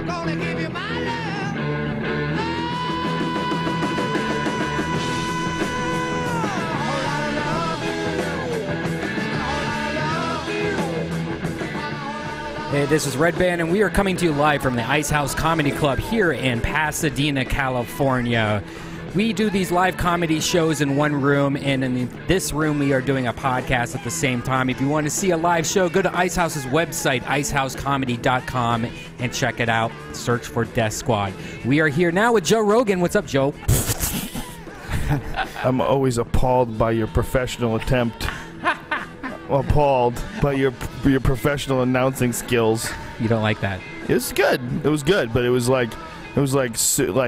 I'm gonna give you my love. Hey, this is Redban, and we are coming to you live from the Ice House Comedy Club here in Pasadena, California. We do these live comedy shows in one room, and in this room we are doing a podcast at the same time. If you want to see a live show, go to Ice House's website, icehousecomedy.com, and check it out. Search for Death Squad. We are here now with Joe Rogan. What's up, Joe? I'm always appalled by your professional attempt. Appalled by your professional announcing skills. You don't like that? It's good. It was good, but it was like,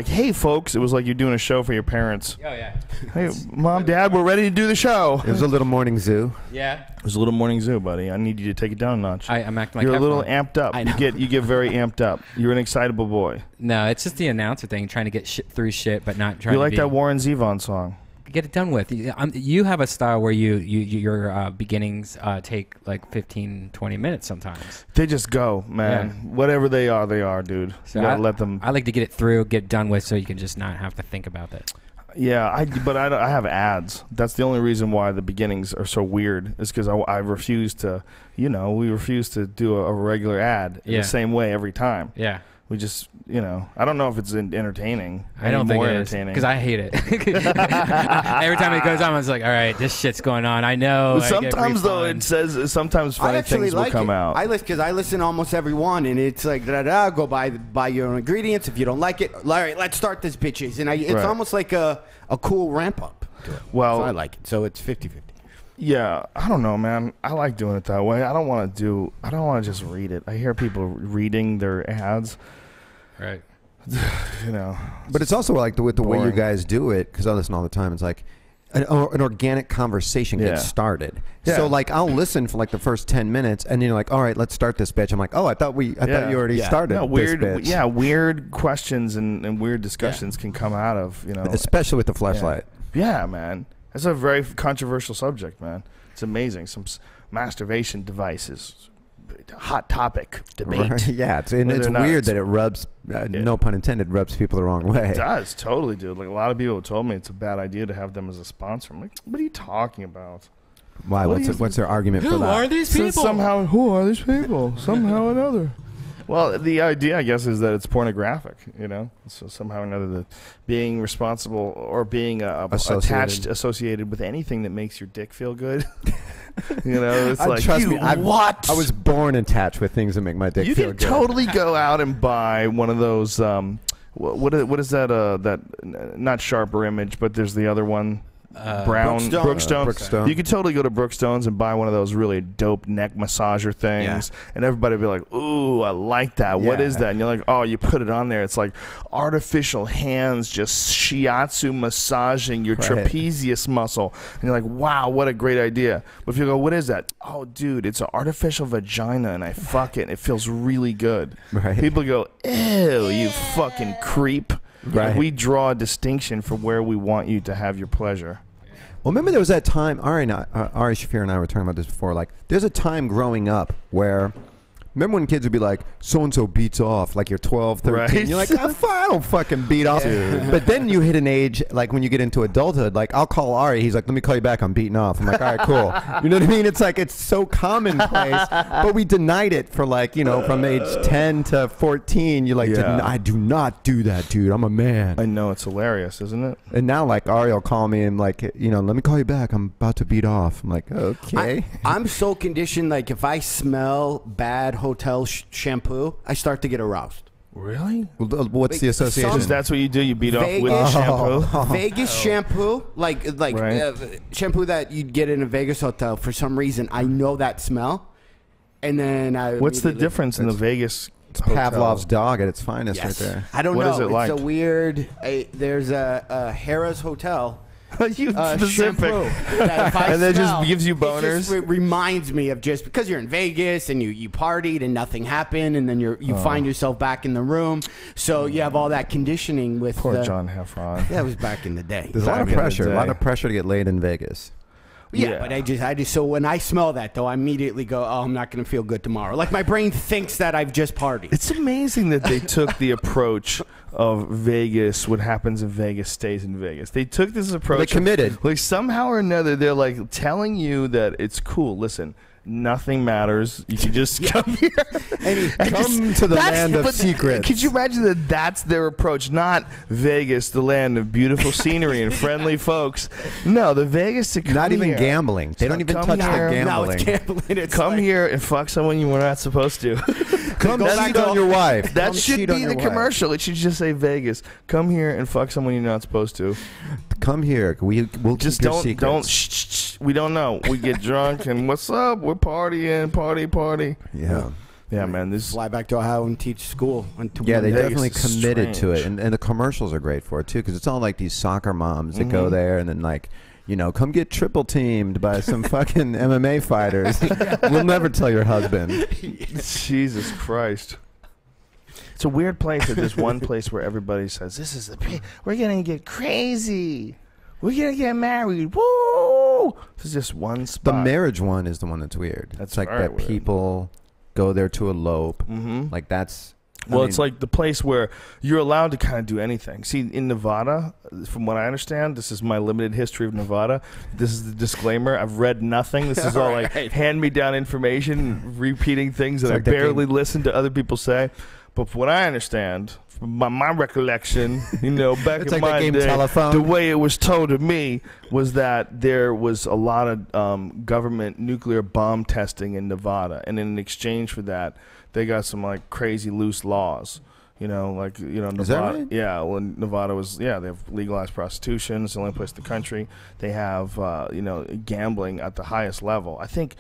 hey folks, it was like you're doing a show for your parents. Oh yeah. Hey, Mom, Dad, we're ready to do the show. It was a little morning zoo. Yeah. It was a little morning zoo, buddy. I need you to take it down a notch. I'm acting like you're Heffron. a little amped up. I know. You get very amped up. You're an excitable boy. No, it's just the announcer thing, trying to get through shit, but not trying. You like to that Warren Zevon song? Get it done with. You have a style where your beginnings take like 15, 20 minutes sometimes. They just go, man. Yeah. Whatever they are, dude. So you gotta let them. I like to get it through, get it done with, so you can just not have to think about it. Yeah, I have ads. That's the only reason why the beginnings are so weird. Is because I refuse to, we refuse to do a regular ad in the same way every time. Yeah. We just, I don't know if it's entertaining. I don't think more it is, entertaining because I hate it. Every time it goes on, I was like, all right, this shit's going on. I know. Sometimes though, it says sometimes funny things will come out. Because I listen to almost every one, and it's like, go buy your own ingredients. If you don't like it, all right, let's start this, bitches. And it's almost like a cool ramp up. Well, so I like it. So it's 50-50. Yeah, I don't know, man. I like doing it that way. I don't want to just read it. I hear people reading their ads. Right. But it's also like with the way you boring. guys do it, because I listen all the time. It's like an organic conversation gets started. Yeah. So like I'll listen for like the first 10 minutes, and then you're like, all right, let's start this bitch. I'm like, oh, I thought you already started. No, weird. This bitch. Yeah, weird questions and weird discussions can come out of especially with the fleshlight. Yeah, man. It's a very controversial subject, man. It's amazing. Some masturbation devices, hot topic debate. Right. Yeah, it's weird that it rubs, no pun intended, rubs people the wrong way. It does, totally, dude. Like a lot of people have told me it's a bad idea to have them as a sponsor. I'm like, what are you talking about? Why? What's their argument for that? Who are these people? Who are these people? Somehow or another. Well, the idea, I guess, is that it's pornographic, So somehow or another, the being responsible or being associated with anything that makes your dick feel good. It's like, trust me, I was born attached with things that make my dick feel good. You can totally go out and buy one of those, what is that, that, not Sharper Image, but there's the other one. Brookstone. You could totally go to Brookstones and buy one of those really dope neck massager things, and everybody would be like, "Ooh, I like that. What is that?" And you're like, "Oh, you put it on there. It's like artificial hands just shiatsu massaging your trapezius muscle." And you're like, "Wow, what a great idea!" But if you go, "What is that?" "Oh, dude, it's an artificial vagina, and I fuck it. And it feels really good." Right. People go, "Ew, you fucking creep." Right. We draw a distinction for where we want you to have your pleasure. Well, remember there was that time, Ari Shafir and I were talking about this before, like, there's a time growing up where, remember when kids would be like, so-and-so beats off, like you're 12, 13, right. You're like, I don't fucking beat off. But then you hit an age, like when you get into adulthood, like I'll call Ari, he's like, let me call you back, I'm beating off. I'm like, all right, cool. You know what I mean? It's like, it's so commonplace, but we denied it for like, from age 10 to 14, you're like, I do not do that, dude, I'm a man. I know, it's hilarious, isn't it? And now like Ari will call me and like, let me call you back, I'm about to beat off. I'm like, okay. I'm so conditioned, like if I smell bad hotel shampoo, I start to get aroused. Really? What's the association? That's what you do. You beat off with shampoo. Vegas shampoo, like shampoo that you'd get in a Vegas hotel. For some reason, I know that smell. And then what's the difference in the Vegas? It's Pavlov's dog at its finest, right there. I don't know. What is it like? It's a weird. There's a Harrah's hotel. You specific. And that just gives you boners. It reminds me of just because you're in Vegas and you partied and nothing happened, and then you find yourself back in the room. So you have all that conditioning with Poor John Heffron. Yeah, it was back in the day. There's a lot of pressure to get laid in Vegas. Yeah, but I just so when I smell that though, I immediately go, oh, I'm not going to feel good tomorrow. Like my brain thinks that I've just partied. It's amazing that they took the approach of Vegas. What happens in Vegas stays in Vegas. They took this approach. They committed. Like somehow or another, they're like telling you that it's cool. Listen. Nothing matters. You can just come here and come to the land of secrets. Could you imagine that that's their approach? Not Vegas, the land of beautiful scenery and friendly folks. No, the Vegas to come not even here. gambling. They don't even touch the gambling. No, it's gambling. It's come here and fuck someone you were not supposed to. Come cheat on your wife. That should be the commercial. It should just say Vegas. Come here and fuck someone you're not supposed to. Come here. We'll just keep your don't. secrets. We don't know. We get drunk and what's up? We're partying, party. Yeah. Yeah, man. This fly back to Ohio and teach school. Yeah, they definitely Vegas is committed to it, strange. and the commercials are great for it too, because it's all like these soccer moms that go there and then like, you know, come get triple teamed by some fucking MMA fighters. We'll never tell your husband. Jesus Christ. It's a weird place. There's one place where everybody says, "This is we're gonna get crazy. We're gonna get married. Woo!" There's just one spot. The marriage one is the one that's weird. That's like very that weird. people go there to elope. Like that's. Well, I mean, it's like the place where you're allowed to kind of do anything. See, in Nevada, from what I understand, this is my limited history of Nevada. This is the disclaimer. I've read nothing. This is all like hand-me-down information, repeating things that I like the barely listen to other people say. But from what I understand, from my recollection, you know, back It's in like that my game day, Telephone. the way it was told to me was that there was a lot of government nuclear bomb testing in Nevada, and in exchange for that, they got some like crazy loose laws. You know, like, you know, Nevada. Is that right? Yeah, when Nevada was, they have legalized prostitution. It's the only place in the country. They have, you know, gambling at the highest level. I think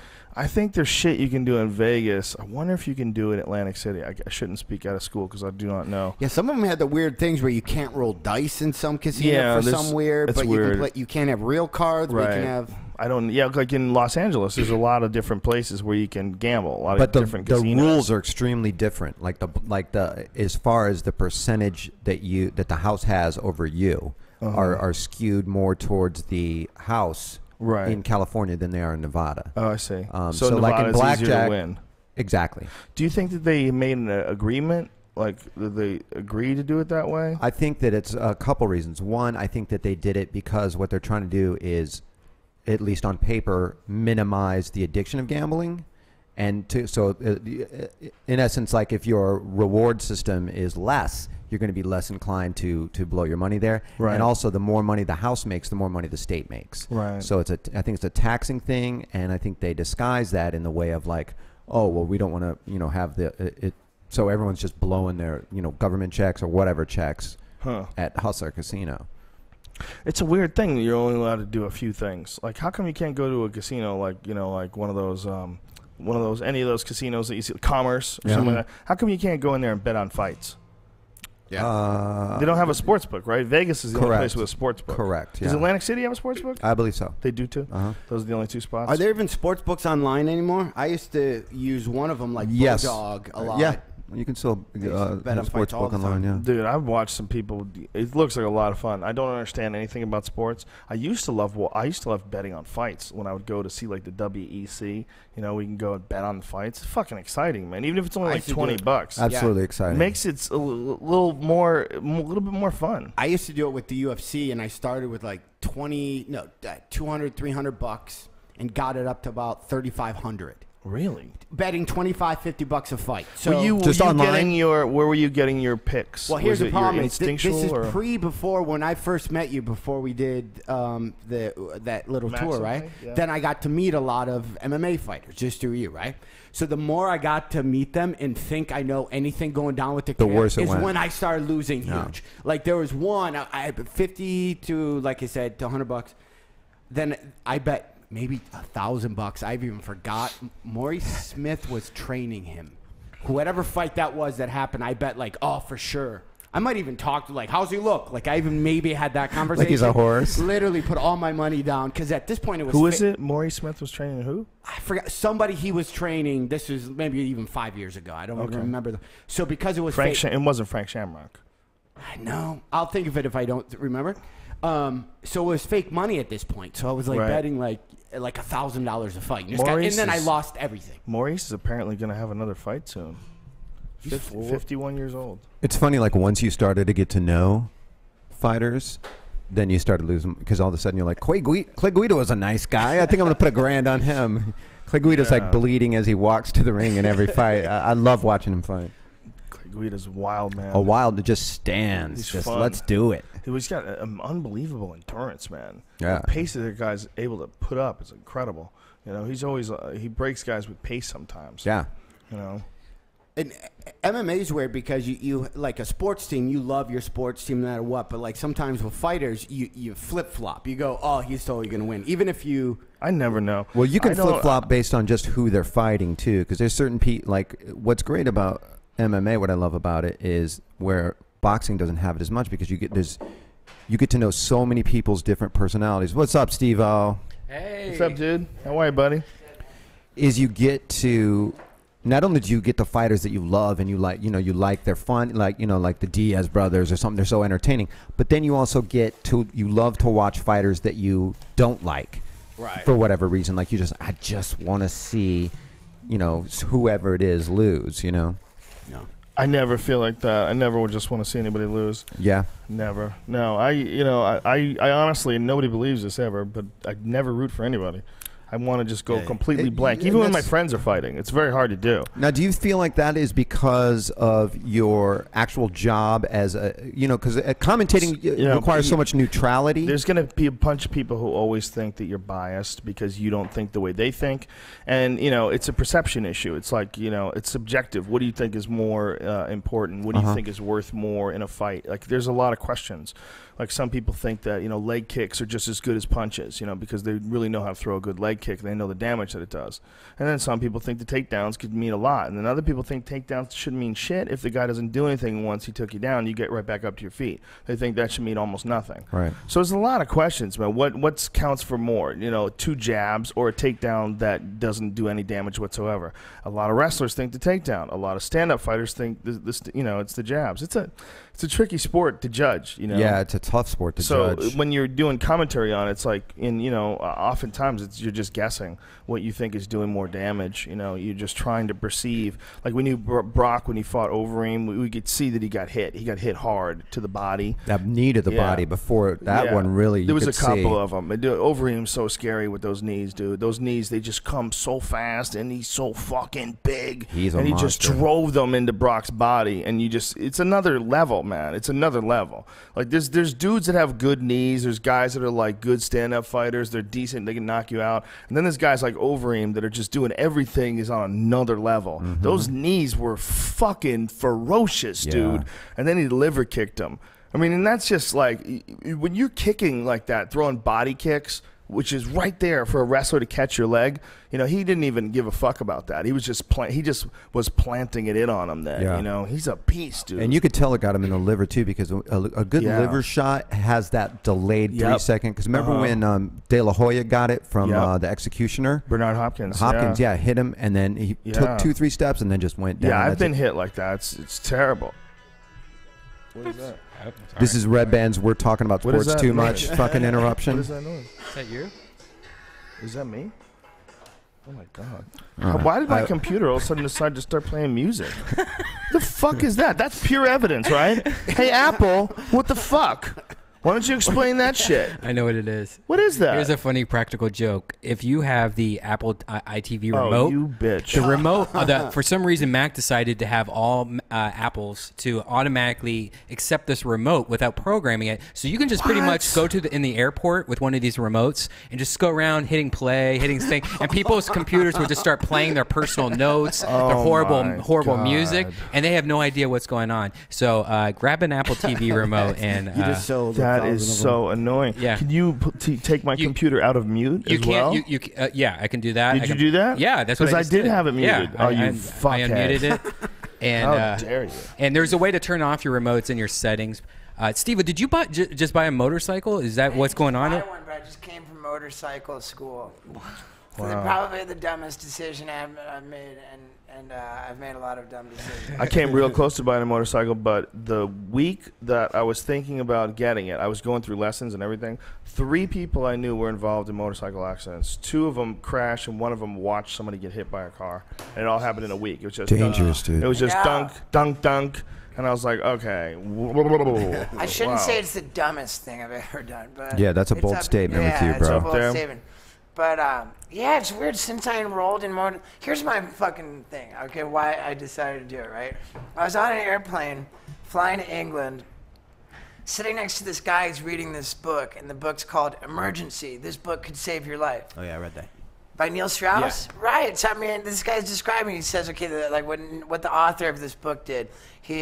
there's shit you can do in Vegas. I wonder if you can do it in Atlantic City. I shouldn't speak out of school because I do not know. Yeah, some of them had the weird things where you can't roll dice in some casino for some weird, but you can't have real cards. Right. But you can have. Like in Los Angeles, there's a lot of different places where you can gamble. A lot of different the casinos. rules are extremely different. Like the as far as the percentage that the house has over you are skewed more towards the house in California than they are in Nevada. Oh, I see. So Nevada like in is easier blackjack, to win. Exactly. Do you think that they made an agreement? Like, did they agree to do it that way? I think that it's a couple reasons. One, I think that they did it because what they're trying to do is, at least on paper, minimize the addiction of gambling. And in essence, like if your reward system is less, you're going to be less inclined to blow your money there. Right. And also, the more money the house makes, the more money the state makes. Right. So I think it's a taxing thing, and I think they disguise that in the way of like, oh, well, we don't want to, you know, have so everyone's just blowing their, you know, government checks or whatever checks at Hustler Casino. It's a weird thing. You're only allowed to do a few things. Like, how come you can't go to a casino like, you know, like one of those any of those casinos that you see, Commerce or something like that? How come you can't go in there and bet on fights? Yeah. They don't have a sports book, right? Vegas is the only place with a sports book. Correct. Does Yeah. Atlantic City have a sports book? I believe so. They do too? Uh-huh. Those are the only two spots? Are there even sports books online anymore? I used to use one of them, like Yes. Bulldog, a lot. Yeah. You can still bet on have fights sports all book the online, time. yeah. Dude, I've watched some people. It looks like a lot of fun. I don't understand anything about sports. I used to love betting on fights when I would go to see like the WEC. You know, we can go and bet on fights. It's fucking exciting, man. Even if it's only like $20. Absolutely exciting. It makes it a little bit more fun. I used to do it with the UFC, and I started with like $200, $300, and got it up to about $3,500. Really? Betting $25-$50 a fight. So were you online? where were you getting your picks? Well, here's Was the it problem. your This instinctual is or? before when I first met you, before we did that little tour, right? Yeah. Then I got to meet a lot of MMA fighters just through you, right? So the more I got to meet them and think I know anything going down with the camp worse it is went. when I started losing huge. Like there was one, I had 50 to, like I said, to $100. Then I bet maybe $1,000. I've even forgot. Maurice Smith was training him. Whatever fight that was that happened, I bet like, oh, for sure. I might even talk to like, how's he look? Like I even maybe had that conversation. Like he's a horse. Literally put all my money down because at this point it was. Who is it? Maurice Smith was training who? I forgot. Somebody he was training. This was maybe even 5 years ago. I don't even remember. So because it was It wasn't Frank Shamrock. No, I'll think of it if I don't remember. So it was fake money at this point. So I was like betting like $1,000 a fight. And then I lost everything. Maurice is apparently going to have another fight soon. 51 years old. It's funny, like once you started to get to know fighters, then you started losing because all of a sudden you're like, Clay Guido is a nice guy. I think I'm going to put $1,000 on him. Clay Guido's like bleeding as he walks to the ring in every fight. I love watching him fight. Clay Guido's wild, man. A wild that just stands. He's just fun. Let's do it. He's got an unbelievable endurance, man. Yeah. The pace that the guy's able to put up is incredible. You know, he's always he breaks guys with pace sometimes. Yeah. You know. And MMA is weird because you like a sports team, you love your sports team no matter what. But like sometimes with fighters, you flip flop. You go, oh, he's totally gonna win, even if you. I never know. Well, you can flip flop based on just who they're fighting too, because there's certain like what's great about MMA. What I love about it is where boxing doesn't have it as much because you get to know so many people's different personalities. What's up, Steve-O? Hey. What's up, dude? How are you, buddy? Is you get to. Not only do you get the fighters that you love and you like their fun, like the Diaz brothers or something, they're so entertaining, but then you also you love to watch fighters that you don't like, for whatever reason. Like I just want to see, whoever it is lose, No. I never feel like that. I never would just want to see anybody lose. Yeah. Never. No, I honestly, nobody believes this ever, but I never root for anybody. I want to just go completely blank. Even when my friends are fighting, it's very hard to do. Now, do you feel like that is because of your actual job as because commentating requires so much neutrality? There's going to be a bunch of people who always think that you're biased because you don't think the way they think. And, it's a perception issue. It's like, it's subjective. What do you think is more important? What do you think is worth more in a fight? Like, there's a lot of questions. Like, some people think that, leg kicks are just as good as punches, because they really know how to throw a good leg kick. They know the damage that it does. And then some people think the takedowns could mean a lot. And then other people think takedowns shouldn't mean shit. If the guy doesn't do anything once he took you down, you get right back up to your feet. They think that should mean almost nothing. Right. So there's a lot of questions, man. What counts for more? 2 jabs or a takedown that doesn't do any damage whatsoever. A lot of wrestlers think the takedown. A lot of stand-up fighters think this it's the jabs. It's a tricky sport to judge, Yeah, it's a tough sport to judge. So when you're doing commentary on it, it's like, oftentimes you're just guessing what you think is doing more damage. You're just trying to perceive. Like when Brock, when he fought Overeem, we could see that he got hit. He got hit hard to the body. That knee to the body before that one really. There was a couple of them. Overeem's so scary with those knees, dude. Those knees, they just come so fast, and he's so fucking big. He's a and he monster. just drove them into Brock's body, and it's another level, man. It's another level. Like there's dudes that have good knees. There's guys that are like good stand-up fighters. They're decent. They can knock you out. And then there's guys like Overeem that are just doing everything is on another level. Those knees were fucking ferocious, dude. And then he liver kicked him. I mean, and that's just like when you're kicking like that, throwing body kicks, which is right there for a wrestler to catch your leg. He didn't even give a fuck about that. He was just was planting it in on him then. Yeah. He's a beast, dude. And you could tell it got him in the liver too, because a good liver shot has that delayed 3 second. Because remember when De La Hoya got it from the Executioner? Bernard Hopkins. Hit him, and then he took 2-3 steps and then just went down. Yeah, I've been hit like that. It's terrible. What is that? This is Redban's We're Talking About Sports Too Much fucking interruption. What is that noise? Is that you? Is that me? Oh my god! Why did my computer all of a sudden decide to start playing music? The fuck is that? That's pure evidence, right? Hey Apple, what the fuck? Why don't you explain that shit? I know what it is. What is that? Here's a funny practical joke. If you have the Apple iTV remote, you bitch. The remote, for some reason, Mac decided to have all Apples to automatically accept this remote without programming it. So you can just pretty much go in the airport with one of these remotes and just go around hitting play, hitting thing, and people's computers would just start playing their personal notes, their horrible music, and they have no idea what's going on. So grab an Apple TV remote and you just sold that is so annoying. Yeah. Can you take my computer out of mute as well? Yeah, I can do that. Did you do that? Yeah, that's what I just did have it muted. Yeah, you I fuckhead. unmuted it. And, how dare you? And there's a way to turn off your remotes in your settings. Steve, did you just buy a motorcycle? Is that what's going on? I didn't buy one, but I just came from motorcycle school. Probably the dumbest decision I've made, and I've made a lot of dumb decisions. I came real close to buying a motorcycle, but the week that I was thinking about getting it, I was going through lessons and everything. 3 people I knew were involved in motorcycle accidents. 2 of them crashed, and 1 of them watched somebody get hit by a car. And it all happened in a week. It was just dangerous, dude. It was just dunk, dunk, dunk. And I was like, okay. I shouldn't say it's the dumbest thing I've ever done, but yeah, that's a bold statement with you, bro. It's a bold statement. But yeah, it's weird. Since I enrolled in motor, here's my fucking thing. Okay, why I decided to do it. Right, I was on an airplane flying to England, sitting next to this guy who's reading this book, and the book's called Emergency. This book could save your life. Oh yeah, I read that. By Neil Strauss? Yeah. Right. So, I mean, this guy's describing, he says, okay, like what the author of this book did, he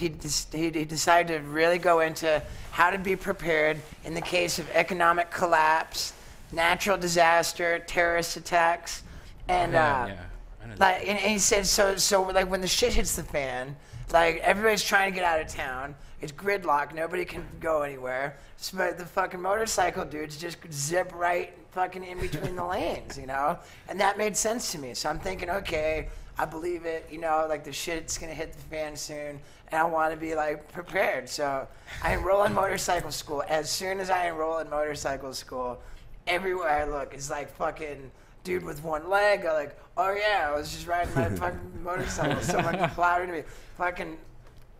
decided to really go into how to be prepared in the case of economic collapse, natural disaster, terrorist attacks. And, like, and he said, so like when the shit hits the fan, like everybody's trying to get out of town, it's gridlock, nobody can go anywhere. But the fucking motorcycle dudes just zip right fucking in between the lanes, you know? And that made sense to me. So I'm thinking, okay, I believe it, you know, like the shit's gonna hit the fan soon, and I wanna be like prepared. So I enroll in motorcycle school. As soon as I enroll in motorcycle school, everywhere I look is like fucking dude with one leg. I'm like, oh yeah, I was just riding my fucking motorcycle. Someone plowed into me. Fucking,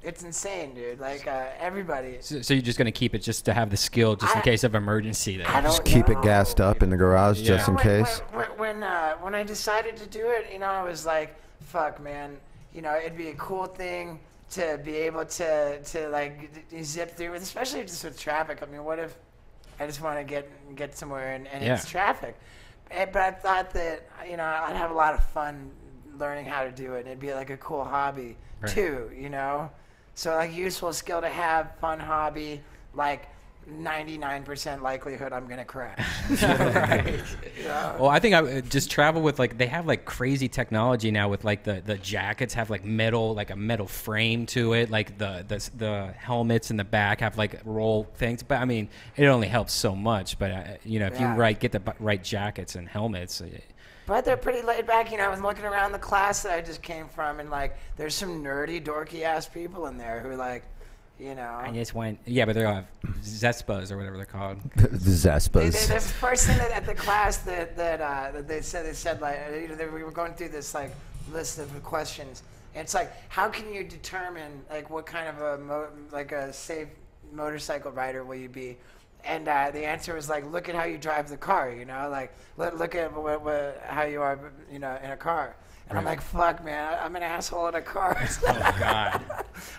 it's insane, dude. Like, everybody. So you're just going to keep it just to have the skill just in case of emergency then? Just keep it gassed up in the garage just in case? When I decided to do it, you know, I was like, fuck, man. You know, it'd be a cool thing to be able to like, zip through, especially just with traffic. I mean, what if I just want to get somewhere and it's traffic? But I thought that, you know, I'd have a lot of fun learning how to do it. And it'd be like a cool hobby, too, you know? So, like, useful skill to have, fun hobby, like 99% likelihood I'm going to crash. Right? Yeah. Well, I think I would just travel with, like, they have, like, crazy technology now with, like, the jackets have, like, metal, like a metal frame to it. Like, the helmets in the back have, like, roll things. But, I mean, it only helps so much. But, you know, if you get the right jackets and helmets. But they're pretty laid back, you know. I was looking around the class that I just came from, and like, there's some nerdy, dorky-ass people in there who, like, you know. I just went, yeah, but they all have Zespas or whatever they're called. The Zespas. The first thing at the class that they said like, you know, we were going through this like list of questions. And it's like, how can you determine like what kind of a safe motorcycle rider will you be? And the answer was like, look at how you drive the car, you know, like look at how you are, you know, in a car. And I'm like, fuck, man, I'm an asshole in a car. Oh God.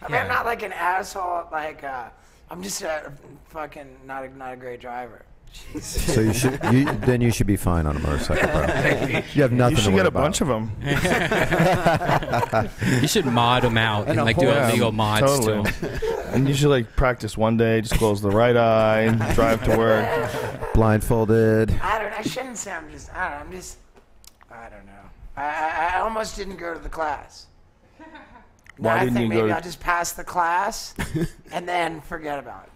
I mean, I'm not like an asshole, like I'm just a fucking not a great driver. So you should be fine on a motorcycle, bro. You have nothing. You should to get a about. bunch of them. You should mod them out and like do illegal mods to them. And you should like practice one day, just close the right eye, and drive to work, blindfolded. I shouldn't say I don't know. I almost didn't go to the class. Why now didn't I think you go maybe to- I'll just pass the class and then forget about it.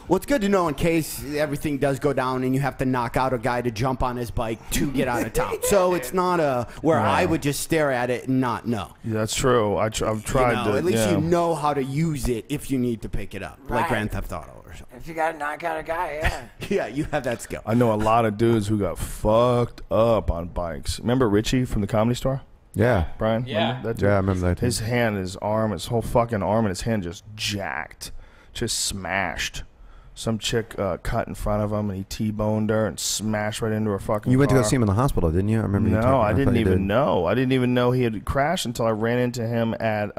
Well, it's good to know in case everything does go down and you have to knock out a guy to jump on his bike to get out of town. So it's not where I would just stare at it and not know. Yeah, that's true. I've tried to. At least yeah. you know how to use it if you need to pick it up, like Right. Grand Theft Auto or something. If you got to knock out a guy, yeah. Yeah, you have that skill. I know a lot of dudes who got fucked up on bikes. Remember Ricci from the Comedy Store? Yeah. Brian? Yeah. Remember that dude? Yeah, I remember that. His hand, his arm, his whole fucking arm and his hand just jacked. Just smashed. Some chick cut in front of him, and he T-boned her and smashed right into her fucking You went to car. go see him in the hospital, didn't you? I remember you talking. No, I thought didn't you even did. know. I didn't even know he had crashed until I ran into him at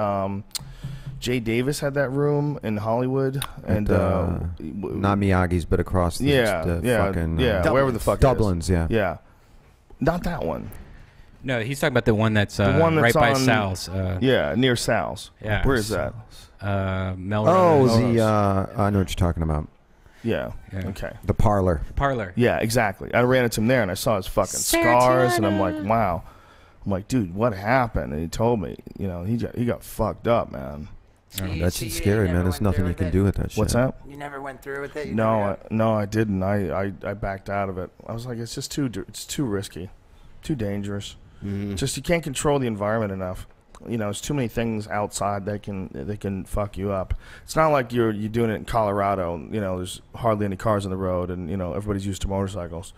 Jay Davis had that room in Hollywood, and Not Miyagi's, but across the fucking wherever the fuck Dublin's, it is. Yeah, not that one. No, he's talking about the one that's, one that's right by on- Sal's. Yeah, near Sal's. Yeah. Where is that? Melrose. I know what you're talking about. Yeah. Yeah. Okay. The parlor. Parlor. Yeah, exactly. I ran into him there, and I saw his fucking scars, and I'm like, wow. I'm like, dude, what happened? And he told me, you know, he got fucked up, man. That shit's scary, man. There's nothing you can do with that shit. What's that? You never went through with it? No, I didn't. I backed out of it. I was like, it's just too risky. Too dangerous. Just you can't control the environment enough. You know, there's too many things outside that can fuck you up. It's not like you're doing it in Colorado. You know, there's hardly any cars on the road, and you know everybody's used to motorcycles.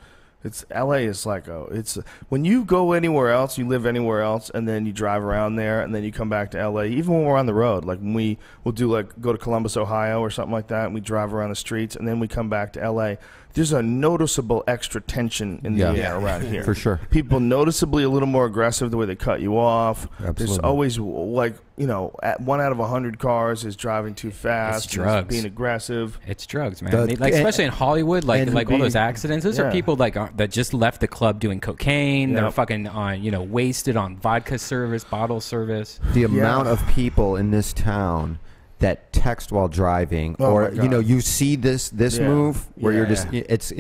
It's LA is like it's when you go anywhere else, you live anywhere else, and then you drive around there, and then you come back to LA. Even when we're on the road, like when we'll do like go to Columbus, Ohio, or something like that, and we drive around the streets, and then we come back to LA. There's a noticeable extra tension in the air around here. For sure. People noticeably a little more aggressive the way they cut you off. Absolutely. There's always, like, you know, 1 out of 100 cars is driving too fast. It's drugs. Being aggressive. It's drugs, man. Like especially in Hollywood, like all those accidents. Those are people like that just left the club doing cocaine. They're fucking on, you know, wasted on vodka service, bottle service. The amount of people in this town that text while driving, or you know, you see this move where you're just it's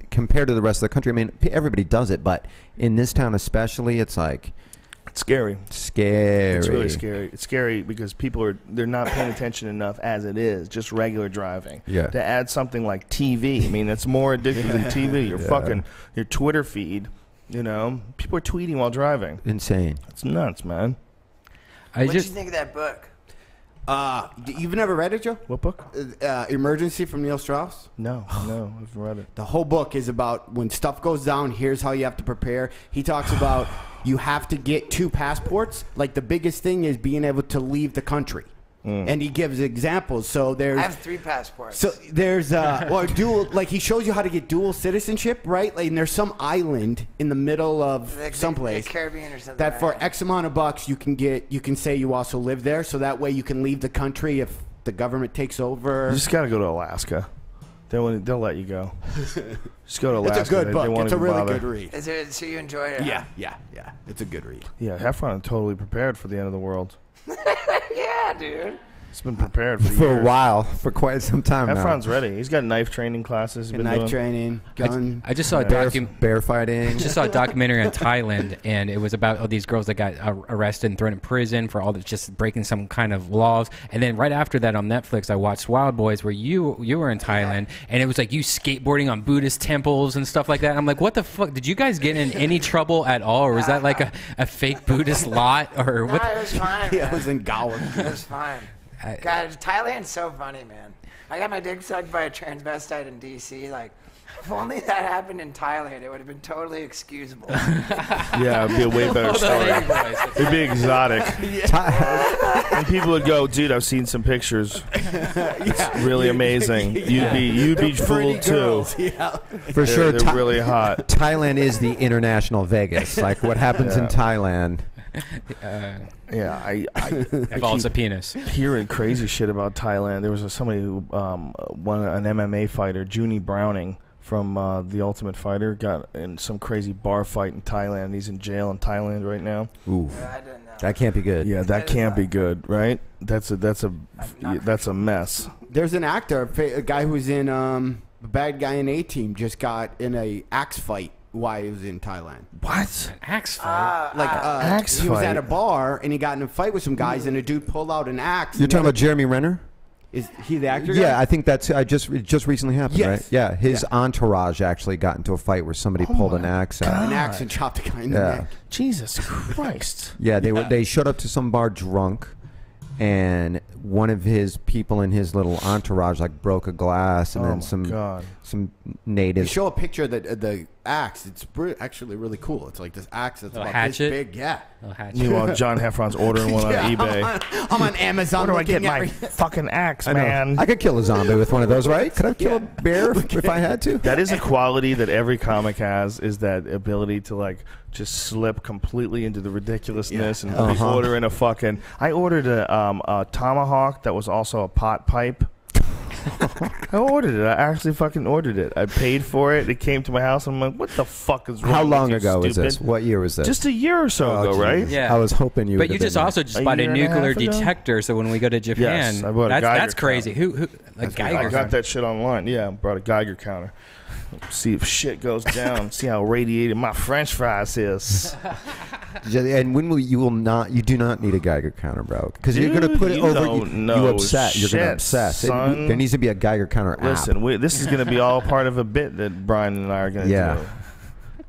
compared to the rest of the country. I mean, everybody does it, but in this town especially, it's like it's scary. Scary. It's really scary. It's scary because they're not paying attention enough as it is, just regular driving. Yeah. To add something like TV, I mean, that's more addictive than TV. Your Twitter feed. You know, people are tweeting while driving. Insane. It's nuts, man. What did you think of that book? You've never read it, Joe? What book? Emergency from Neil Strauss? No, I haven't read it. The whole book is about when stuff goes down, here's how you have to prepare. He talks about you have to get 2 passports. Like the biggest thing is being able to leave the country. And he gives examples. So I have 3 passports. So there's dual. Like he shows you how to get dual citizenship, right? Like, and there's some island in the middle of someplace, the Caribbean or something. That for X amount of bucks you can say you also live there. So that way you can leave the country if the government takes over. You just got to go to Alaska. They'll let you go. Just go to Alaska. It's a good book. It's a really good read. Is it? So you enjoy it? Yeah. It's a good read. Yeah, Heffron totally prepared for the end of the world. Yeah, dude. He's been prepared for a while, for quite some time now. Heffron's ready. He's got knife training classes. Training, gun. I just saw bear fighting. I just saw a documentary on Thailand, and it was about all these girls that got arrested and thrown in prison for all just breaking some kind of laws. And then right after that on Netflix, I watched Wild Boys, where you were in Thailand, and it was like you skateboarding on Buddhist temples and stuff like that. I'm like, what the fuck? Did you guys get in any trouble at all, or was that like a fake Buddhist lot, or what? No, it was fine. Yeah, it was in Gower. It was fine. God, Thailand's so funny, man. I got my dick sucked by a transvestite in D.C. Like, if only that happened in Thailand, it would have been totally excusable. Yeah, it'd be a way better story. It'd be exotic. And people would go, dude, I've seen some pictures. It's really amazing. You'd be fooled too. Yeah. For sure. They're really hot. Thailand is the international Vegas. Like what happens in Thailand. Yeah, I involves a penis. Hearing crazy shit about Thailand. There was somebody who won an MMA fighter, Junie Browning from The Ultimate Fighter, got in some crazy bar fight in Thailand. He's in jail in Thailand right now. Ooh, I didn't know. that can't be good. Yeah, that can't be good, right? That's a mess. There's an actor, a guy who's in a bad guy in A-Team, just got in a axe fight while he was in Thailand. What? An axe fight? Axe he was fight? at a bar and he got in a fight with some guys and a dude pulled out an axe. You're talking about Jeremy Renner? Is he the actor? Guy? Yeah, I think it just recently happened, Yes. right? Yeah, his entourage actually got into a fight where somebody pulled an axe out. An axe and chopped a guy in the neck. Jesus Christ. Yeah, they showed up to some bar drunk, and one of his people in his little entourage like broke a glass, and then some You natives. show a picture of the axe. It's actually really cool. It's like this axe that's Little about hatchet? this big. Yeah. Meanwhile, John Heffron's ordering one on eBay. I'm on Amazon. Where do I looking get my at fucking axe, I know. man? I could kill a zombie with one of those, right? Could I kill a bear if I had to? That is a quality that every comic has, is that ability to like just slip completely into the ridiculousness and be ordering a fucking. I ordered a tomahawk that was also a pot pipe. I ordered it. I actually fucking ordered it. I paid for it. It came to my house. I'm like, what the fuck is wrong? How with long you, ago was stupid? this? What year was this? Just a year or so ago, geez. right? Yeah. I was hoping you. But would you have just been also just A bought a year and a nuclear half ago? detector, so when we go to Japan, Yes, I bought a Geiger that's crazy. counter. A Geiger I got counter. that shit online. Yeah, I brought a Geiger counter. See if shit goes down. See how radiated my French fries is. And when you do not need a Geiger counter, bro, because you're gonna Dude, put it you over. don't You know upset. You're gonna shit, obsess. son. There needs to be a Geiger counter app. Listen, this is going to be all part of a bit that Brian and I are going to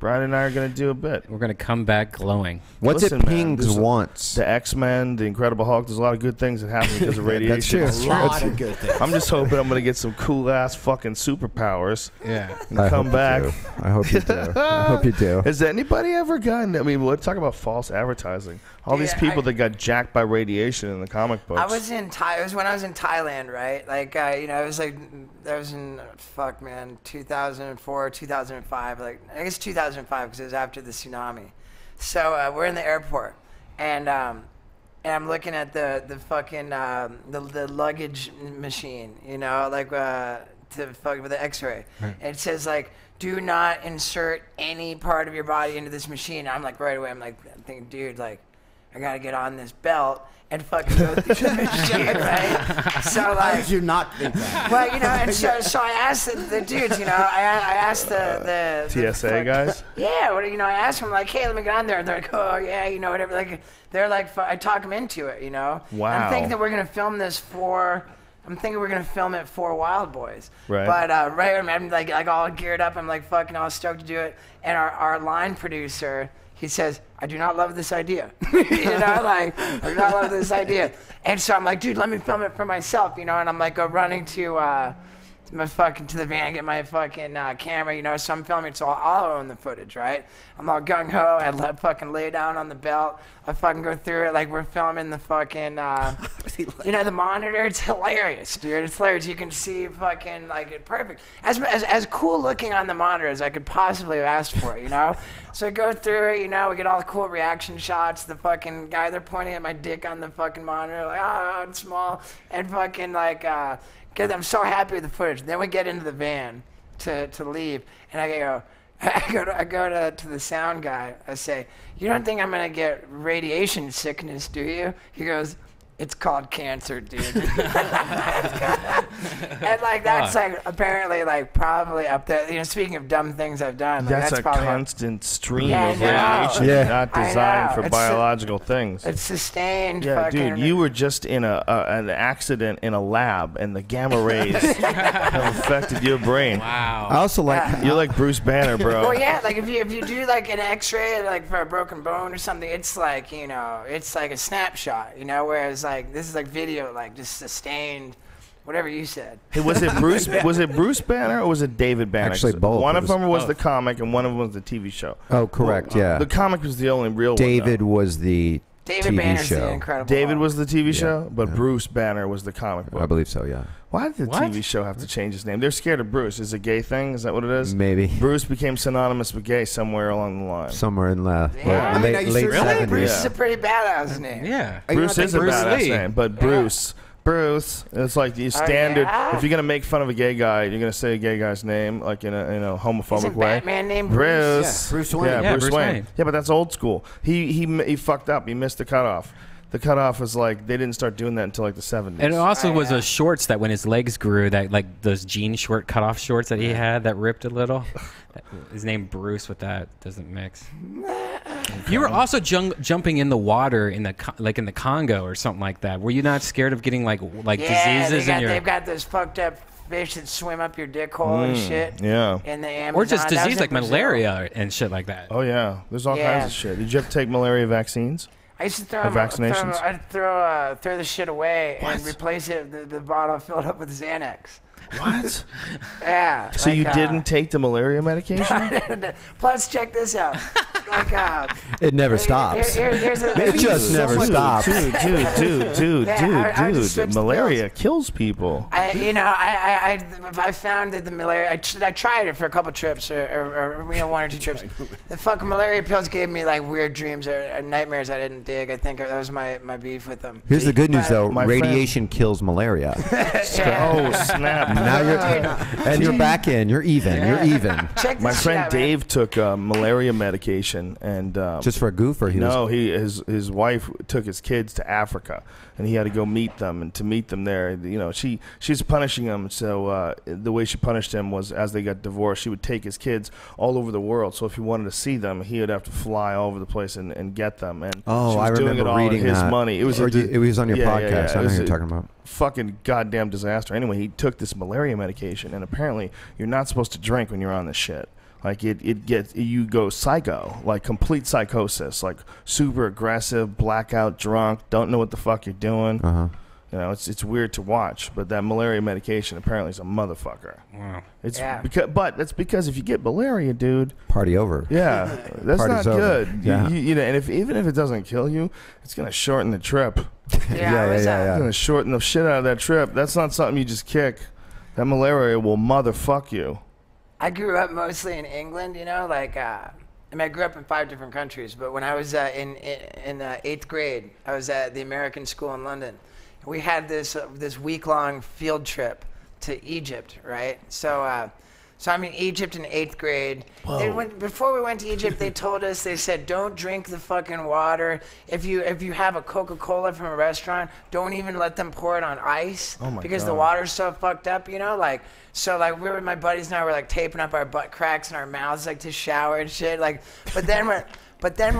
do. Brian and I are going to do a bit. We're gonna come back glowing. What's Listen, it man, pinged once? The X-Men, the Incredible Hulk. There's a lot of good things that happen because of radiation. That's true. A lot of good things. I'm just hoping I'm going to get some cool-ass fucking superpowers. Yeah. And come back. I hope you do. I hope you do. Has anybody ever gotten... I mean, let's talk about false advertising. All these people that got jacked by radiation in the comic books. I was in it was when I was in Thailand, right? Like, you know, it was like, that was in, 2004, 2005. Like, I guess 2005 because it was after the tsunami. So we're in the airport, and I'm looking at the fucking the luggage machine, you know, like with the X-ray. Right. And it says like, do not insert any part of your body into this machine. I'm like, right away, I'm thinking, dude, like, I gotta get on this belt and fucking go through the machine, right? So like, how did you not think that? Well, you know, and so I asked the dudes, you know, I asked the TSA guys. Yeah, well, you know, I asked them like, hey, let me get on there, and they're like, oh yeah, you know, whatever. Like, they're like, I talk them into it, you know. Wow. I'm thinking that we're gonna film this for. I'm thinking we're gonna film it for Wild Boys. Right. But I'm like all geared up. I'm like fucking all stoked to do it. And our line producer, he says, I do not love this idea. You know, like, I do not love this idea. And so I'm like, dude, let me film it for myself, you know, and I'm like, go running to the van, get my fucking camera, you know, so I'm filming, so I'll own the footage, right? I'm all gung-ho, I fucking lay down on the belt, I fucking go through it like we're filming the fucking, you know, the monitor. It's hilarious, dude, it's hilarious. You can see fucking, like, it perfect. As cool looking on the monitor as I could possibly have asked for, you know? So I go through it, you know, we get all the cool reaction shots, the fucking guy, they're pointing at my dick on the fucking monitor, like, oh, it's small, and fucking, like, because I'm so happy with the footage. Then we get into the van to leave, and I go to the sound guy. I say, you don't think I'm gonna get radiation sickness, do you? He goes, it's called cancer, dude. And like that's like apparently like probably up there. You know, speaking of dumb things I've done, like, that's a probably constant stream Yeah, of I know. radiation, Yeah. not I designed know. for It's biological things. It's sustained. Yeah, fucking, dude, you were just in an accident in a lab, and the gamma rays have affected your brain. Wow. I also like. You're like Bruce Banner, bro. Well, yeah, like if you do like an X-ray like for a broken bone or something, it's like, you know, it's like a snapshot, you know, whereas like this is like video, like just sustained, whatever you said. Hey, was it Bruce? Was it Bruce Banner or was it David Banner? Actually, 'Cause both. One It of was them was both. the comic, and one of them was the TV show. Oh, correct. Yeah. The comic was the only real David one. was the David TV Banner's show. the Incredible David Hulk. was the TV show, but Bruce Banner was the comic book. I believe so. Yeah. Why did the What? TV show have to change its name? They're scared of Bruce. Is it a gay thing? Is that what it is? Maybe. Bruce became synonymous with gay somewhere along the line. Somewhere in Yeah. I mean, are you late serious? '70s. Bruce Yeah. is a pretty badass name. Yeah. Bruce is a Bruce badass Lee? name, but Bruce, it's like the standard. yeah? If you're gonna make fun of a gay guy, you're gonna say a gay guy's name like in a homophobic Isn't way. Batman named Bruce? Bruce. Yeah, Bruce Wayne. Yeah, Yeah, Bruce Bruce Wayne. Wayne. Yeah, but that's old school. He fucked up. He missed the cutoff. The cutoff was like they didn't start doing that until like the 70s. And it also Oh, was yeah. those shorts that when his legs grew, that like those jean short cutoff shorts that he had that ripped a little. His name Bruce with that doesn't mix. You were also jumping in the water in the in the Congo or something like that. Were you not scared of getting like Yeah, diseases in your? they've got those fucked up fish that swim up your dick hole and shit. Yeah. In the Amazon. Or just That was disease in like Brazil. malaria and shit like that. Oh yeah. There's all Yeah. kinds of shit. Did you ever take malaria vaccines? I used to throw Or vaccinations? I'd throw the shit away and replace it. The bottle filled up with Xanax. What? Yeah. So like, you didn't take the malaria medication? Plus, check this out. Like, It never stops. Here's a, It just never stops. Dude, Yeah, I just switched malaria kills people. I found that the malaria. I tried it for a couple trips, or one or two trips. The fucking malaria pills gave me like weird dreams or nightmares I didn't dig. I think that was my beef with them. Here's the good news, though. My Radiation kills malaria. Oh snap! Now you're back in. You're even. You're even. Check this My shit friend out, man. Dave took malaria medication, and Just for a goof, or he no, was. his wife took his kids to Africa, and he had to go meet them. And to meet them there, you know, she's punishing him. So the way she punished him was, as they got divorced, she would take his kids all over the world. So if he wanted to see them, he would have to fly all over the place and get them. And Oh, she was I doing remember it all reading with his that. money. It was it was on your podcast. Yeah, I it know was who you're a talking about. fucking goddamn disaster. Anyway, he took this malaria medication, and apparently you're not supposed to drink when you're on this shit. Like you go psycho, like complete psychosis, like super aggressive, blackout, drunk, don't know what the fuck you're doing. You know, it's weird to watch, but that malaria medication apparently is a motherfucker. Wow. But that's because if you get malaria, dude, party over. Yeah, that's Party's not over. good. Yeah. You know, and even if it doesn't kill you, it's gonna shorten the trip. Yeah. It's gonna shorten the shit out of that trip. That's not something you just kick. That malaria will motherfuck you. I grew up mostly in England, you know, like, I mean, I grew up in 5 different countries, but when I was in 8th grade, I was at the American school in London. We had this week-long field trip to Egypt, right? So I'm in Egypt in 8th grade. Before we went to Egypt, they told us, they said, don't drink the fucking water. If you have a Coca-Cola from a restaurant, don't even let them pour it on ice because the water's so fucked up, you know? Like, so like we were with my buddies and I were like taping up our butt cracks and our mouths like to shower and shit. Like, but then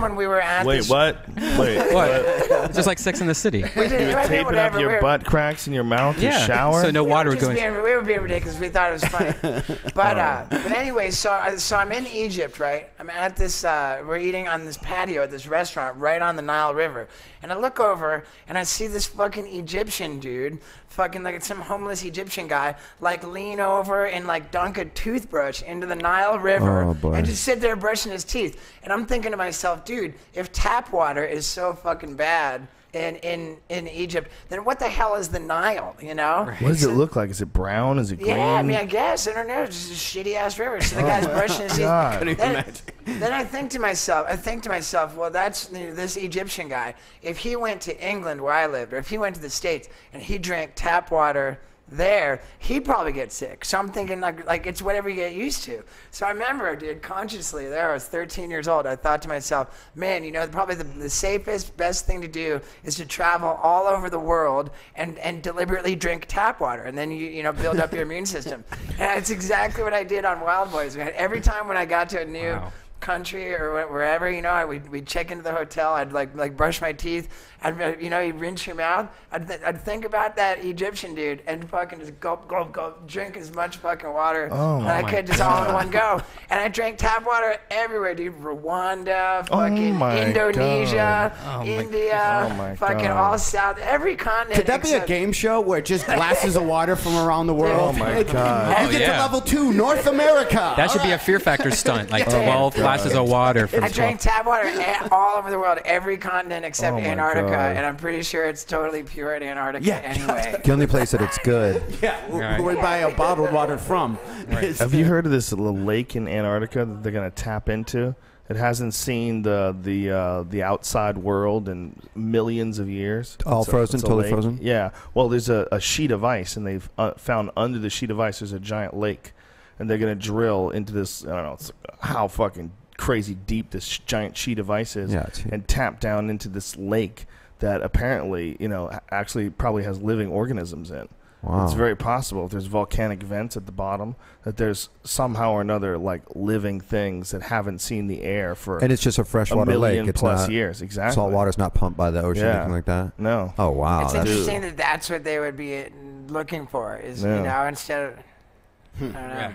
when we were at Wait, what? It's just like Sex in the City. we did, You were taping up your butt cracks in your mouth to shower? So no water would go in. We were being ridiculous. We thought it was funny. But anyway, so I'm in Egypt, right? I'm at this, we're eating on this patio at this restaurant right on the Nile River. And I look over and I see this fucking Egyptian dude, fucking like some homeless Egyptian guy, like lean over and like dunk a toothbrush into the Nile River and just sit there brushing his teeth. And I'm thinking to myself, dude, if tap water is so fucking bad in Egypt, then what the hell is the Nile, you know? What does it look like? Is it brown? Is it green? Yeah, I mean, I guess. I don't know. It's just a shitty-ass river. So the guy's brushing his teeth. Then I think to myself, well, that's this Egyptian guy. If he went to England where I lived, or if he went to the States and he drank tap water there, he'd probably get sick. So I'm thinking like it's whatever you get used to. So I remember, dude, consciously there, I was 13 years old. I thought to myself, man, you know, probably the safest, best thing to do is to travel all over the world and deliberately drink tap water, and then you know build up your immune system. And that's exactly what I did on Wild Boys. Every time when I got to a new country or wherever, you know, we'd check into the hotel. I'd like brush my teeth. I'd, you know, you'd rinse your mouth. I'd think about that Egyptian dude and fucking just gulp, drink as much fucking water as I could just all in one go. And I drank tap water everywhere, dude. Rwanda, fucking Indonesia, India, fucking all South, every continent. Could that be a game show where just glasses of water from around the world? Oh my God. You get to level 2, North America. That should be a Fear Factor stunt, like 12 glasses of water. I drank tap water all over the world, every continent except Antarctica. And I'm pretty sure it's totally pure in Antarctica anyway. The only place that it's good. Where we buy a bottled water from. Have you heard of this little lake in Antarctica that they're going to tap into? It hasn't seen the outside world in millions of years. All frozen, totally frozen? Yeah. Well, there's a sheet of ice, and they've found under the sheet of ice there's a giant lake. And they're going to drill into this, I don't know how fucking crazy deep this giant sheet of ice is, and tap down into this lake that apparently, you know, actually probably has living organisms in. Wow. It's very possible if there's volcanic vents at the bottom that there's somehow or another like living things that haven't seen the air for and it's just a freshwater lake. It's plus not years. Exactly. Salt water's not pumped by the ocean or anything like that. No. Oh wow. It's interesting that that's what they would be looking for is you know instead of I don't know.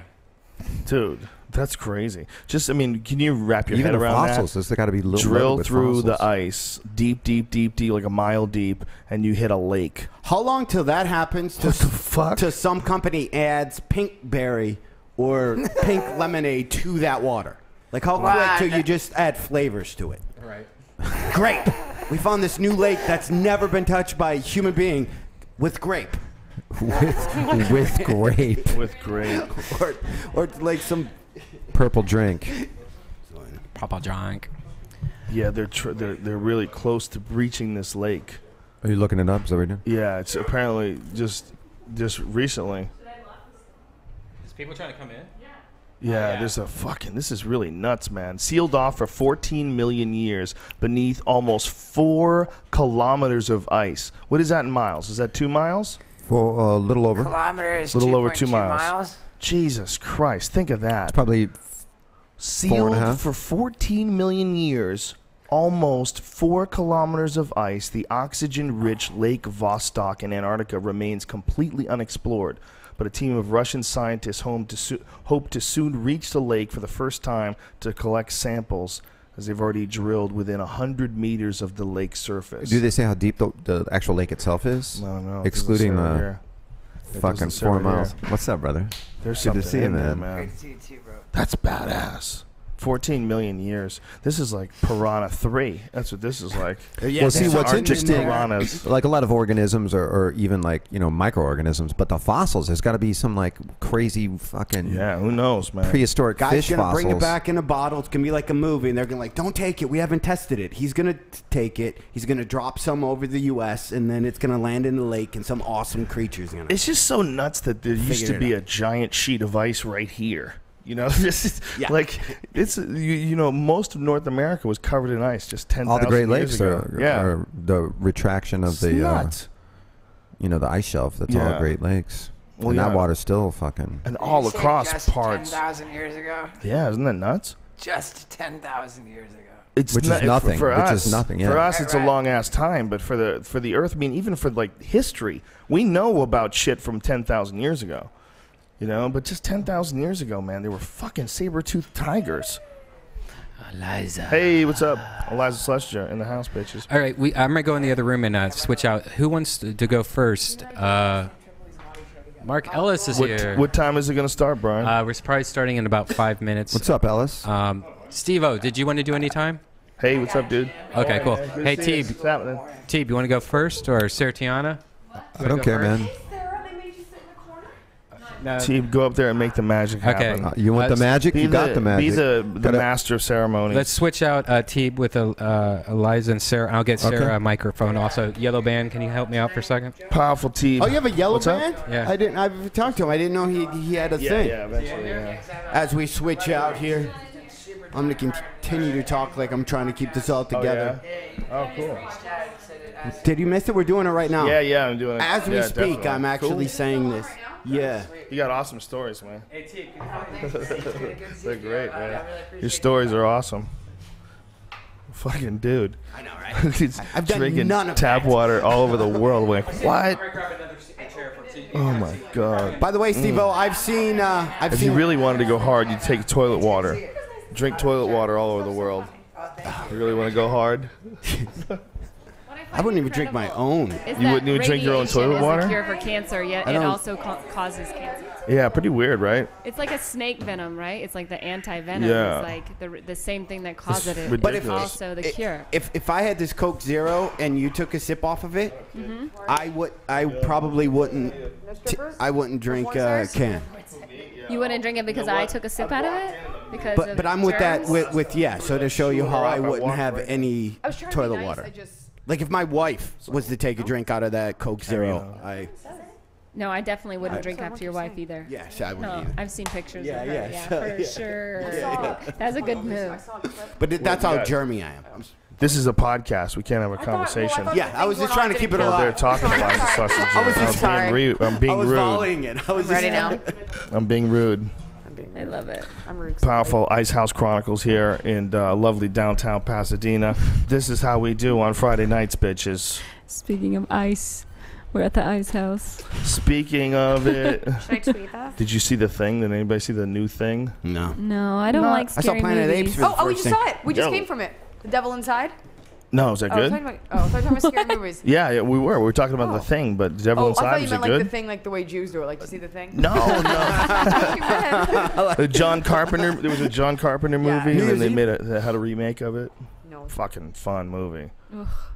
Dude, that's crazy. Just, I mean, can you wrap your Even head around fossils, that? There's got to be drill through fossils. the ice, deep, like a mile deep, and you hit a lake. How long till that happens? What the fuck? To some company adds pink berry or pink lemonade to that water. Like how quick till you just add flavors to it? Right. Grape. We found this new lake that's never been touched by a human being with grape. with grape. With grape. or like some purple drink. Purple drink. Yeah, they're really close to reaching this lake. Are you looking it up? Is that what you're doing? Yeah, it's apparently just recently. Is people trying to come in? Yeah, there's a fucking... This is really nuts, man. Sealed off for 14 million years beneath almost 4 kilometers of ice. What is that in miles? Is that 2 miles? For a little over. Kilometers, a little over 2 miles. Jesus Christ, think of that. It's probably sealed for 14 million years almost 4 kilometers of ice, the oxygen-rich Lake Vostok in Antarctica remains completely unexplored. But a team of Russian scientists hope to soon reach the lake for the first time to collect samples, as they've already drilled within 100 meters of the lake surface. Do they say how deep the actual lake itself is? No, no. Excluding the fucking 4 miles. What's up, brother? There's Good to something see you, in there, man. man. Great to see you too, bro. That's badass. 14 million years. This is like Piranha 3. That's what this is like. Well, see, what's Arctic interesting, piranhas. like a lot of organisms or even like, you know, microorganisms, but the fossils, there's got to be some like crazy fucking Yeah, who knows, man? prehistoric Guy's fish gonna fossils. bring it back in a bottle. It's gonna be like a movie, and they're gonna like, don't take it. We haven't tested it. He's gonna take it. He's gonna drop some over the U.S. and then it's gonna land in the lake, and some awesome creature's gonna. It's just so nuts that there used to Figured it be out. a giant sheet of ice right here. You know, this is Yeah. like it's you know, most of North America was covered in ice just 10,000 All the Great years Lakes ago. are the retraction of It's the nuts. you know, the ice shelf. That's all Yeah. Great Lakes. Well, and yeah. that water's still fucking. And all You say across just parts. 10,000 years ago. Yeah, isn't that nuts? Just 10,000 years ago. It's Which is not- nothing, For which us, is nothing, yeah. For us, Right, it's a right. long ass time, but for the Earth, I mean, even for like history, we know about shit from 10,000 years ago. You know, but just 10,000 years ago, man, they were fucking saber-toothed tigers. Eliza. Hey, what's up? Iliza Shlesinger in the house, bitches. All right, I'm gonna go in the other room and switch out. Who wants to go first? Mark Ellis is here. What time is it going to start, Brian? We're probably starting in about 5 minutes. What's up, Ellis? Steve-O, did you want to do any time? Hey, what's up, dude? Okay, cool. Good Hey, to see you. Teeb, What's happening? you want to go first, or Sarah Tiana? I don't care, man. No. Teeb, go up there and make the magic Okay. happen. You want the magic? Be You got the magic. Be the Gotta- master of ceremonies. Let's switch out Teeb with Eliza and Sarah. I'll get Sarah Okay. a microphone. Also, Yellow Band, can you help me out for a second? Powerful Teeb. Oh, you have a yellow What's up? band? Yeah. I've talked to him. I didn't know he had a Yeah, thing. yeah, eventually, yeah. As we switch out here, I'm gonna continue to talk like I'm trying to keep this all together. Oh, cool. Did you miss it? We're doing it right now. Yeah, I'm doing it. As we Yeah, speak, definitely. I'm actually Cool. saying this. Yeah. You got awesome stories, man. They're great, man. Your stories are awesome. Fucking dude. I know, right? He's I've done drinking none of tap that. water all over the world. Like, what? Oh, my God. By the way, Steve-O, I've seen. If you really wanted to go hard, you'd take toilet water. Drink toilet water all over the world. You really want to go hard? I wouldn't even drink my own. You wouldn't even drink your own toilet water? It's a cure for cancer, yet I it don't- also causes cancer. Yeah, pretty weird, right? It's like a snake venom, right? It's like the anti-venom. Yeah. It's like the same thing that causes it. ridiculous. But It's also the cure. If I had this Coke Zero and you took a sip off of it, I probably wouldn't. I wouldn't drink a can. You wouldn't drink it because I took a sip out of it? Because of But I'm with that germs? with yeah. So to show you how I wouldn't have any I was trying to be toilet nice, water. I just Like if my wife was to take a drink out of that Coke Zero, No, I definitely wouldn't drink after your wife either. yes, I wouldn't No, either. I've seen pictures Yeah, of her. yeah, Yeah, so- for yeah. sure. That's a good move. But that's how germy I am. This is a podcast. We can't have a conversation. Yeah, I was just trying to keep it Well, they're alive. talking about the sausage. I was just I'm being rude. I'm being I was rude. volleying it. I was ready just, now. I'm being rude. I love it. I'm rude. Powerful Ice House Chronicles here in lovely downtown Pasadena. This is how we do on Friday nights, bitches. Speaking of ice, we're at the ice house. Speaking of it, Should I tweet that? did you see the thing? Did anybody see the new thing? No. No, I don't like I saw scary Planet of the Apes movies. for the Oh, we first just thing. saw it. We just Yo. came from it. The Devil Inside. No, is that Oh, good? I thought you were talking about scary movies. Yeah, we were. We were talking about Oh. the thing, but Devil Oh, I Inside, thought you was meant it like good? the thing, like the way Jews do it. Like, you see the thing? No, no. That's what you meant. The John Carpenter. There was a John Carpenter Yeah. movie, and then they New made they had a remake of it. No. Fucking fun movie.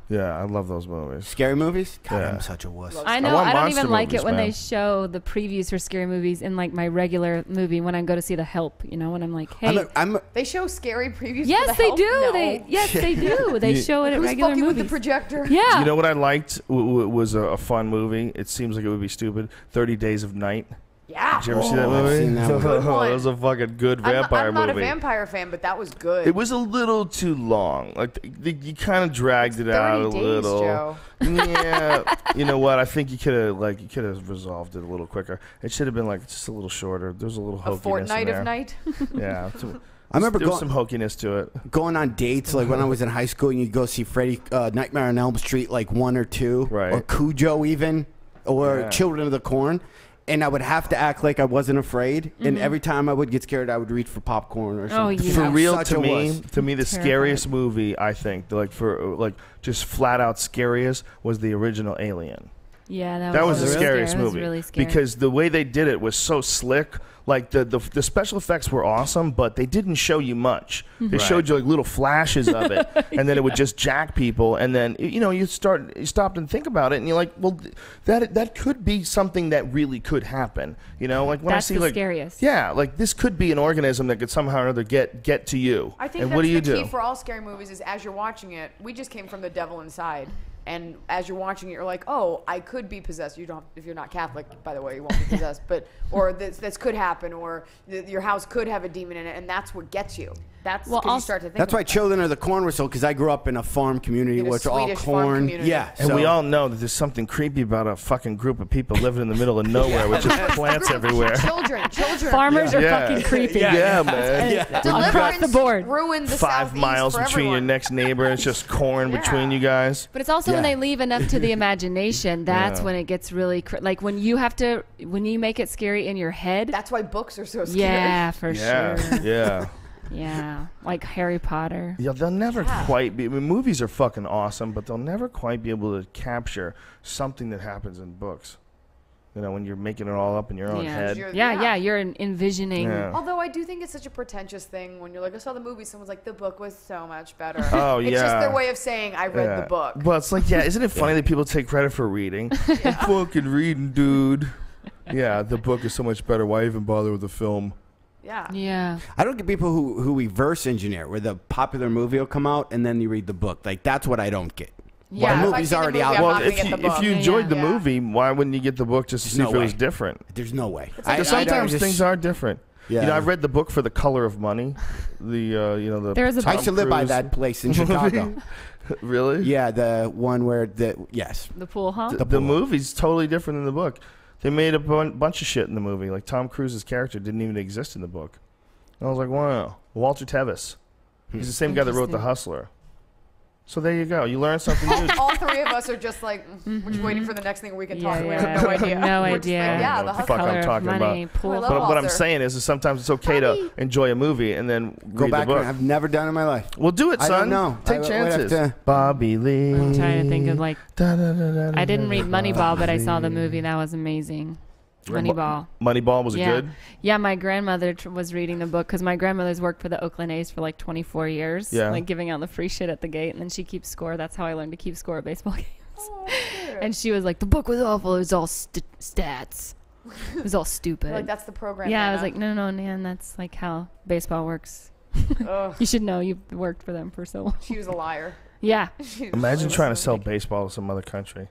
Yeah, I love those movies. Scary movies? God, Yeah. I'm such a wuss. I know. want I don't monster even like movies, it when man. they show the previews for scary movies in like my regular movie when I go to see The Help. You know, when I'm like, hey, They show scary previews. yes, for the they Help? do. No. Yes, they do. They show it at Who's regular fucking movies. with the projector? Yeah. You know what I liked was a fun movie. It seems like it would be stupid. 30 Days of Night. Yeah. Did you ever see that movie? I've seen that one. Good one. That was a fucking good vampire I'm not movie. a vampire fan, but that was good. It was a little too long. Like you kind of dragged it out a 30 days, little. Joe. Yeah, you know what? I think you could have resolved it a little quicker. It should have been like just a little shorter. There was a little A hokiness in fortnight there. of night. Yeah, I remember there was some hokiness to it. going on dates, like when I was in high school, and you'd go see Nightmare on Elm Street, like 1 or 2, Right. or Cujo even, or Yeah. Children of the Corn. And I would have to act like I wasn't afraid. And every time I would get scared, I would reach for popcorn or something. yeah. For That real, Such to a me, wuss. the Terrified. scariest movie I think, just flat out scariest, was the original Alien. Yeah, That was the really scariest scary. It was movie really scary. because the way they did it was so slick. Like the special effects were awesome, but they didn't show you much. They showed you like little flashes of it, and then it would just jack people. And then you stopped and think about it, and you're like, well, that could be something that really could happen. Like when That's I see the like scariest. yeah, like this could be an organism that could somehow or other get to you. I think and that's what do you the do? key for all scary movies is as you're watching it, we just came from The Devil Inside. And as you're watching it, you're like, oh, I could be possessed. You don't, if you're not Catholic, by the way, you won't be possessed. Or this could happen, or your house could have a demon in it, and that's what gets you. That's Well, 'cause you also- start to think. That's why about that. Children of the Corn were so, because I grew up in a farm community In a where it's all Swedish farm corn. community. Yeah. And so- we all know that there's something creepy about a fucking group of people living in the middle of nowhere with just plants everywhere. Children. Farmers are Yeah. fucking creepy. Yeah, man. Across the board. Ruined the 5 Southeast miles for between your everyone. next neighbor, and it's just corn between you guys. But it's also when Yeah. they leave enough to the imagination. That's Yeah. when it gets really like when you make it scary in your head. That's why books are so scary. Yeah, for Yeah, sure. yeah. Yeah, like Harry Potter. Yeah, they'll never quite be. I mean, movies are fucking awesome, but they'll never quite be able to capture something that happens in books. When you're making it all up in your own Yeah. head. Yeah, you're envisioning. Yeah. Although I do think it's such a pretentious thing when you're like, I saw the movie, someone's like, the book was so much better. Oh, It's just yeah. their way of saying, I read the book. Well, it's like, yeah, isn't it funny that people take credit for reading? I'm fucking reading, dude. Yeah, the book is so much better. Why even bother with the film? Yeah. Yeah. I don't get people who reverse engineer, where the popular movie will come out and then you read the book. Like, that's what I don't get. Yeah, the if I movie's see the already movie, out. I'm Well, not gonna if get you, the book. if you enjoyed the Yeah. movie, why wouldn't you get the book just to see No if it was way. different? There's no way. Because sometimes things are different. Yeah. I've read the book for The Color of Money. The There is a Tom I used to live by Cruise- that place in Chicago. Really? Yeah, the one where yes. The pool, huh? The movie's totally different than the book. They made a bunch of shit in the movie. Like Tom Cruise's character didn't even exist in the book. And I was like, wow. Walter Tevis. He's the same guy that wrote The Hustler. So there you go. You learn something new. All three of us are just like, we're just waiting for the next thing we can talk Yeah, about. yeah. No idea. No We're just idea. like, I yeah, don't the know what the fuck hustle. I'm talking money, about. pool. I love But what I'm Walter. saying is sometimes it's okay to enjoy a movie and then Go read back. the book. I've never done it in my life. Well, do it, I son. don't know. Take I would have chances. to- Bobby Lee. I'm trying to think of like I I didn't read Moneyball, but I saw the movie. That was amazing. Moneyball. Moneyball was it Yeah. good? Yeah, my grandmother was reading the book because my grandmother's worked for the Oakland A's for like 24 years. Yeah. Like giving out the free shit at the gate, and then she keeps score. That's how I learned to keep score at baseball games. And she was like, the book was awful. It was all stats. It was all stupid. Like, that's the program. yeah, I was Nana. like, no, Nan, that's like how baseball works. Ugh, You should know. You've worked for them for so long. she was a liar. Yeah. Imagine trying to sell baseball to some other country.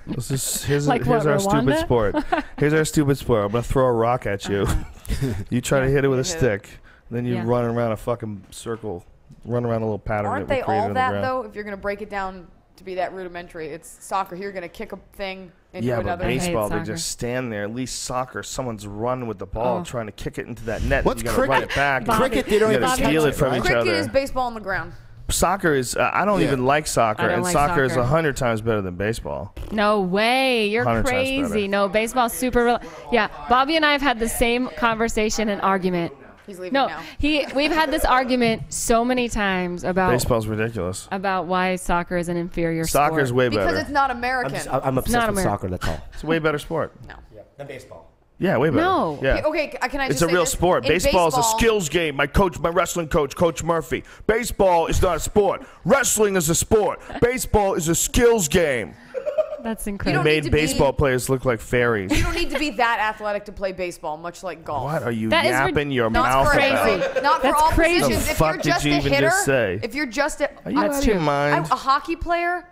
Here's Like our what, stupid Rwanda? sport. Here's our stupid sport. I'm gonna throw a rock at you. You try to hit it with a Hit it. stick. Then you Yeah. run around a fucking circle. Run around a little pattern. Aren't that we they created all on the that, ground. though? If you're going to break it down to be that rudimentary, it's soccer. Here, you're going to kick a thing into Yeah, but another. baseball, they soccer. just stand there. At least soccer, someone's running with the ball, Oh. trying to kick it into that net. What's you gotta run it cricket? back. Bobby. Cricket, they don't You even gotta catch steal it from right? each Cricket other. is baseball on the ground. Soccer is. I don't Yeah. even like soccer, I don't and like soccer is soccer. 100 times better than baseball. No way. You're 100 times better. crazy. No, baseball's super real. Yeah, Bobby and I have had the same conversation and argument. He's leaving No, now. we've had this argument so many times about Baseball's ridiculous. why soccer is an inferior Soccer is sport. way Because better. it's not American. I'm obsessed not with American. soccer. That's all. It's a way better sport. Than baseball. Yeah, way better. No. Yeah. Okay, can I just It's a say real this? sport. In Baseball is a skills game. My wrestling coach, Coach Murphy. Baseball is not a sport. Wrestling is a sport. Baseball is a skills game. That's You incredible. don't need Made to baseball be- players look like fairies. You don't need to be that athletic to play baseball, much like golf. What are you That is yapping your Not mouth for about? every, not for That's all crazy. positions. The If fuck you're did just you a even hitter, just say? if you're just a, Are you out That's of your true. mind? a hockey player,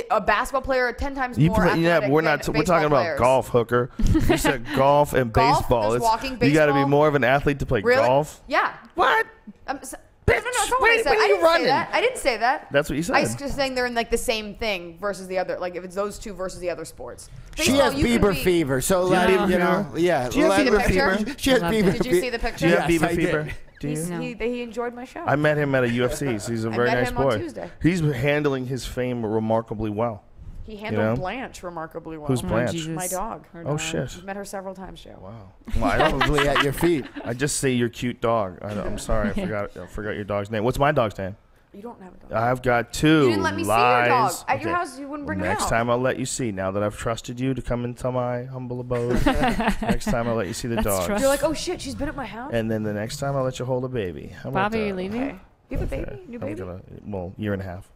A basketball player 10 times You more play, athletic we're than not. We're baseball talking about players. golf, hooker. You said golf and Golf, baseball. there's walking, You got to be baseball. more of an athlete to play Really? golf. Yeah. What? No, that's not what I said. when are I you didn't running? say that. I didn't say that. That's what you said. I was just saying they're in like the same thing versus the other. Like if it's those two versus the other sports. She Baseball, has you can Bieber be- fever, so Do you have let Bieber him, you know, fever? yeah. Do you have let Bieber him- fever? She has Loved Bieber it. Did you see the Do picture? you have Yes, Bieber I did. fever? Do you? No. He enjoyed my show. I met him at a UFC. So he's a very met nice him on boy. Tuesday. He's handling his fame remarkably well. He handled know? Blanche remarkably well. Who's Blanche? Jesus. My dog. Her Oh dog. shit! I've met her several times, Joe. Wow. Well, I, don't, Probably at your feet. I just say your cute dog. I'm sorry. I forgot your dog's name. What's my dog's name? You don't have a dog. I've got two. You didn't let me see your Lies. dog. At your Okay. house, you wouldn't bring him Next out. time I'll let you see. Now that I've trusted you to come into my humble abode, next time I'll let you see the That's dog. trust. You're like, oh shit, she's been at my house. And then the next time I'll let you hold a baby. How about Bobby, are that? you leaving? Okay. You have a Okay. baby? New I'm baby? well, year and a half.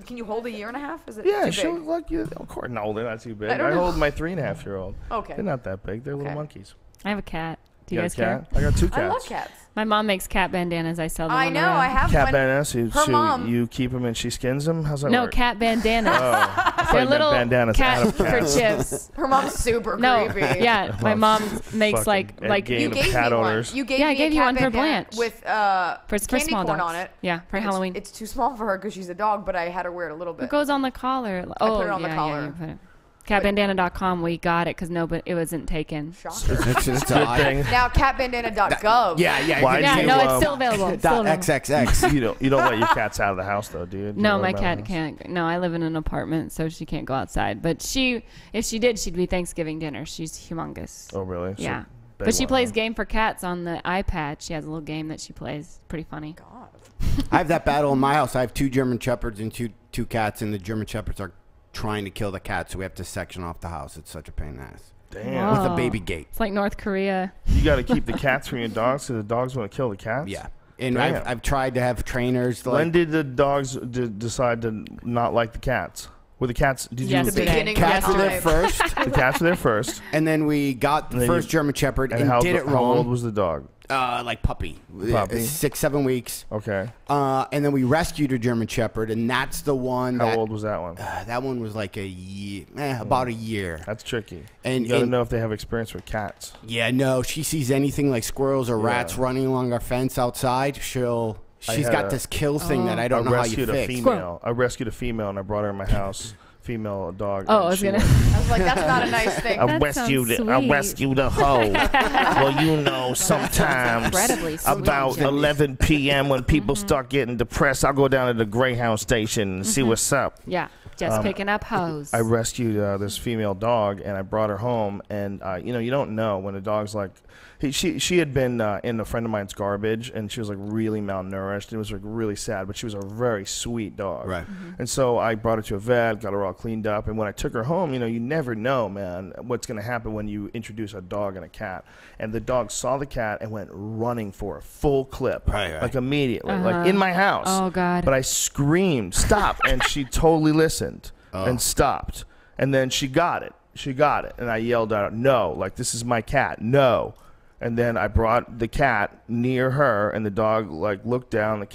Can you hold a year and a half? Is it Yeah, too she'll big? like you. Of course, no, they're not too big. I don't I know. hold my 3.5-year-old. Okay. They're not that big. They're little Okay. monkeys. I have a cat. Do you got guys a care? cat? I got two cats. I love cats. My mom makes cat bandanas. I sell them. I on the know. road. I have Cat one. bandanas. Her mom- You keep them and she skins them. How's that No, work? cat bandanas. Oh, I thought They're you meant little bandanas cat out of for cats. chips. Her mom's super No, creepy. yeah, my mom makes Fucking like game You of gave cat me owners. one. You gave Yeah, I me gave a you cat one for bandana Blanche. with for candy small corn dogs. on it. Yeah, for Halloween. It's too small for her because she's a dog, but I had her wear it a little bit. It goes on the collar. I Oh, put it on the yeah, collar. Yeah, you put it. Catbandana.com. We got it because it wasn't taken. Shocker. It's just Good thing. Now catbandana.gov. Yeah. Why Yeah, do you, no, it's still available. It's still Dot available. XXX. you don't let your cats out of the house though, do you? Do you No, let my them out of cat the house? can't. No, I live in an apartment, so she can't go outside. But if she did, she'd be Thanksgiving dinner. She's humongous. Oh really? So Yeah. big But she one, plays huh? Game for Cats on the iPad. She has a little game that she plays. Pretty funny. I have that battle in my house. I have two German Shepherds and two cats, and the German Shepherds are trying to kill the cat, so we have to section off the house. It's such a pain in the ass. Damn. With a Whoa. baby gate. It's like North Korea. You got to keep the cats from your dogs, so the dogs want to kill the cats. Yeah. And Damn. I've tried to have trainers. When Like, did the dogs decide to not like the cats? Were the cats? Did you? Yesterday. The beginning cats were there yesterday. first, The cats were there first. and then we got the then first you- German Shepherd and, how, did it how old wrong. was the dog? Like puppy. Puppy. 6-7 weeks. Okay. And then we rescued a German Shepherd, and that's the one How that old was that one? that one was like a year, about a year. That's tricky. And- you got to and- know if they have experience with cats. Yeah, no, she sees anything like squirrels or rats running along our fence outside. She's had got a- this kill thing that I don't know how you rescued a fix. female. I rescued a female and I brought her in my house. Female dog. Oh, and I was she gonna. I was like, that's not a nice thing. I That rescued sounds it. I sweet. rescued a hoe. Well, you know, sometimes Incredibly sweet. about 11 p.m. when people start getting depressed, I'll go down to the Greyhound station and see what's up. Yeah, just picking up hoes. I rescued this female dog and I brought her home. And you don't know when a dog's like, she had been in a friend of mine's garbage and she was like really malnourished. It was like really sad, but she was a very sweet dog. Right. And so I brought her to a vet, got her all cleaned up. And when I took her home, you never know, man, what's going to happen when you introduce a dog and a cat. And the dog saw the cat and went running for a full clip, Right. like immediately, like in my house. Oh, God. But I screamed, stop. And she totally listened and stopped. And then she got it. And I yelled out, no, like, this is my cat. No. And then I brought the cat near her, and the dog like looked down. The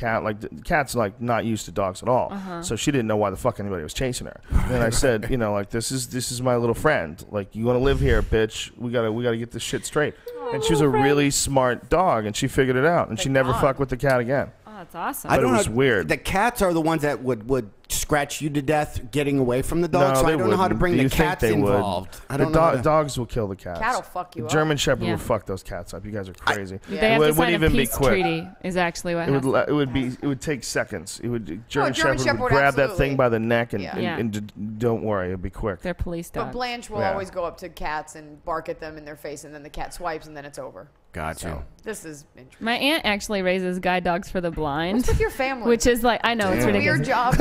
cat's like not used to dogs at all, so she didn't know why the fuck anybody was chasing her. And then I said, like this is my little friend. Like, you want to live here, bitch? We gotta get this shit straight. And she was a really smart dog, and she figured it out, and she never fucked with the cat again. Oh, that's awesome. But it was weird. The cats are the ones that would scratch you to death getting away from the dog. No, so I they don't know how to wouldn't. bring Do the you think cats they would? involved. I The don't know. how to- dogs will kill the cats. Cat'll fuck you The up. German Shepherd Yeah. will fuck those cats up. You guys are crazy. They have to wouldn't sign a even be peace quick. treaty. Is actually what It happens. would take seconds. German German Shepherd Shepherd would would grab that absolutely. thing by the neck and, Yeah. Yeah. and don't worry, it'd be quick. They're police dogs. But Blanche will Yeah. always go up to cats and bark at them in their face, and then the cat swipes, and then it's over. Gotcha. So this is interesting. My aunt actually raises guide dogs for the blind. What's with your family? Which is like, I know it's Damn. ridiculous. weird job.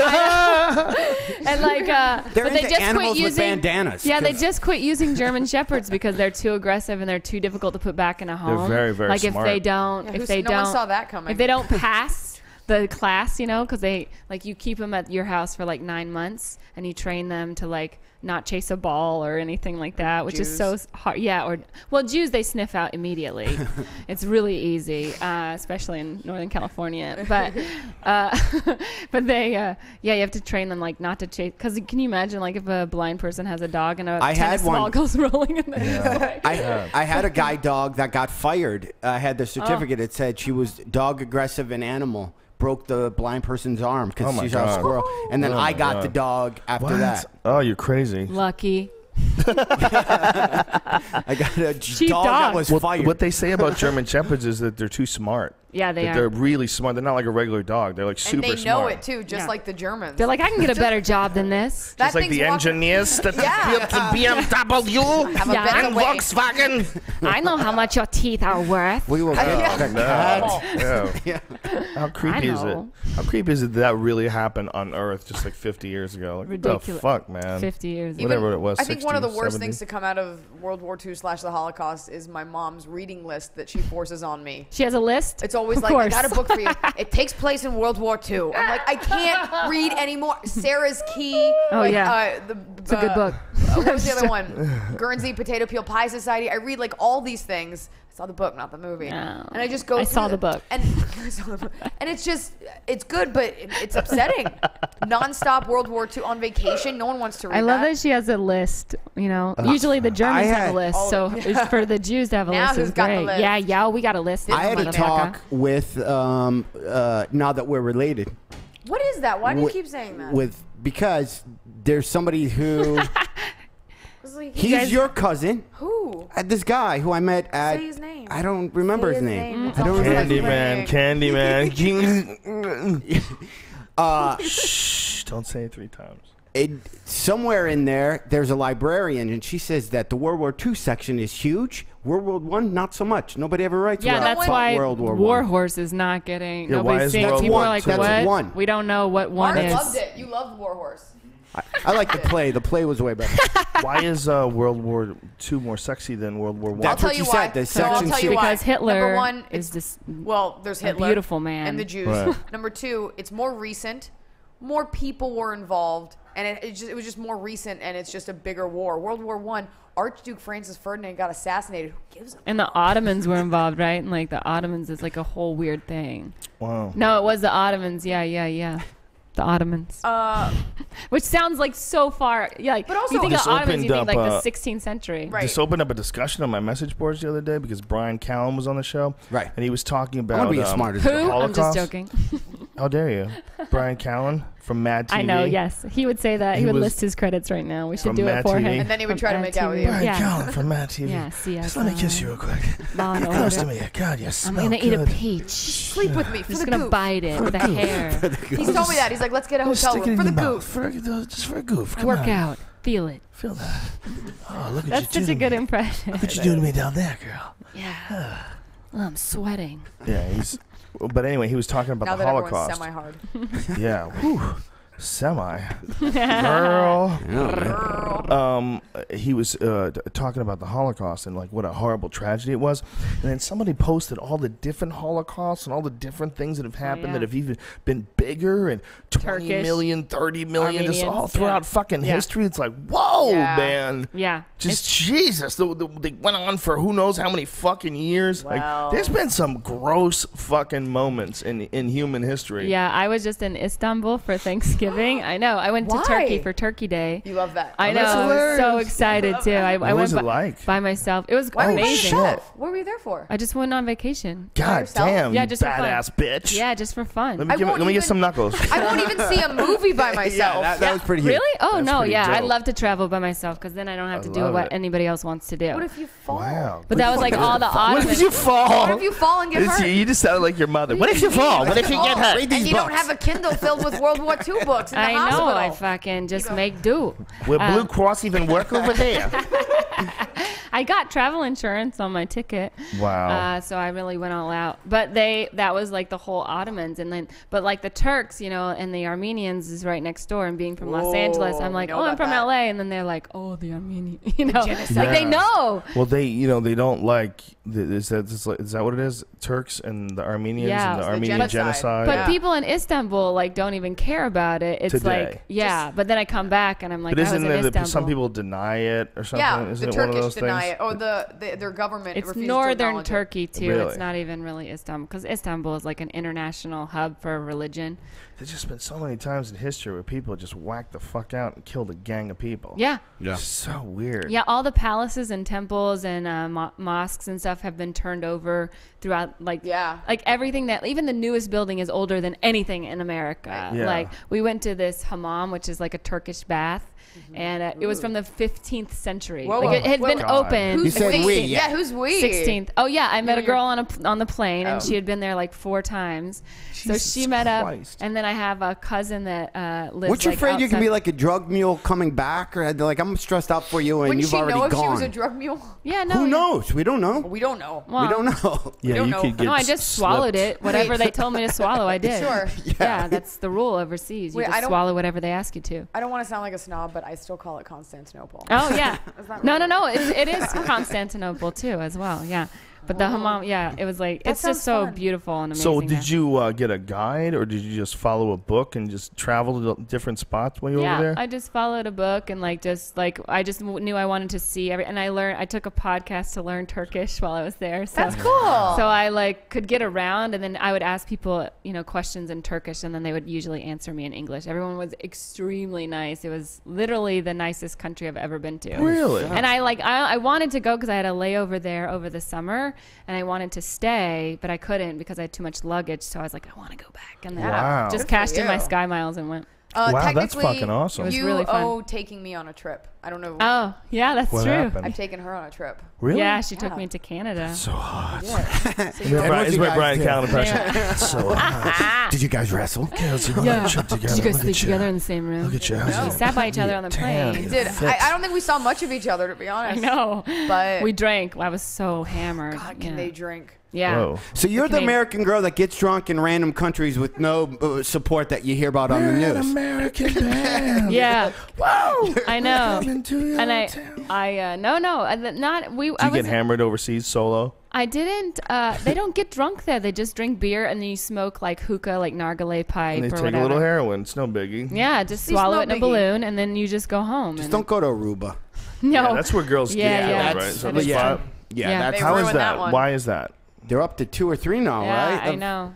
And like, They're but they into just animals quit with using bandanas. Yeah, they 'cause- just quit using German Shepherds because they're too aggressive and they're too difficult to put back in a home. very, very like smart. if they don't, Yeah, if they no one don't, saw that coming. if they don't pass the class, because they like you keep them at your house for like 9 months and you train them to like not chase a ball or anything like that, which is Jews. so hard. Yeah, or Jews they sniff out immediately. It's really easy, especially in Northern California. But but they you have to train them like not to chase. Because can you imagine like if a blind person has a dog and a tennis ball goes rolling in the I had a guide dog that got fired. I had the certificate. It said she was dog aggressive and animal. Broke the blind person's arm because she saw a squirrel. And then I got the dog after that. Oh, you're crazy. Lucky. I got a Cheap dog that dog. was What, fired. what they say about German Shepherds is that they're too smart. Yeah, they That are. they're really smart. They're not like a regular dog. They're like And super they know smart. it too, just Yeah. like the Germans. They're like, I can get a better job than this. that Just like thing's the walking- engineers that Yeah. built the BMW Have a Yeah. better and way. Volkswagen. I know how much your teeth are worth. we were Yeah. How creepy is it? know. How creepy is it that really happened on Earth just like 50 years ago? Like, what the Ridiculous. fuck, man? 50 years. Even- Whatever it was. I think one of the 60, worst 70. things to come out of World War II / the Holocaust is my mom's reading list that she forces on me. She has a list. It's always Of like, course. I got a book for you. It takes place in World War II. I'm like, I can't read anymore. Sarah's Key. Oh, like, yeah. It's a good book. What was the other one? Guernsey Potato Peel Pie Society. I read like all these things. I saw the book, not the movie. No. And I just go I through saw the book. And, and it's just, it's good, but it's upsetting. Non-stop World War II on vacation. No one wants to read I love that. that she has a list. You know, usually the Germans have a list, so it's for the Jews to have a Now list who's is got the great. list? Yeah, we got a list. I had a motherfucker. talk with now that we're related. What is that? Why do you Wi- keep saying that? Because there's somebody who It's like, he's your cousin. who? This guy who I met at. Say his name. I don't remember Say his name. It's I don't almost like remember. Candyman, playing. Candyman. Shh, don't say it 3 times. Somewhere in there, there's a librarian, and she says that the World War II section is huge. World War I, not so much. Nobody ever writes Yeah, about that's why World War War I. Horse is not getting. Yeah, why nobody's is seeing. World People War are like, II? what? That's one. We don't know what one Mark is. loved it. You loved War Horse. I like the play. The play was way better. Why is World War II more sexy than World War I? That's I'll what tell you you said, why. the No, section I'll tell you six. why. Because Hitler Number one, is this. well, there's a Hitler, beautiful man. and the Jews. Right. Number 2, it's more recent. More people were involved, and it was just more recent, and it's just a bigger war. World War I, Archduke Francis Ferdinand got assassinated. Who gives a And the Ottomans were involved, right? And like the Ottomans is like a whole weird thing. Wow. No, it was the Ottomans. Yeah. The Ottomans. Which sounds like so far. Yeah, like, But also- you think of Just Ottomans, you opened think like up, the 16th century. Right. Just opened up a discussion on my message boards the other day because Brian Callen was on the show. Right. And he was talking I'm about gonna be as smart as Who? you. I'm just Holocaust? joking. How dare you? Brian Callen from Mad TV. I know, yes. He would say that. He He would was list his credits right now. We should from do it Mad for TV. him. And then he would From try to Mad make out with TV. you. Brian Yeah. Callen from Mad TV. Yeah, CSI. Just let me kiss you real quick. Law and Get close to Order. me. God, you I'm smell gonna eat a good. peach. Sleep with me for I'm just the gonna goof. bite it with a hair. He's told me that. He's like, let's get a Just hotel stick it room in for the your goof. mouth. Just for a goof. Come Work on. out. Feel it. Feel that. Oh, look at That's you such a doing good me. impression. Look what you doing to me down there, girl. Yeah. Oh, I'm sweating. Yeah, he's. But anyway, he was talking about Now the that everyone's Holocaust. semi-hard. Yeah. Whew. Semi. Girl. He was talking about the Holocaust and like what a horrible tragedy it was. And then somebody posted all the different Holocausts and all the different things that have happened yeah. that have even been bigger and 20 Turkish, million, 30 million, just all Armenians, throughout yeah. fucking Yeah. history. It's like, whoa, Yeah. man. Yeah. Just Jesus. They went on for who knows how many fucking years. Wow. Like, there's been some gross fucking moments in human history. Yeah, I was just in Istanbul for Thanksgiving. I know. I went to Why? Turkey for Turkey Day. You love that. I know. that's I was so hilarious. excited too. I What went was it like? by myself. It was Why were you by amazing. yourself? What were you there for? I just went on vacation. God yourself? damn, Yeah, you just for fun. badass bitch. Yeah, just for fun. Let me, won't let me get even- some knuckles. I won't even see a movie by myself. That was pretty huge. Really? Oh That's no, pretty yeah. I dope. love to travel by myself because then I don't have to do love what it. anybody else wants to do. What if you fall? Wow. But that was like all the What Ottomans. if you fall? What if you fall and get It's- hurt? you just sounded like your mother. What if you fall? What if you get hurt? Read these And you don't books. have a Kindle filled with World War II books in the I know. hospital. I fucking just make do. Will Blue Cross even work over there? I got travel insurance on my ticket. Wow. So I really went all out. But that was like the whole Ottomans, and then but like the Turks, you know, and the Armenians is right next door. And being from Los Angeles, I'm like, know oh, I'm about from that. LA, and then they're like, oh, the Armenian, you know, genocide. like they know. Well, they don't like Is that what it is? Turks and the Armenians and the the Armenian genocide. But people in Istanbul like don't even care about it. It's Today. like but then I come back and I'm like, but I was isn't in it Istanbul. some people deny it or something? Yeah, isn't the it one of Turkish those deny things? it. Or their government It's refuses to northern acknowledge Turkey too. Really? It's not even really Istanbul because Istanbul is like an international hub for religion. There's just been so many times in history where people just whacked the fuck out and killed a gang of people. Yeah. It's so weird. Yeah, all the palaces and temples and mosques and stuff have been turned over throughout, like everything that, even the newest building is older than anything in America. Yeah. Like, we went to this hammam, which is like a Turkish bath, and it was from the 15th century. Whoa, like, it had been God. open. Who's said we? we, Yeah, who's we? 16th. Oh yeah, I met a you're- girl on the plane, and she had been there like 4 times. So she met Christ. up, and then I have a cousin that lives. What you like, afraid you can be outside- like a drug mule coming back, or like I'm stressed out for you and Wouldn't you've she already know if gone? she was a drug mule? Yeah, no. Who knows? We don't know. We don't know. Well, we don't know. Yeah, don't you know. could get No, I just swallowed slipped. it. Whatever they told me to swallow, I did. Sure. Yeah, that's the rule overseas. You Wait, I just don't- swallow whatever they ask you to. I don't want to sound like a snob, but I still call it Constantinople. Oh yeah. Is that No, right? no, no. It is Constantinople too, as well. Yeah. But the hammam, it was like it's sounds just so fun. beautiful and amazing. So there. did you get a guide, or did you just follow a book and just travel to different spots when you were over there? I just followed a book and I just knew I wanted to see and I took a podcast to learn Turkish while I was there. So, That's cool. So I could get around, and then I would ask people, questions in Turkish, and then they would usually answer me in English. Everyone was extremely nice. It was literally the nicest country I've ever been to. Really? And I wanted to go because I had a layover there over the summer, and I wanted to stay, but I couldn't because I had too much luggage. So I was like, I want to go back, and then Wow. just Good for cashed in my you. Sky Miles and went. Wow, that's Technically, fucking awesome. It was You really fun. owe taking me on a trip. I don't know. Oh, yeah, that's What true. happened? I've taken her on a trip. Really? Yeah, she took Yeah. me to Canada. So hot. So Yeah, Brian, it's you my guys Brian did. Callen impression. So hot. Did you guys wrestle? Girls, you Yeah. wanna trip together. Did you guys Look sleep at you. together in the same room? Look at you. We sat by each other on the plane. we did. I don't think we saw much of each other, to be I honest. know. But We drank. I was so hammered. God, can yeah. they drink? Yeah. Whoa. So you're the Canadian- American girl that gets drunk in random countries with no support that you hear about on the We're an news. American band. Yeah. Whoa. I know. Coming to your And town. not we. Did I you get was. hammered overseas solo? I didn't. They don't get drunk there. They just drink beer and then you smoke like hookah, like nargile pipe And they or take whatever. a little heroin. It's no biggie. Yeah, just It's swallow no it in a biggie. balloon and then you just go home. Just and- don't go to Aruba. No. Yeah, that's where girls Yeah, get yeah. killed, right? So That the is spot. true. Yeah, Yeah. that's They How is ruined that that? one. Why is that? they're up to 2 or 3 now, Yeah, right? I know.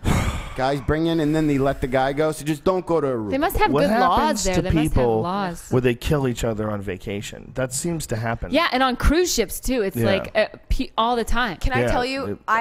Guys bring in and then they let the guy go. So just don't go to Aruba. They must have What good happens laws there. to They must have people laws. where they kill each other on vacation? That seems to happen. Yeah, and on cruise ships too. It's Yeah. like all the time. Can I Yeah, tell you? it- I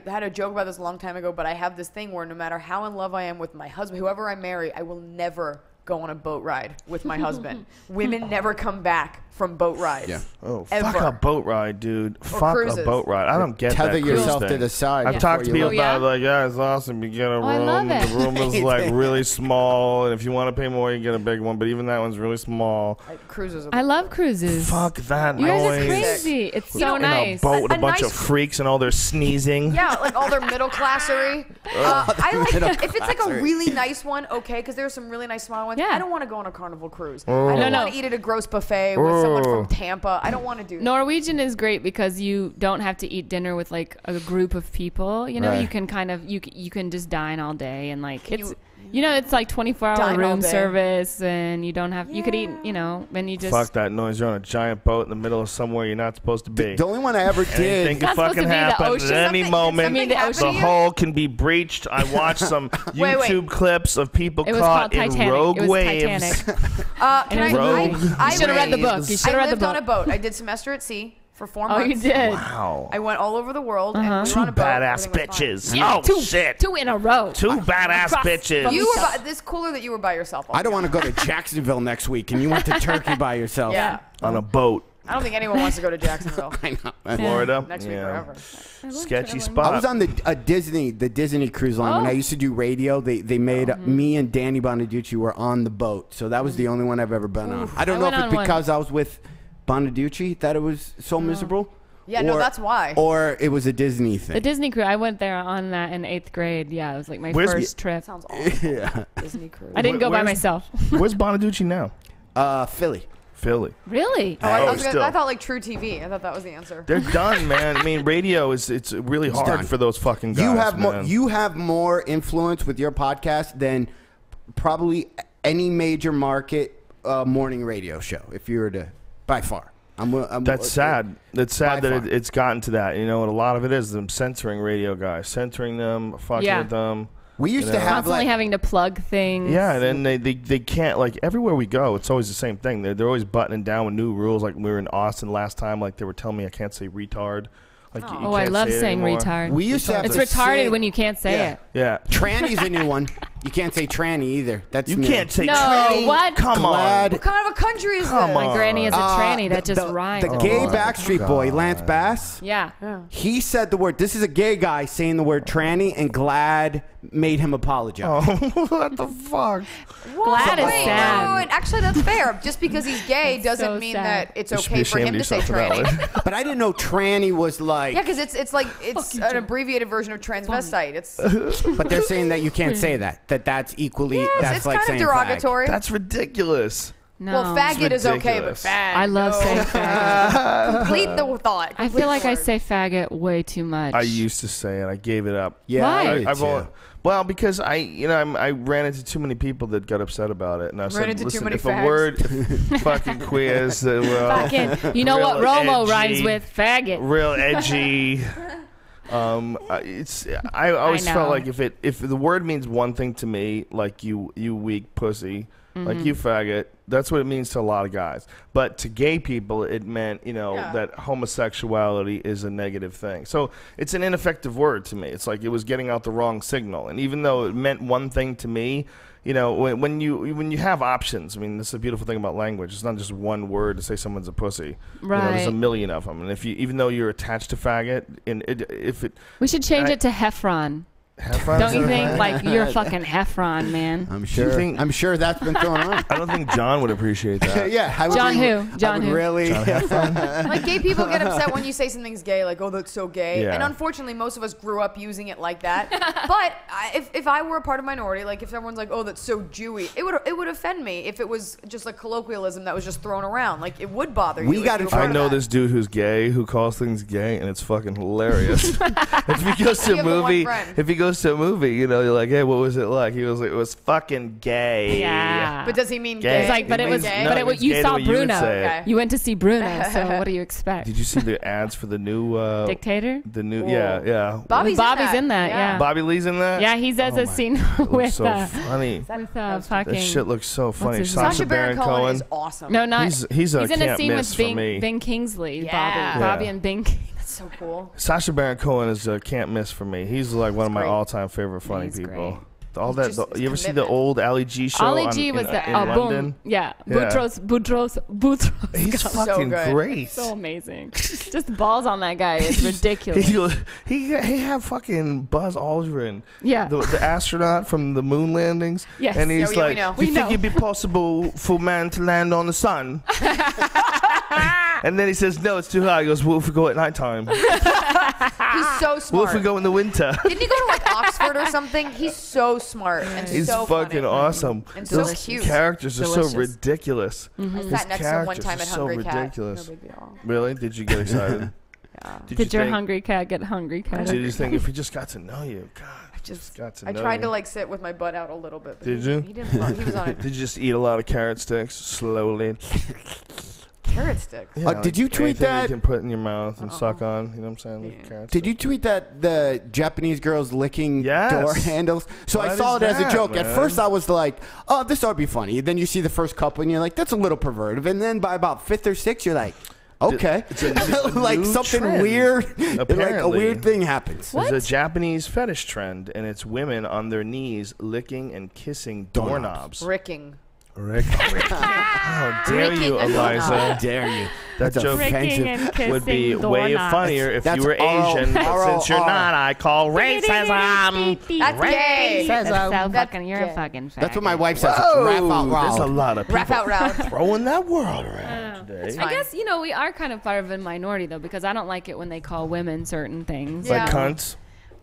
had a joke about this a long time ago, but I have this thing where no matter how in love I am with my husband, whoever I marry, I will never go on a boat ride with my husband. Women never come back from boat rides. Yeah. Oh, Ever. fuck a boat ride, dude. Fuck cruises. a boat ride. I don't get Tether that cruise yourself to thing. the side. I've talked to before people you Oh, yeah? about it, like, yeah, it's awesome. You get a I love room. it. The room is like really small, and if you want to pay more, you get a big one. But even that one's really small. Cruises. I love cruises. Fuck that You guys noise. are crazy. It's so In nice. a boat with a A bunch nice- of freaks and all their sneezing. Yeah, like all their middle classery. I like Middle if it's like a classery. really nice one, okay, because there's some really nice small ones. Yeah. I don't want to go on a Carnival cruise. Oh. I don't No, want no. to eat at a gross buffet with someone Oh. from Tampa. I don't want to do that. Norwegian is great because you don't have to eat dinner with like a group of people. You know, Right. you can kind of you can just dine all day and like it's you- it's like 24-hour Dine all room day. service and you don't have you could eat and you just Fuck that noise. You're on a giant boat in the middle of somewhere you're not supposed to be. The only one I ever Anything did. can Not supposed fucking to be the happen ocean. at any Something- moment. I mean, the ocean. The hull can be breached. I watched some Wait, wait. YouTube clips of people it was caught called in Titanic. rogue It was waves. Titanic. Can And it was a Rogue. movie. I You should have read the book. You waves. should have I read the lived on a book. boat. I did semester at sea for 4 Oh, months. you did. Wow. I went all over the world and we were Two on a boat. badass Everything was fine. bitches. Oh, two, shit. 2 in a row. Two badass Across bitches. from You were by, this cooler that you were by yourself. I don't want to go to Jacksonville next week, and you went to Turkey by yourself. Yeah. On a boat. I don't think anyone wants to go to Jacksonville. I know. Florida. Next week Yeah. forever. Sketchy I spot. was on the Disney cruise line when I used to do radio. They made me and Danny Bonaducci were on the boat, so that was the only one I've ever been on. I don't I know if went it's on one. because I was with Bonaducci that it was so miserable. Yeah, no, that's why. Or it was a Disney The thing. Disney cruise. I went there on that in 8th grade. Yeah, it was like my Where's- first trip. Sounds awful. Yeah, Disney cruise. I didn't go by Where's- myself. Where's Bonaducci now? Philly. Philly. Really? Oh, I still. thought like True TV. I thought that was the answer. They're done, man. I mean, radio it's really hard done. for those fucking guys. You have more influence with your podcast than probably any major market morning radio show. If you were to, by far. That's sad. It's sad that it's gotten to that. You know, and a lot of it is them censoring radio guys, censoring them, fucking with them. We used to have constantly having to plug things. Yeah, and then they can't, like, everywhere we go, it's always the same thing. They're always buttoning down with new rules. Like, we were in Austin last time, like, they were telling me I can't say retard. Like, you I can't love say it saying anymore. retard. We used to have It's to retarded say- when you can't say it. Yeah. Tranny's a new one. You can't say tranny either. That's You new. can't say No, tranny. what? Come Glad. What kind of a country is Come this? My granny is a tranny. The- That just the, rhymes. The gay Oh, Backstreet Boy, Lance Bass. Yeah. He said the word. This is a gay guy saying the word tranny, and Glad made him apologize. Oh, what the fuck? Glad is Wait, sad. no, actually, that's fair. Just because he's gay doesn't so mean sad. that it's You should okay be for ashamed him of to say yourself for that tranny. one. But I didn't know tranny was like. Yeah, because it's like it's an abbreviated version of transvestite. It's But they're saying that you can't say that. That's equally. That's it's like kind of saying derogatory. That's ridiculous. No. Well, faggot is okay, but ridiculous. fag. I love no. saying faggot. Complete the thought. I Complete feel like the I word. say faggot way too much. I used to say it. I gave it up. Yeah. Why? I did I've too. only, well, because I ran into too many people that got upset about it, and I said, into too listen, many if fags." a word fucking queers, well, Fucking, you know what real Romo edgy, rhymes with? Faggot. real edgy. I always I felt know. like if the word means one thing to me, like you weak pussy, like Mm-hmm. you faggot, that's what it means to a lot of guys. But to gay people, it meant that homosexuality is a negative thing. So it's an ineffective word to me. It's like it was getting out the wrong signal. And even though it meant one thing to me, when you have options, I mean, this is a beautiful thing about language. It's not just one word to say someone's a pussy. Right. There's a million of them. And even though you're attached to faggot, We should change it to Heffron. Don't you think? Like, you're a fucking Heffron, man. I'm sure. think- I'm sure that's been going on. I don't think John would appreciate that. Yeah. I would John really- who? John I would who? Really? Like gay people get upset when you say something's gay, like, oh, that's so gay. Yeah. And unfortunately, most of us grew up using it like that. But if I were a part of minority, like if everyone's like, oh, that's so Jewy, it would offend me if it was just a colloquialism that was just thrown around. Like it would bother you. We if gotta you were try- I part of know that. this dude who's gay who calls things gay, and it's fucking hilarious. If he goes to You a have the one movie, friend. you're like, hey, what was it like? He was like, it was fucking gay. Yeah. But does he mean Gay. gay? It's like, but it was, gay? No, but it it was was, you gay saw the way you would Bruno. say it. Okay. You went to see Bruno. So what do you expect? Did you see the ads for the new Dictator? The new, yeah. Bobby's in that, yeah. Bobby Lee's in that. Yeah, he does Oh a my scene God, it looks with so funny. fucking. That shit looks so funny. his Sasha Sasha Baron Cohen is awesome. No, not. He's a in a can't scene miss with for me. Bing Kingsley. Yeah. Bobby Yeah. and Bing. That's so cool. Sasha Baron Cohen is a can't miss for me. He's like one of my great. all-time favorite funny He's people. great. All that. Just his You ever see the commitment. old Ali G show? Ali G was in the London? boom. Yeah. Yeah. Boutros. He's So fucking good. great. So amazing. Just balls on that guy is ridiculous. He had fucking Buzz Aldrin, Yeah. the astronaut from the moon landings. Yes. And he's Oh, yeah, we like, know. "You We think know. it'd be possible for man to land on the sun?" And then he says, "No, it's too high." He goes, "What if we go at nighttime? He's so What smart. if we go in the winter?" Didn't he go to like Oxford or something? He's so smart and He's so fucking funny. awesome. And so Those cute. characters are so Delicious. ridiculous. I His sat next to him one characters time are at so Hungry Cat. ridiculous. No big deal. Really? Did you get excited? Did your think- hungry cat get hungry cat? Did you think if he just got to know you? God, Just got to I know tried you. to like sit with my butt out a little bit. But Did he, you? He didn't. He was on it. Did you just eat a lot of carrot sticks slowly? Carrot sticks. Yeah, did you tweet anything that? You can put in your mouth and suck on. You know what I'm saying? Like carrot Did you tweet that the Japanese girls licking Yes. door handles? So I What saw is it as a that, joke. At man? first, I was like, "Oh, this ought to be funny." Then you see the first couple, and you're like, "That's a little pervertive." And then by about fifth or sixth, you're like, "Okay," It's a like new something trend, weird, like a apparently. weird thing happens. What? There's a Japanese fetish trend, and it's women on their knees licking and kissing doorknobs. Ricking. Rick. How dare Ricking you, a doorknob. Eliza? Dare you? That joke Ricking and kissing would be way doorknobs. funnier if That's you were oral- Asian, but oral- since you're oral. not, I call racism. That's gay. That's so That's fucking. You're gay. a fucking. That's what faggot. my wife says. It's Oh, rap out there's a loud. lot of Rap people out loud. throwing that word around today. I guess we are kind of part of a minority though, because I don't like it when they call women certain things. Yeah. Like cunts.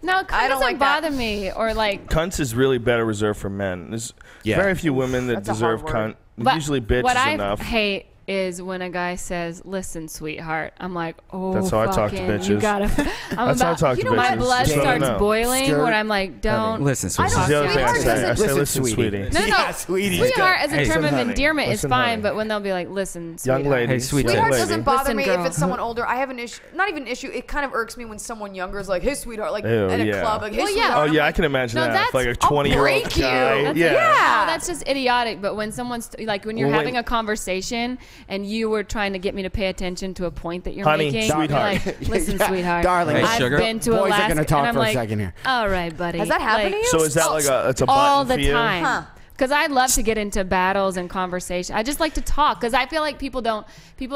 No, it I don't doesn't like that. bother me. Or like, Cunts is really better reserved for men. There's Yeah. very few women that That's a deserve hard word. cunt. but Usually bitch what is I enough. hate is when a guy says, "Listen, sweetheart." I'm like, "Oh, That's how I talk to fucking, bitches. You gotta." That's how I talk to bitches. My blood Just let 'em starts know. boiling Skirt. when I'm like, "Don't Listen, I sweetie. don't. That's the other thing I Sweetheart say. I doesn't- say, listen, sweetie. No, Yeah, sweetie. Sweetheart as a Hey, term listen, of honey. endearment is Listen, fine, honey. but when they'll be like, "Listen, Young sweetheart." lady. Hey, sweet young Sweetheart lady. doesn't bother Listen, me girl. if it's someone older. I have an issue. Not even an issue. It kind of irks me when someone younger is like, "Hey, sweetheart," like Ew, at a yeah. club, like, "Hey, Well, yeah. sweetheart." Oh, I'm yeah, I like, can imagine No, that. that's- Like a I'll 20-year-old break you. guy. That's- Yeah. No, that's just idiotic. But when someone's like, when you're Well, having wait. a conversation and you were trying to get me to pay attention to a point that you're Honey, making, sweetheart. you're like, "Listen, Yeah, sweetheart, darling. Hey, I've sugar. been to Boys are Alaska," gonna talk and I'm for a like, second here. "All right, buddy." Has that happened to you? So is that like it's a button all the for you? time? Huh. Because I love to get into battles and conversation. I just like to talk because I feel like people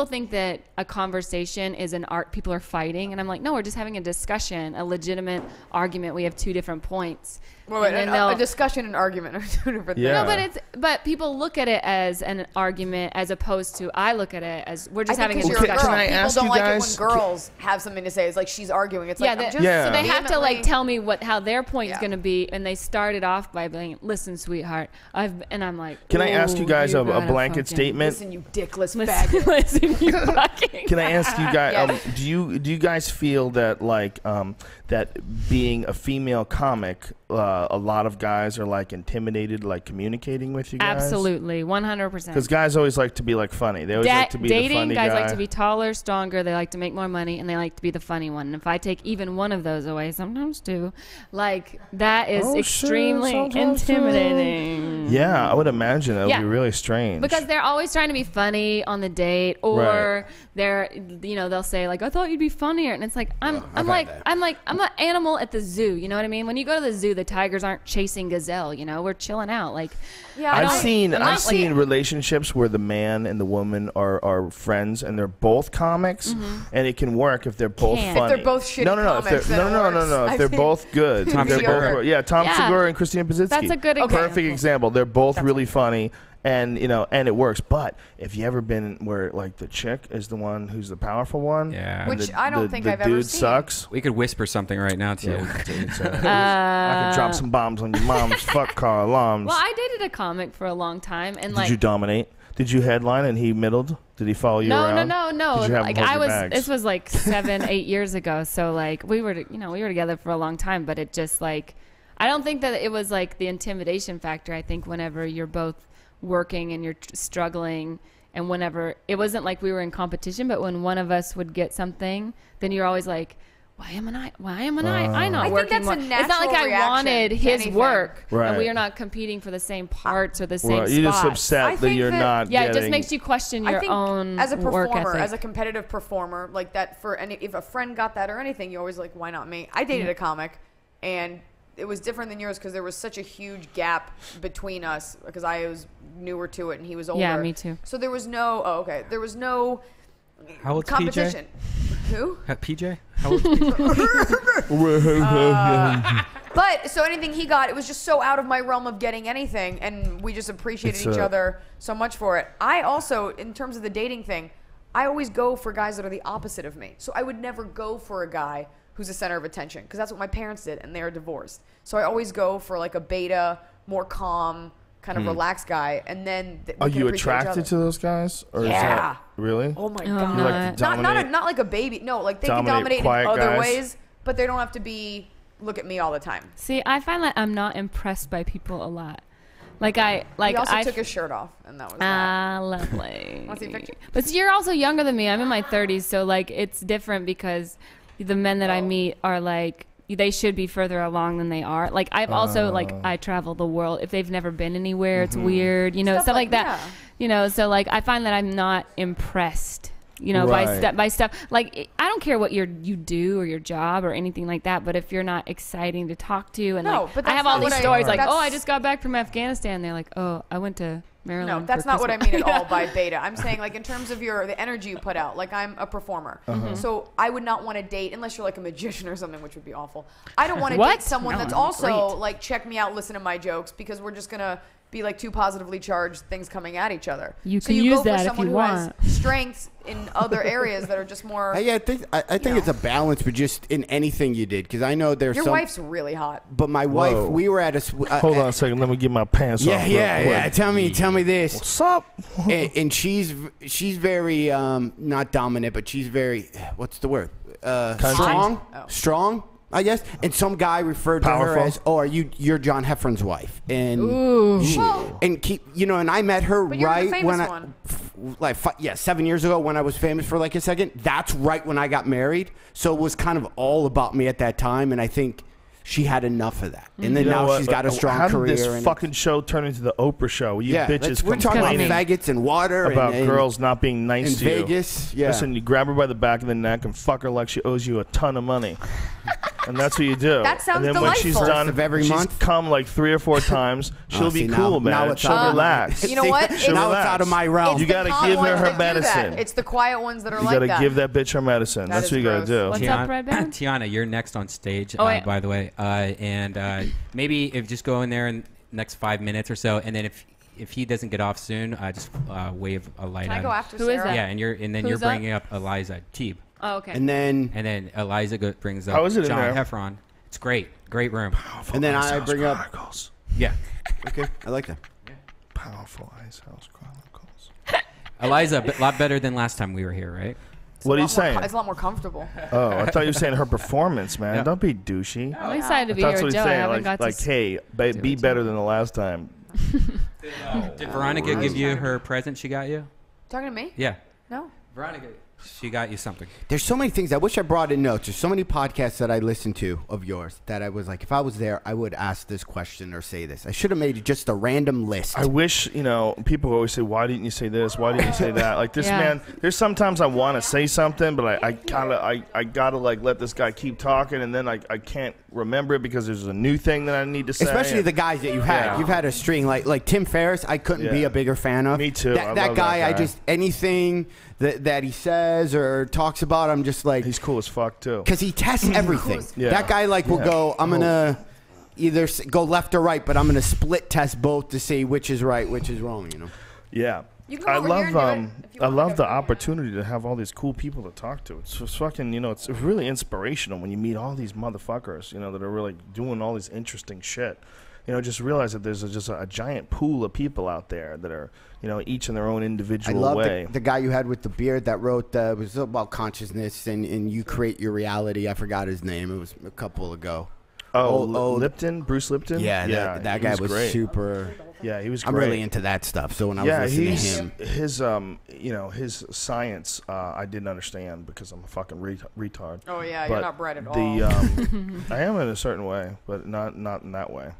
think that a conversation is an art. People are fighting, and I'm like, no, we're just having a discussion, a legitimate argument. We have two different points. Wait, And then a they'll- discussion and argument are two different Yeah. things. No, but people look at it as an argument as opposed to I look at it as we're I just think having a 'cause you're a discussion. girl. Can I People ask don't you like guys- it when girls have something to say. It's like she's arguing. It's Yeah, like, I'm just Yeah. so they have to like vehemently- tell me how their point is Yeah. going to be, and they started off by being, "Listen, sweetheart," and I'm like, Can I ask you "Ooh, guys a gotta blanket fucking- statement? Listen, you dickless Listen, faggot. listen, you fucking. Can I ask you guys? Yes. Do you guys feel that like that being a female comic, a lot of guys are like intimidated, like communicating with you guys? Absolutely, 100%. Because guys always like to be like funny. They always like to be the dating funny guys guy. like to be taller, stronger. They like to make more money, and they like to be the funny one. And if I take even one of those away, sometimes two, like that is Oh, shit, extremely sometimes two. intimidating. Yeah, I would imagine that would Yeah. be really strange. Because they're always trying to be funny on the date, or they're, they'll say like, "I thought you'd be funnier," and it's like, I'm an animal at the zoo. You know what I mean? When you go to the zoo, the tigers aren't chasing gazelle. We're chilling out. Like, Yeah, I've I- seen I'm not like- relationships where the man and the woman are friends and they're both comics, and it can work if they're both Can. If funny. they're both shitty no, comics, if they're, then it no, works. If I've they're seen- both good, Tom if they're Segura. both, yeah, Tom Yeah. Segura and Christina Pazitsky. That's a good Perfect example. example. They're both really funny. And and it works. But if you ever been where like the chick is the one who's the powerful one, Yeah. and Which I don't think the I've ever dude seen. sucks. We could whisper something right now to you. I could drop some bombs on your mom's fuck car alarms. well, I dated a comic for a long time, and Did like, you dominate? Did you headline and he middled? Did he follow you around? No. Did you have him Like hold I your was. bags? This was like 7-8 years ago. So like we were together for a long time, but it just like I don't think that it was like the intimidation factor. I think whenever you're both working and you're struggling, and whenever it wasn't like we were in competition, but when one of us would get something, then you're always like, why am I not I think working that's more? a It's not like natural I reaction wanted to his anything. work, Right. and we are not competing for the same parts or the same Well, you're just spots. upset I that think you're that- not. Yeah, it just getting- makes you question I your think own as a work performer, ethic. as a competitive performer, like that for any, if a friend got that or anything, you always like, why not me? I dated a comic, and it was different than yours because there was such a huge gap between us because I was newer to it and he was older. Yeah, me too. So there was no, there was no How old's competition. Who? PJ? How old's PJ? But so anything he got, it was just so out of my realm of getting anything, and we just appreciated It's each other so much for it. I also, in terms of the dating thing, I always go for guys that are the opposite of me. So I would never go for a guy who's the center of attention because that's what my parents did, and they are divorced. So I always go for like a beta, more calm, kind of relaxed guy, and then we Are can you appreciate each attracted other. to those guys? Or is Yeah. that, really? Oh my Oh, god! You like to dominate? Not like a baby. No, like they can Dominate dominate in quiet other guys? ways, but they don't have to be look at me all the time. See, I find that I'm not impressed by people a lot. Like He also took his shirt off, and that was that. lovely. Want to see a picture? But see, you're also younger than me. I'm in my 30s, so like it's different because the men that I meet are like they should be further along than they are. Like I've also like I travel the world. If they've never been anywhere, it's weird, stuff like that. So like I find that I'm not impressed. Right. by stuff. Like I don't care what you do or your job or anything like that. But if you're not exciting to talk to, and No, like but I that's have all not these what I- stories, like that's- I just got back from Afghanistan. They're like, oh, I went to Maryland. No, that's for not what I Christmas." mean at all by beta. I'm saying like in terms of the energy you put out. Like I'm a performer, so I would not want to date unless you're like a magician or something, which would be awful. I don't want to What? date someone No, that's I'm also great. like check me out, listen to my jokes because we're just gonna be like two positively charged things coming at each other. You so can you use go for that if someone you who want. has strengths in other areas that are just more. I think it's a balance, but just in anything you did, because I know there's Your some. wife's really hot. But my wife, Whoa. we were at a. Hold on a second. Let me get my pants off. Yeah. Tell me this. What's up? And she's very not dominant, but she's very what's the word? Strong. Oh. Strong, I guess. And some guy referred to her Powerful. as, "Oh, you're John Heffron's wife?" And Ooh. Well, and I met her but you're the right famous when one. 7 years ago when I was famous for like a second. That's right when I got married. So it was kind of all about me at that time, and I think she had enough of that. And then You know now what? she's got a strong How career. did this and fucking show turn into the Oprah show? You bitches we're talking about complaining faggots and water about and girls not being nice in to you. Vegas. Yeah. Listen, you grab her by the back of the neck and fuck her like she owes you a ton of money. And that's what you do. That sounds and then when she's delightful. done, First of every she's month? come like 3 or 4 times. She'll see, be now- cool, now man. it's She'll out. relax. You know what? She'll now relax. it's out of my realm. It's You the gotta calm give her ones her that do that. medicine. It's the quiet ones that are You like gotta that. give that bitch her medicine. That That's is what you gotta gross. do. What's up, Redban? Tiana, you're next on stage, Oh, wait. by the way. And maybe if just go in there in next 5 minutes or so, and then if he doesn't get off soon, just wave a light Can I at go him. after Who is Sarah? that? Yeah, and you're Who's bringing up Iliza Teeb, Oh, okay. And then Eliza brings up How is it in John there? Heffron. It's great room. And then I bring up. Chronicles. Yeah, Okay, I like that. Powerful Ice House Chronicles. Eliza, a lot better than last time we were here, right? What are you It's a lot more saying? It's a lot more comfortable. Oh, I thought you were saying her performance, man. Yeah. Don't be douchey. I'm excited to be That's here what with he's Joe. I saying. haven't got Like, to. hey, be better than the last time. Did Veronica give you her present she got you? Talking to me? Yeah. No. Veronica, she got you something. There's so many things. I wish I brought in notes. There's so many podcasts that I listened to of yours that I was like, if I was there, I would ask this question or say this. I should have made just a random list. I wish, people always say, why didn't you say this? Why didn't you say that? Like this Yeah. man, there's sometimes I want to say something, but I gotta like let this guy keep talking, and then I can't remember it because there's a new thing that I need to say. Especially the guys that you've had. Yeah. You've had a string like Tim Ferriss. I couldn't be Yeah. a bigger fan of. Me too. I That love guy, that guy. I just anything that he says or talks about, I'm just like, He's cool as fuck too. because he tests everything. Yeah. That guy will Yeah. go, I'm gonna either go left or right, but I'm gonna split test both to see which is right, which is wrong. Yeah. You can come I over here love and do it if you I wanna love go the over here. opportunity to have all these cool people to talk to. It's just fucking, it's really inspirational when you meet all these motherfuckers, that are really doing all this interesting shit. Just realize that there's just a giant pool of people out there that are, each in their own I individual love way. the guy you had with the beard that wrote it was about consciousness and you create your reality. I forgot his name. It was a couple ago. Lipton, Bruce Lipton. That he guy was great. super. Yeah, he was great. I'm really into that stuff. So when I was listening to him, his science I didn't understand because I'm a fucking retard. Oh, yeah. But You're not bred at all. I am in a certain way, but not in that way.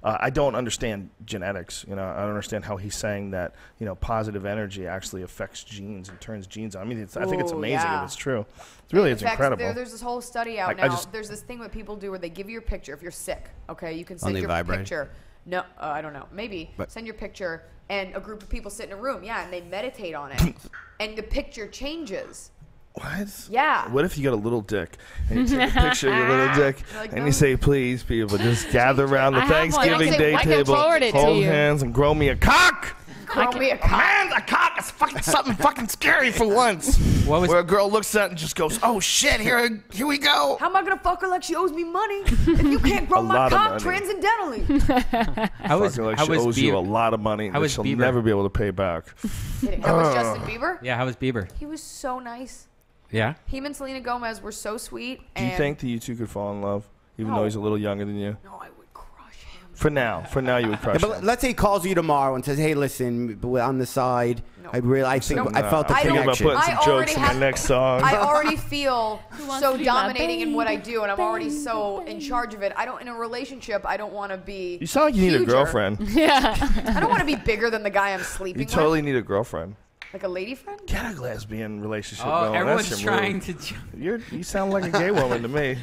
I don't understand genetics. I don't understand how he's saying that positive energy actually affects genes and turns genes on. I mean, I think it's Ooh, amazing yeah. if it's true. It's In fact, incredible. There's this whole study out Like, I now. just- There's this thing that people do where they give you your picture. If you're sick, okay, you can On send the your vibrator? picture. No, I don't know. Maybe But- send your picture, and a group of people sit in a room. Yeah, and they meditate on it, and the picture changes. What? Yeah. What if you got a little dick and you take a picture of your little dick Like, and you say, "Please, people, just gather around the I have one. Thanksgiving I Day can table, forward it to hold you." hands, and grow me a cock." Grow me a cock. Man, a cock is fucking something fucking scary for once. What was Where a girl looks at it and just goes, "Oh shit, here we go." How am I gonna fuck her like she owes me money if you can't grow A my lot of cock money. transcendentally? how was Fucking like how she was owes you a Bieber? lot of money How that was she'll Bieber? never be able to pay back. How was Justin Bieber? Yeah, how was Bieber? He was so nice. Yeah. Him and Selena Gomez were so sweet. Do you and think that you two could fall in love, even No. though he's a little younger than you? No, I would crush him. For now, you would crush but him. let's say he calls you tomorrow and says, "Hey, listen, on the side, No. I think No. I felt the I I'm thinking about connection." putting some I already jokes in my have- next song. I already feel wants so to be my dominating in what I baby, do, and I'm already so baby, in charge of it. In a relationship, I don't want to be. You sound like you need a huger. girlfriend. Yeah. I don't want to be bigger than the guy I'm sleeping You totally with. need a girlfriend. Like a lady friend? Get a lesbian relationship Oh, going. everyone's That's your trying move. to. You sound like a gay woman to me.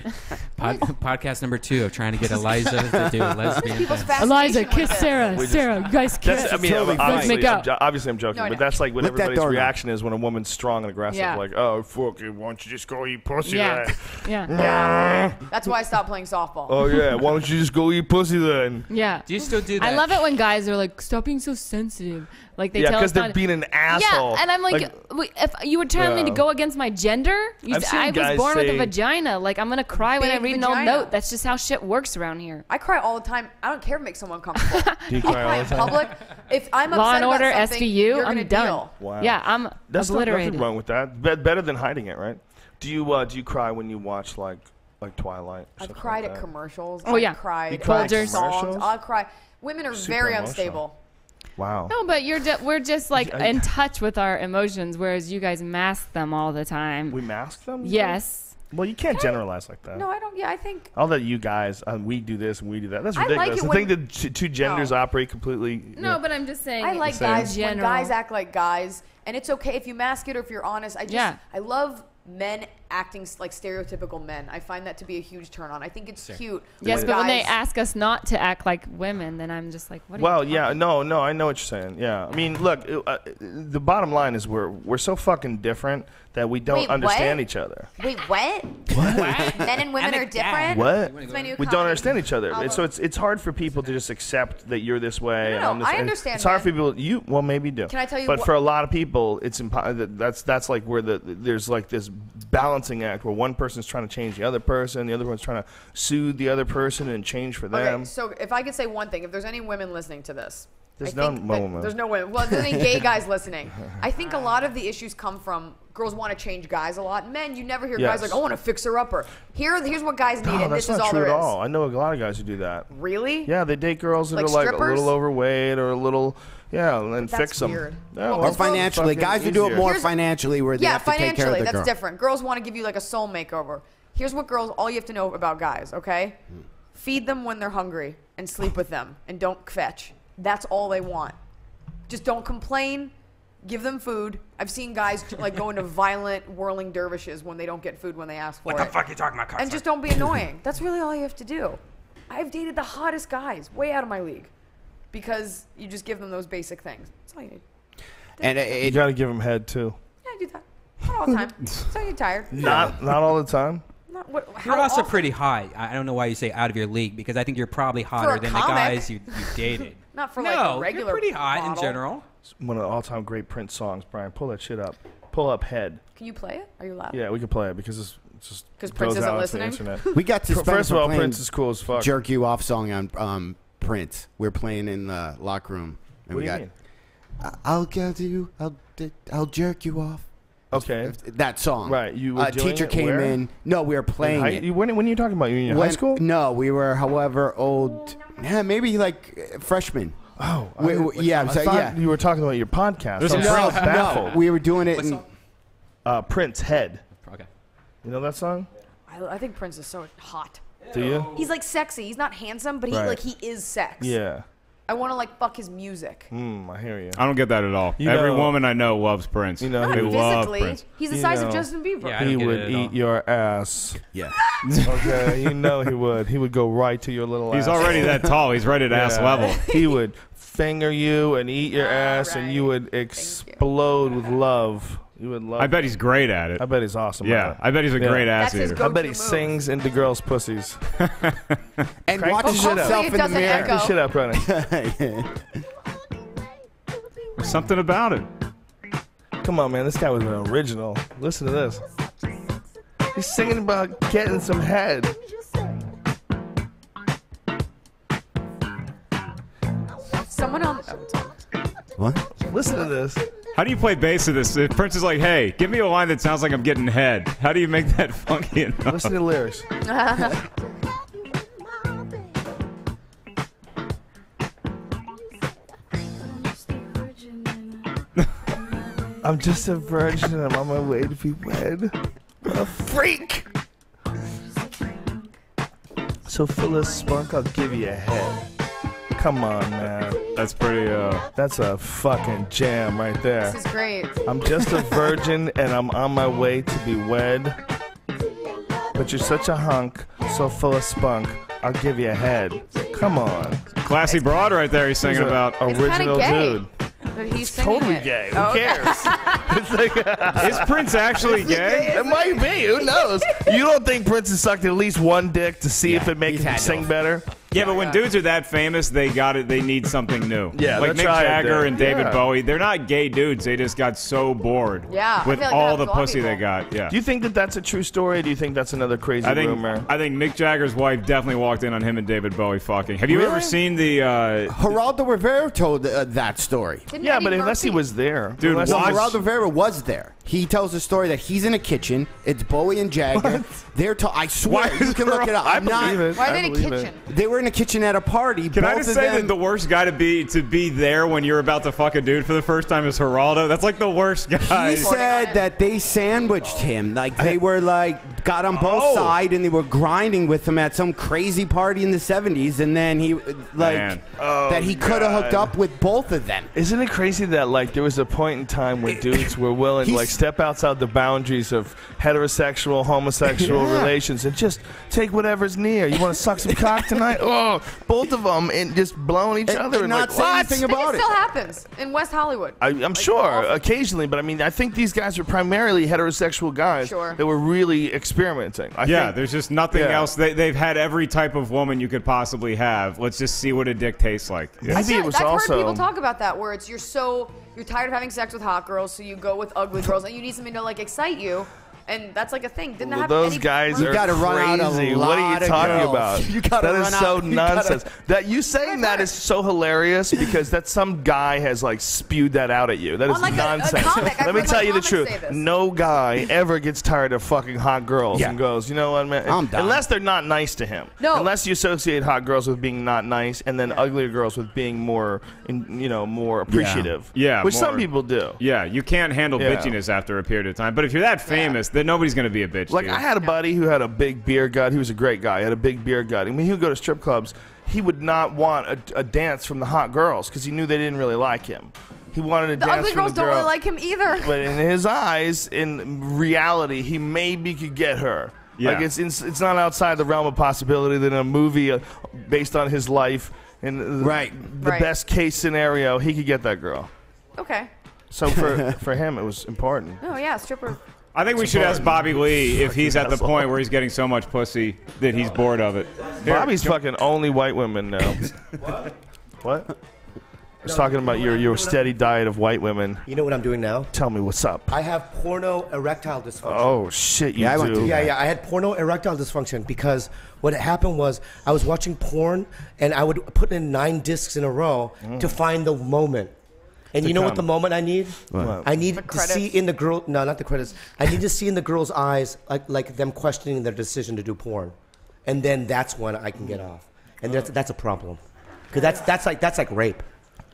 Podcast number 2 of trying to get Eliza to do a lesbian People's thing. fascination Eliza, with kiss it. Sarah. Sarah, you guys kiss. That's, I mean, totally obviously, Make out. obviously I'm joking, No, I but know. that's like what Lick that everybody's doorknob. reaction is when a woman's strong and aggressive. Yeah. Like, oh, fuck it, why don't you just go eat pussy Yeah. then? Yeah. That's why I stopped playing softball. Oh, yeah, why don't you just go eat pussy then? Yeah. Do you still do that? I love it when guys are like, stop being so sensitive. Like they Yeah, tell us because they're not- being an asshole. Yeah, and I'm like, wait, if you were telling me to Yeah. go against my gender, I've seen I was guys born with a say- vagina. Like I'm gonna cry when I Big read an old vagina. note. That's just how shit works around here. I cry all the time. I don't care if it makes someone comfortable. Do you cry all the in time? public. If I'm upset Law and Order, about something, SVU, you're I'm gonna done. deal. Wow. Yeah, I'm That's obliterated. nothing wrong with that. Better than hiding it, right? Do you cry when you watch like Twilight? or I've something cried like at that? commercials. Oh, yeah. I've cried You cry at at Folgers. songs. commercials? I'll cry. Women are Super very emotional. unstable. Wow. No, but we're just like I- in touch with our emotions, whereas you guys mask them all the time. We mask them? Yes. Well, you can't generalize like that. No, I don't. Yeah, I think. All that you guys, we do this and we do that. That's I like ridiculous. it To when- think that two genders No. operate completely. you No, know. but I'm just saying. I like Same. guys when General. guys act like guys, and it's okay if you mask it or if you're honest. Yeah. I love men acting like stereotypical men. I find that to be a huge turn on. I think it's cute. Yes, but when they guys- ask us not to act like women, then I'm just like, what? Are Well, you yeah, talking no, I know what you're saying. Yeah, I mean, look, the bottom line is we're so fucking different that we don't Wait, understand what? each other. Wait, what? Men and women are different. What? It's my new We don't comedy. understand each other. I'll- So it's hard for people to just accept that you're this way. No, and no, I'm this I way. understand It's hard for that. people. Well, maybe you do. Can I tell you But what- for a lot of people, it's that's like where there's like this balancing act where one person's trying to change the other person, the other one's trying to soothe the other person and change for them. Okay, so if I could say one thing, if there's any women listening to this, There's I think no that- women. There's no women. Well, there's any gay guys listening. I think a lot of the issues come from girls want to change guys a lot. Men, you never hear Yes. guys like, I want to fix her upper. Here's what guys need, No, and that's this is not all true there at is. all. I know a lot of guys who do that. Really? Yeah, they date girls that Like are like a strippers? little overweight or a little, and then That's fix them. weird. Yeah, Well, well, Or financially. fucking Guys who do it easier. more Here's- financially where they Yeah, have to take care of financially, the that's girl. different. Girls want to give you like a soul makeover. Here's what girls, all you have to know about guys, okay? Feed them when they're hungry and sleep with them and don't fetch. That's all they want. Just don't complain. Give them food. I've seen guys like go into violent whirling dervishes when they don't get food when they ask for it. What the fuck are you talking about? And just don't be annoying. That's really all you have to do. I've dated the hottest guys, way out of my league, because you just give them those basic things. That's all you need. And You got to give them head too. Yeah, I do that. Not all the time. So you're tired. Not all the time. Not, what, You're how also often? pretty high. I don't know why you say out of your league because I think you're probably hotter a than the comic. guys you dated. Not for no, like a regular you're pretty hot in model. general. It's one of the all-time great Prince songs, Brian. Pull that shit up. Pull up head. Can you play it? Are you allowed? Yeah, we can play it because it's just 'Cause goes Prince isn't out onto the listening? internet. we got suspended First of for all, playing Prince is cool as fuck. Jerk You Off song on Prince. We're playing in the locker room. And What we do you got, mean? I'll get you, I'll jerk you off. Okay. That song. Right, you were doing teacher it came where? in. No, we were playing it. When are you talking about? You in high school? No, we were, however, old. Yeah, maybe like freshmen. Oh, Yeah, I so, thought yeah. you were talking about your podcast. There's I'm a so Prince- baffled. No, we were doing it What in. song? Prince Head. Okay. You know that song? I think Prince is so hot. Do you? He's like sexy. He's not handsome, but Right. he is sex. Yeah. I want to like fuck his music. I hear you. I don't get that at all. You Every know- woman I know loves Prince. You know, Not they love physically. Prince. He's the You size of know. Justin Bieber. Yeah, I He don't get would it at eat all. your ass. Yeah. Okay, you know he would. He would go right to your little He's ass. already that tall. He's right at ass Yeah. level. He would finger you and eat your ass, and you right. would explode with love. You would love. I bet he's great at it. I bet he's awesome. Yeah, at I bet he's a Yeah. great ass That's his eater. I go-to bet he move. sings into girls' pussies. And Crank watch the shit up. yourself Hopefully it in the doesn't mirror. echo. Shit up, Ronnie. There's something about it. Come on, man. This guy was an original. Listen to this. He's singing about getting some head. Someone on. What? Listen to this. How do you play bass to this? If Prince is like, hey, give me a line that sounds like I'm getting head. How do you make that funky enough? Listen to the lyrics. I'm just a virgin and I'm on my way to be wed. What a freak! So fill a spunk, I'll give you a head. Come on, man. That's pretty. That's a fucking jam right there. This is great. I'm just a virgin and I'm on my way to be wed. But you're such a hunk, so full of spunk. I'll give you a head. Come on. Classy broad right there. He's singing about. Original dude. But he's singing Totally it. gay. Who cares? It's like, Is Prince actually gay? it might be. Who knows? You don't think Prince has sucked at least one dick to see if it makes him sing better? Yeah, but when dudes are that famous, they got it. They need something new. Yeah, like that's Mick right, Jagger dude. and David Yeah. Bowie. They're not gay dudes. They just got so bored. Yeah, I with feel like all that the happens to a lot of pussy they people. got. Yeah. Do you think that that's a true story? Or do you think that's another crazy rumor? I think Mick Jagger's wife definitely walked in on him and David Bowie fucking. Have you ever seen the? Geraldo Rivera told that story. Didn't Yeah, Eddie but unless he Murphy- was there. Dude, Unless Well, he was- Geraldo Rivera was there. He tells the story that he's in a kitchen. It's Bowie and Jagger. They're I swear, you can look it up. I I'm not. believe it. Why I are they in a believe it. kitchen? They were in a kitchen at a party. Can I Both just of say them- that the worst guy to be there when you're about to fuck a dude for the first time is Geraldo? That's like the worst guy. He said that they sandwiched him. Like they were like got on both sides and they were grinding with him at some crazy party in the 70s, and then he Man. that he could have hooked up with both of them. Isn't it crazy that like there was a point in time when dudes were willing to like step outside the boundaries of heterosexual, homosexual relations and just take whatever's near. You want to suck some cock tonight? Oh, both of them and just blowing each other and not like, say what? anything I think about it it. still happens in West Hollywood. I'm sure occasionally, but I mean, I think these guys are primarily heterosexual guys Sure. that were really experimenting. I Yeah, think, there's just nothing Yeah. else. They've had every type of woman you could possibly have. Let's just see what a dick tastes like. Yeah. maybe it was I've also heard people talk about that where it's you're tired of having sex with hot girls, so you go with ugly girls, and you need something to like excite you, and that's like a thing. Didn't that happen? those Eddie guys Murphy? are gotta run out a crazy. What are lot you of talking girls. about? You gotta That is run so out- you gotta- nonsense. That you saying that is so hilarious because that some guy has like spewed that out at you. That is On, like, a nonsense. comic. I've Let me heard, tell like, you the comics truth. say this. No guy ever gets tired of fucking hot girls and goes, you know what, man? I'm done. Unless they're not nice to him. No. Unless you associate hot girls with being not nice, and then uglier girls with being more, more appreciative. Yeah, which some more- people do. Yeah, you can't handle Yeah. bitchiness after a period of time. But if you're that famous, then nobody's going to be a bitch. Like to you. I had a buddy who had a big beer gut. He was a great guy. He had a big beer gut. I mean, he would go to strip clubs. He would not want a dance from the hot girls because he knew they didn't really like him. He wanted a The dance ugly from girls the don't girl. really like him either. But in his eyes, in reality, he maybe could get her. Yeah. Like it's not outside the realm of possibility that in a movie based on his life, in the Right. best case scenario, he could get that girl. Okay. So for him, it was important. Oh yeah, stripper. I think we should ask Bobby Lee if he's at the point where he's getting so much pussy that he's bored of it. Here, Bobby's fucking only white women now. What? I was talking about your steady diet of white women. You know what I'm doing now? Tell me what's up. I have porno erectile dysfunction. Oh shit, you Yeah, I went do. to- Yeah, I had porno erectile dysfunction because what happened was I was watching porn and I would put in 9 discs in a row to find the moment. And you know what come. the moment I need? What? I need The to see credits. in the girl. No, not the credits. I need to see in the girl's eyes like them questioning their decision to do porn, and then that's when I can get off. And that's a problem, because that's like rape.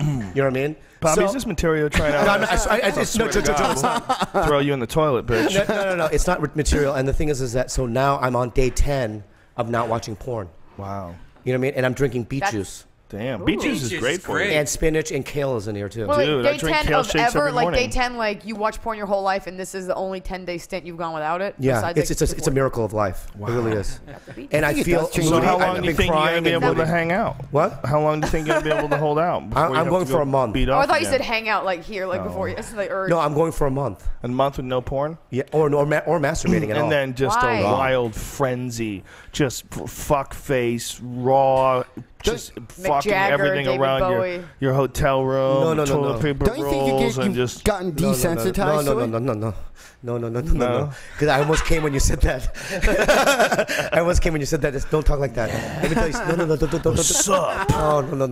You know what I mean? Bobby, So- is this material trying No, out? no, it's no, Throw you in the toilet, bitch. no. It's not material. And the thing is that so now I'm on day 10 of not watching porn. Wow. You know what I mean? And I'm drinking beet That's- juice. Damn. Beet juice is great for you. And spinach and kale is in here too. Well, Dude, I day drink 10 kale of shakes ever, every like day morning. 10, like you watch porn your whole life, and this is the only 10-day stint you've gone without it. Yeah, besides, it's like, a miracle of life. It really is. beet And I think it feel does change So Moody, how I've long do you been think you're crying gonna be and able to moody. hang out? What? How long do you think you're gonna be able to hold out? before I'm you have going to for go a month. Beat Oh, off I thought you again? said hang out like here, like before you. It's like urge. No, I'm going for a month. A month with no porn? Yeah, or masturbating at all. And then just Why? a wild frenzy, just fuck face, raw, just fucking Jagger, everything David around Bowie. your hotel room, No. toilet paper Don't you think rolls, and you've just gotten desensitized to it? No. Because I almost came when you said that. I almost came when you said that. Just don't talk like that. Let me tell you. No. what's up? Oh, no.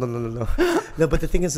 No, but the thing is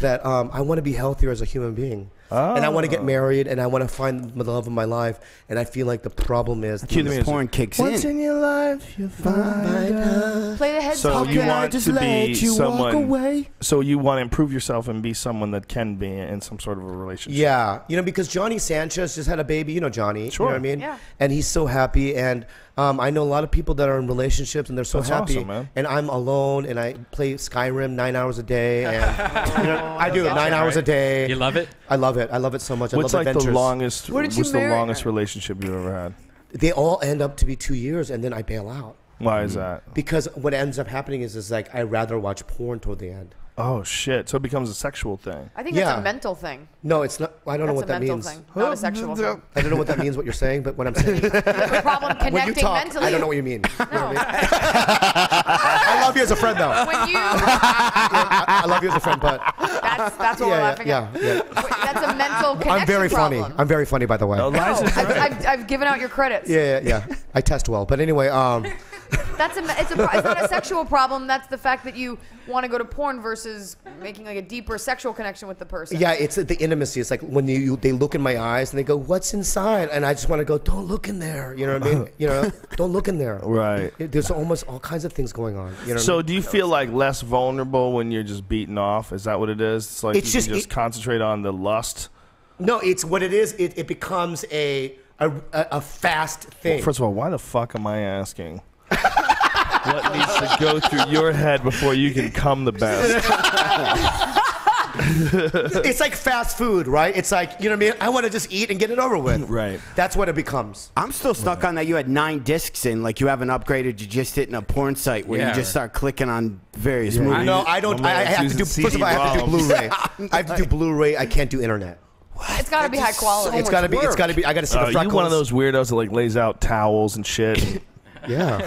that I want to be healthier as a human being. And I want to get married, and I want to find the love of my life. And I feel like the problem is Cue the music. Porn kicks Once in. in your life, you find out. Play the head So song. you Can I want just to let be you walk someone. away? So you want to improve yourself and be someone that can be in some sort of a relationship. Yeah, because Johnny Sanchez just had a baby. You know Johnny. Sure. You know what I mean? Yeah. And he's so happy. And I know a lot of people that are in relationships and they're so That's happy, awesome, man. and I'm alone and I play Skyrim 9 hours a day, and I do 9 hours a day. You love it? I love it. I love it so much. What's I love like adventures. the longest? What did you What's the marry? longest relationship you've ever had? They all end up to be 2 years, and then I bail out Why is that? because what ends up happening is like I rather watch porn toward the end. Oh shit! So it becomes a sexual thing. I think Yeah. it's a mental thing. No, it's not. I don't know That's what a that mental means. thing, not a sexual thing. I don't know what that means. What you're saying, but what I'm saying. The problem When you connecting talk, mentally. I don't know what you mean. You know No. what I mean? I love you as a friend, though. When you, I love you as a friend, but that's what we're laughing at. yeah. That's a mental connection I'm very problem. funny. I'm very funny, by the way. I've given out your credits. Yeah. I test well, but anyway, It's not a sexual problem. That's the fact that you want to go to porn versus making like a deeper sexual connection with the person. yeah, it's the intimacy. It's like when they look in my eyes and they go, "What's inside?" And I just want to go, "Don't look in there." You know what I mean? Don't look in there. Right. There's almost all kinds of things going on. You know. So what do you feel like less vulnerable when you're just beaten off? Is that what it is? It's like It's you just- can just concentrate on the lust. I mean? No, it's what it is. It becomes a fast thing. Well, first of all, why the fuck am I asking? What needs to go through your head before you can come the best? It's like fast food, right? It's like, you know what I mean? I want to just eat and get it over with. Right. That's what it becomes. I'm still stuck on that. You had 9 discs in, like you haven't upgraded. You just hitting a porn site where Yeah. you just start clicking on various movies. No, I don't. My I man's have to do. using First of all, I have to do CD-ROMs. Blu-ray. I have to do Blu-ray. I can't do internet. It's got to be high quality. It's got to be. It's got to be. I got to see the You freckles. one of those weirdos that like lays out towels and shit, Yeah.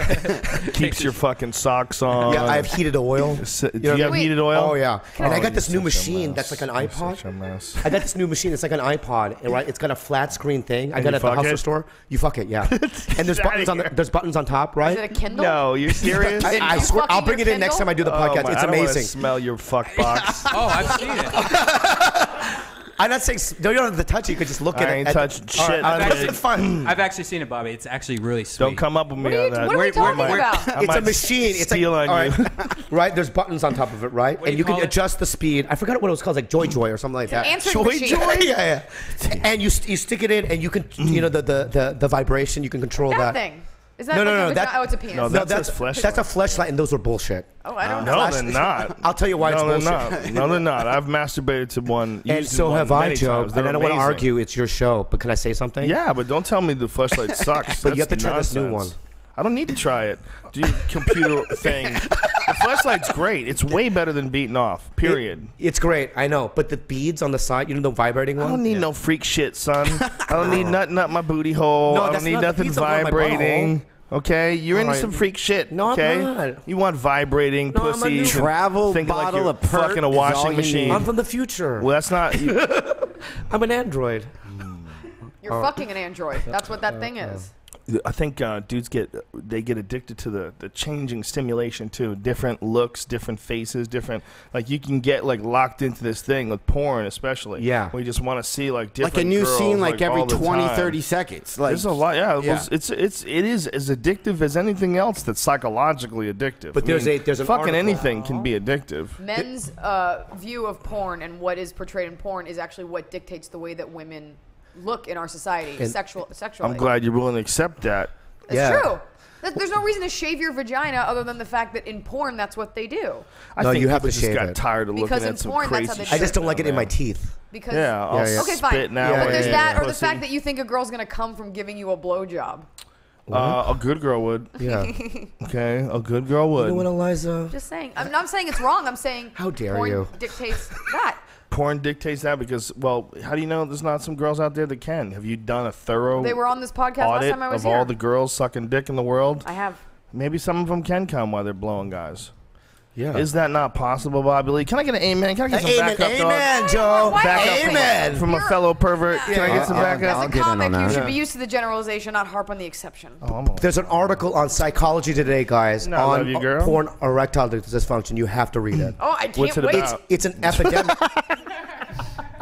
keeps your fucking socks on. Yeah. I have heated oil. Do You know- you have Wait. heated oil? Oh yeah. And I got you're this new such a machine mess. that's like an You're iPod. such a mess. I got this new machine. It's like an iPod, and right? It's got a flat screen thing. I And got you it at the fuck hardware it? store. You fuck it, yeah. And there's Get buttons outta on. There's buttons on top, right? Is it a Kindle? No, you're serious? I swear, I'll bring it in next time I do the podcast. my- It's I don't wanna amazing. smell your fuck box. Oh, I've seen it. I'm not saying no, you don't have to touch it. You could just look at I it. ain't touching shit. That's fun. I've actually seen it, Bobby. It's actually really sweet. Don't come up with me What are on you- that. what are we talking might- about? I It's a might machine. It's like steal on all you. right, right. There's buttons on top of it, right? What do And you you can call it? adjust the speed. I forgot what it was called, like Joy or something like that. answering machine. yeah. And you stick it in, and you can, you know, the vibration. You can control That that. thing. Is that No, like no, a no, vagina? that- Oh, it's a penis. No, No, That's a fleshlight. that's a fleshlight, and those are bullshit. Oh, I don't know. No, they're not. I'll tell you why it's No, they're bullshit. not. No, they're not. I've masturbated to one. And used so one have I, many Joe. times. And They're I don't want to amazing. argue. It's your show, but can I say something? Yeah, but don't tell me the fleshlight sucks. But you That's have to try this new nonsense. one. I don't need to try it. Do your computer thing. The fleshlight's great. It's way better than beating off. Period. It's great, I know. But the beads on the side, you know, the vibrating I one. don't need no freak shit, son. I don't need nothing up my booty hole. No, I that's don't need not- the nothing beads don't go in my vibrating. butthole. Okay, you're into Alright. some freak shit. No, I'm okay? not. You want vibrating No, I'm a pussies, new- and Travel thinking like bottle you're of Pert fucking a is all washing you machine. need. I'm from the future. Well, that's not. I'm an android. You're fucking an android. That's what that thing is. I think dudes get addicted to the changing stimulation too. Different looks, different faces, different like you can get like locked into this thing with porn, especially. Yeah. we just want to see like different Like a new girls, scene, like every all the 20, time. 30 seconds. Like, There's a lot. Yeah, Yeah. it is as addictive as anything else that's psychologically addictive. But there's an fucking article. anything can be addictive. Men's view of porn and what is portrayed in porn is actually what dictates the way that women look in our society, And sexually. I'm glad you're willing to accept that. It's Yeah. true. There's no reason to shave your vagina other than the fact that in porn that's what they do. I No, think you have people to just shave got it. tired of Because looking in at some porn, that's crazy how they shit. I just don't like it in my man. teeth. Because Yeah, I'll yeah. Okay, fine. spit now. Yeah, But there's yeah, that, or the pussy. fact that you think a girl's gonna come from giving you a blowjob. A good girl would. Yeah. Okay, a good girl would. You know what, Eliza? Just saying. I'm not saying it's wrong. I'm saying How dare porn you. dictates that. Porn dictates that because, well, how do you know there's not some girls out there that can? Have you done a thorough They were on this podcast last audit time I was of here. all the girls sucking dick in the world? I have. Maybe some of them can come while they're blowing guys. Yeah. Is that not possible, Bobby Lee? Can I get an amen? Can I get some Amen, backup, dog? amen, Joe. Why- Back up Amen. from a fellow pervert. Can I get some I'll backup? As a get in on comic, you that. should be used to the generalization, not harp on the exception. Oh, I'm on. There's an article on Psychology Today, guys, No, I on love you, girl. porn erectile dysfunction. You have to read it. Oh, I can't What's it wait. about? It's an epidemic.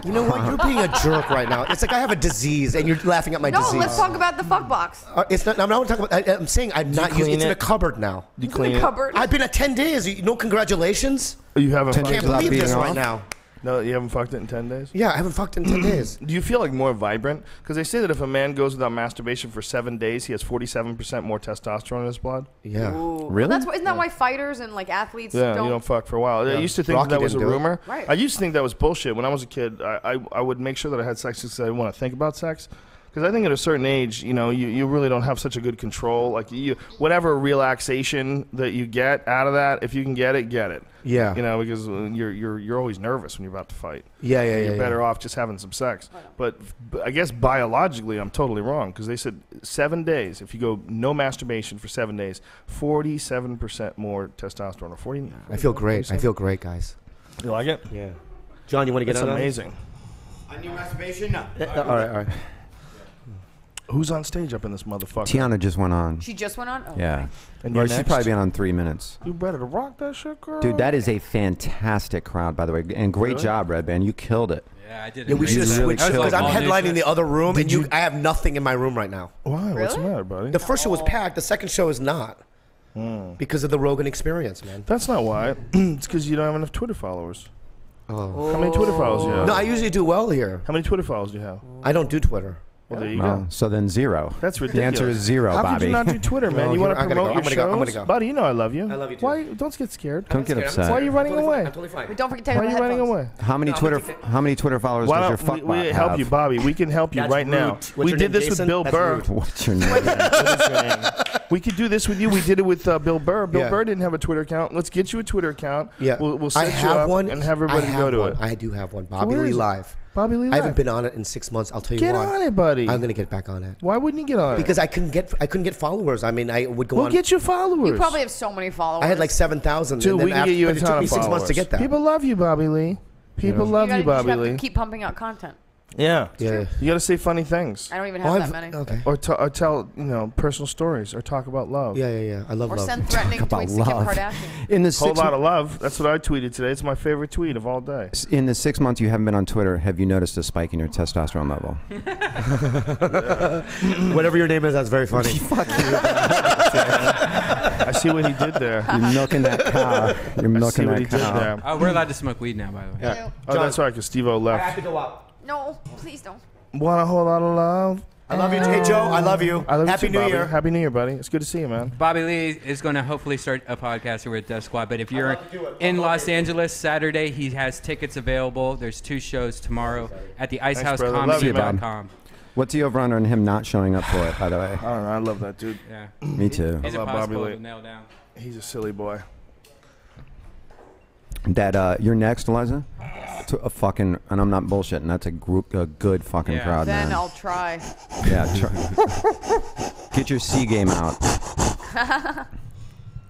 You know what? You're being a jerk right now. It's like I have a disease, and you're laughing at my No, disease. let's talk about the fuck box. It's not. I'm not talking about. I'm saying I'm not using. clean It's in a it? cupboard now. You In clean the it? cupboard. I've been at 10 days. No congratulations. You haven't I can't fucking- without believe this beating right off? now. No, you haven't fucked it in 10 days? Yeah, I haven't fucked in 10 days. Do you feel like more vibrant? Because they say that if a man goes without masturbation for 7 days, he has 47% more testosterone in his blood. Yeah. Ooh. Really? Well, isn't that why fighters and like athletes Yeah, don't? you don't fuck for a while. I used to think Rocky that was a didn't do it. rumor. Right. I used to think that was bullshit. When I was a kid, I would make sure that I had sex because I didn't want to think about sex. Because I think at a certain age, you really don't have such a good control. Like whatever relaxation that you get out of that, if you can get it, get it. Yeah. Because you're always nervous when you're about to fight. Yeah. You're better off just having some sex. But I guess biologically, I'm totally wrong because they said 7 days. If you go no masturbation for 7 days, 47% more testosterone. Or 40. I feel great. I feel great, guys. You like it? Yeah. John, you want to get It's on that? amazing. On your masturbation? No. All right. Who's on stage up in this motherfucker? Tiana just went on. She just went on. Oh, Yeah. And Or you're she's next? probably been on 3 minutes. You better to rock that shit, girl. Dude, that is a fantastic crowd, by the way. And great Really? job, Redban. You killed it. Yeah, I did. Yeah, we should have really switched killed because I'm all new headlining shit. the other room, and I have nothing in my room right now. Why? What's the Really? matter, buddy? The first show was packed. The second show is not because of the Rogan experience, man. That's not why. It's because you don't have enough Twitter followers. Oh. How many Twitter followers do you have? No, I usually do well here. How many Twitter followers do you have? I don't do Twitter. Well, there you Well, go. so then 0. That's The ridiculous. answer is 0, How Bobby. could you not do Twitter, man? No, You want to I gotta promote go. your I'm gonna go. I'm shows? gonna go. Buddy, you know I love you. I love you too. Why? Don't get scared. Don't get upset. Why are you running away? I'm totally fine. But don't forget to take Why off are the you running headphones. away? How many Twitter followers Why does your don't fuck we bot help have? you, Bobby? We can help you That's right now. rude. What's We your did name, this with Jayson? Bill That's Burr. rude. What's your name? What is your name? We could do this with you. We did it with Bill Burr. Bill Yeah. Burr didn't have a Twitter account. Let's get you a Twitter account. Yeah, We'll I set you have up one and have everybody go to it. I do have one. Bobby where Lee is it? Live. Bobby Lee I haven't Live. been on it in 6 months. I'll tell you Get why. on it, buddy. I'm gonna get back on it Why wouldn't you get on it? because I couldn't get followers. I mean, I would go We'll on. get you followers. You probably have so many followers. I had like 7,000. Dude, and then we can get you a but it ton took of me 6 months followers. to get that. People love you, Bobby Lee. People love you, you Bobby have Lee. to keep pumping out content. Yeah. Yeah. You got to say funny things. I don't even Oh, have I've- that many. Okay. Or tell, personal stories or talk about love. Yeah. I love Or love. send threatening Talk about tweets to Kim love. Kardashian. In the Whole 6 lot of love. That's what I tweeted today. It's my favorite tweet of all day. in the 6 months you haven't been on Twitter, have you noticed a spike in your testosterone level? Whatever your name is, that's very funny. I see what he did there. You're milking that cow. You're I see milking what he that did cow. there. Oh, we're allowed to smoke weed now, by the way. Yeah. Oh, that's right, because Steve-O left. to go out. No, please don't. Want a whole lot of love? I love you. Hey, Joe. I love you. I love Happy you too, New Bobby. Year. Happy New Year, buddy. It's good to see you, man. Bobby Lee is going to hopefully start a podcast here with Death Squad. But if you're in Los Angeles Saturday, he has tickets available. There's 2 shows tomorrow at the Thanks, brother. Love you, man. IceHouseComedy.com. What's the over-under on him not showing up for it, by the way? I don't know. I love that dude. Yeah. Me too. Is it love Bobby possible Lee. to nail down? He's a silly boy. Dad, you're next, Eliza? To a fucking, and I'm not bullshitting, that's a good fucking Yeah. crowd, Then man. I'll try. Yeah, get your C game out.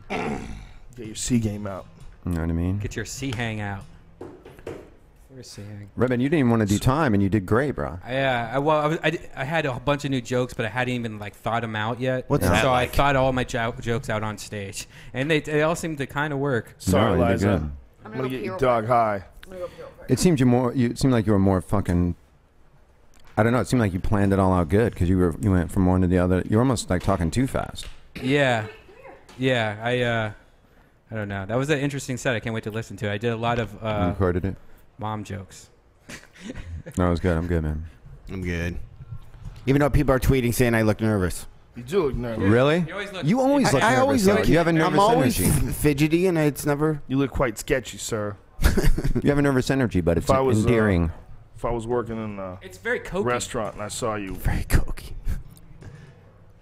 Get your C game out. You know what I mean? Get your C hang out. Where's C hang? Redban, you didn't even want to do time, and you did great, bro. Yeah, I had a bunch of new jokes, but I hadn't even thought them out yet. What's so that I like? thought all my jokes out on stage, and they all seemed to kind of work. Sorry, No, you did Liza. good. I'm I'm gonna gonna go get pee you real dog high. It seemed it seemed like you were more fucking. I don't know. It seemed like you planned it all out good because you went from one to the other. You're almost like talking too fast. Yeah. I don't know. That was an interesting set. I can't wait to listen to it. I did a lot of You recorded it. mom jokes. No, it was good. I'm good, man. I'm good. Even though people are tweeting saying I look nervous. You do look nervous. Really? You always look. You always look I nervous. always though. look. You have a nervous I'm always energy. fidgety, and it's never. You look quite sketchy, sir. You have a nervous energy, but it's If I was, endearing. If I was working in a It's very cokey. restaurant and I saw you, Very cokey.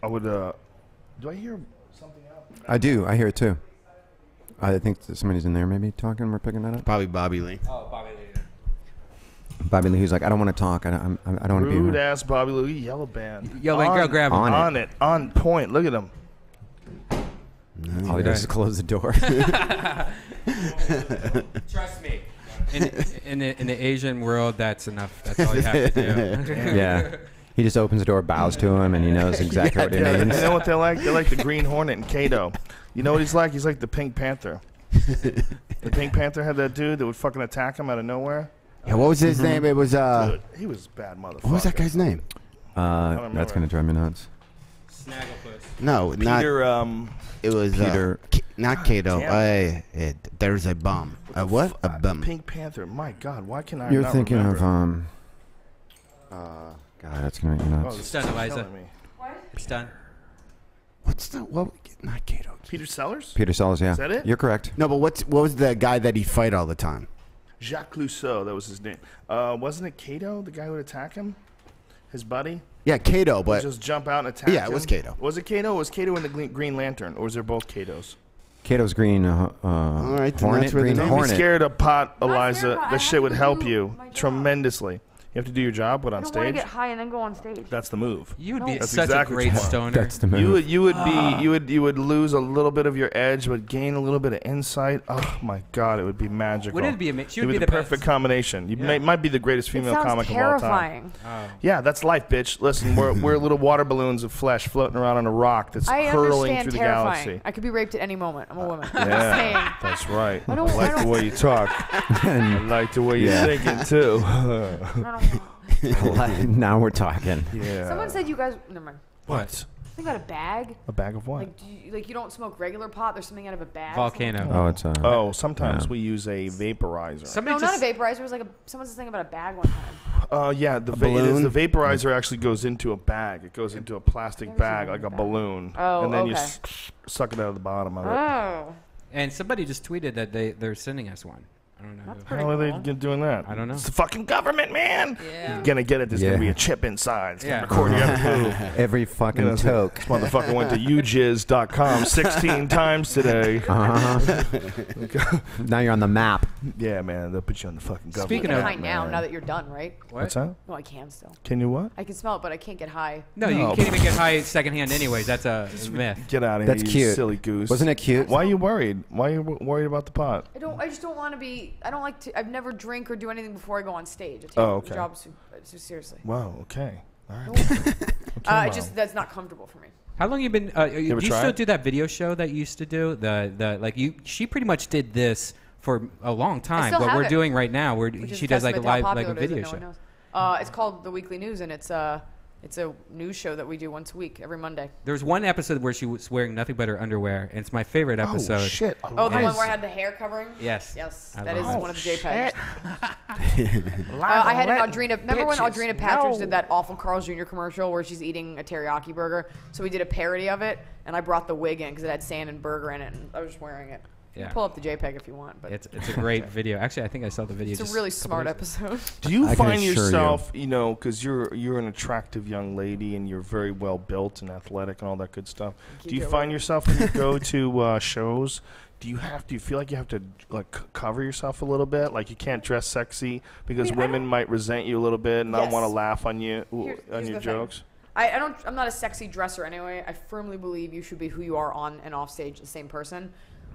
I would. Do I hear something out? I do. I hear it too. I think that somebody's in there maybe talking. We're picking that up. Probably Bobby Lee. Oh, Bobby Lee. Bobby Lee, he's like, I don't want to talk. I don't want to be Rude here. ass Bobby Louie, yellow band. Yo, man, girl, grab him. On it. On it, on point. Look at him. All he does is close the door. Trust me. In the Asian world, that's enough. That's all you have to do. Yeah. He just opens the door, bows to him, and he knows exactly what he Yeah, you means. know what they like? They like the Green Hornet and Kato. You know what he's like? He's like the Pink Panther. The Pink Panther had that dude that would fucking attack him out of nowhere. Yeah, what was his name? It was Dude, he was a bad motherfucker. what was that guy's name? That's going to drive me nuts. Snagglepuss. No, not. Peter, It was Peter. Not Kato. There's a bomb. A what? A bomb. Pink Panther. My God, why can I You're not thinking remember? of God, that's gonna make me nuts. It's done, Iliza. killing me. It's done. What's the not Kato? Peter Sellers? Peter Sellers, yeah. Is that it? You're correct. No, but what was the guy that he'd fight all the time? Jacques Clouseau, that was his name. Wasn't it Kato, the guy who would attack him? His buddy? Yeah, Kato, but Just jump out and attack him? yeah, it was Kato. Was it Kato? Or was Kato in the Green Lantern? Or was there both Katos? Kato's green. right, then Hornet, that's where green the- Don't Hornet. be scared of pot, scared Eliza. of pot. I This have shit would to help do you my job. tremendously. You have to do your job, but on I don't want to stage, get high and then go on stage. that's the move. You would be That's such exactly a great what you stoner. That's the move. You would lose a little bit of your edge, but gain a little bit of insight. Oh my God, it would be magical. Wouldn't it be ama- she It would would be be the the perfect best. combination. You might be the greatest It female sounds comic of all time. terrifying. Yeah, that's life, bitch. Listen, we're little water balloons of flesh floating around on a rock that's I hurling understand through the terrifying. galaxy. I could be raped at any moment. I'm a woman. Yeah, that's right. I, I don't- like I the don't- way you talk. I like the way you're thinking too. Now we're talking. Yeah. Someone said you guys. Never mind. What? Something about a bag. A bag of what? Like you don't smoke regular pot. There's something out of a bag. Volcano. Oh, it's Oh, sometimes Yeah. we use a vaporizer. Somebody No, not just a vaporizer. It was like someone said something about a bag one time. Yeah, the vaporizer actually goes into a bag. It goes into a plastic bag like a balloon, Oh, and then you okay. suck it out of the bottom of it. Oh, and somebody just tweeted that they're sending us one. I don't know. that's who. pretty How are cool. they doing that? I don't know. It's the fucking government, man. Yeah. You're gonna get it. There's gonna Yeah. be a chip inside. It's gonna Yeah. record your every move. every fucking You know, toke. This motherfucker went to ujizz.com 16 times today. Now you're on the map. Yeah, man, they'll put you on the fucking government. Speaking Get of- high now. man. Now that you're done, right? What's that? Well, I can still. Can you what? I can smell it, but I can't get high. No, you No. can't even get high secondhand anyways. That's a myth. Get out of That's here, you cute. silly goose. Wasn't it cute? Why are you worried? Why are you worried about the pot? I just don't want to be. I don't like to. I've never drink or do anything before I go on stage. I take Oh, okay. the job so seriously. Wow. Okay. All right. It just that's not comfortable for me. How long you been? Do ever you try still it? do that video show that you used to do? The like you. She pretty much did this for a long time. still What have we're it, doing right now, where Which is she does like a testament to how live popular it is video that show. no one knows. It's called The Weekly News, and it's a news show that we do once a week, every Monday. There was one episode where she was wearing nothing but her underwear, and it's my favorite episode. Oh shit! Oh, the Yes. one where I had the hair covering? Yes. Yes, I that is love it. one of the JPEGs. I had an Audrina. Remember when Audrina Patridge did that awful Carl's Jr. commercial where she's eating a teriyaki burger? So we did a parody of it, and I brought the wig in because it had sand and burger in it, and I was just wearing it. You Yeah. can pull up the JPEG if you want, but It's a great video. Actually, I think I saw the video. it's just a really couple smart days ago. episode. Do you I can find assure you. yourself, because you're an attractive young lady and you're very well built and athletic and all that good stuff? Do you find yourself when you go to shows? Do you feel like you have to like cover yourself a little bit? Like you can't dress sexy because women might resent you a little bit and not Yes. want to laugh on you Here's on the your thing. jokes. I'm not a sexy dresser anyway. I firmly believe you should be who you are on and off stage, the same person.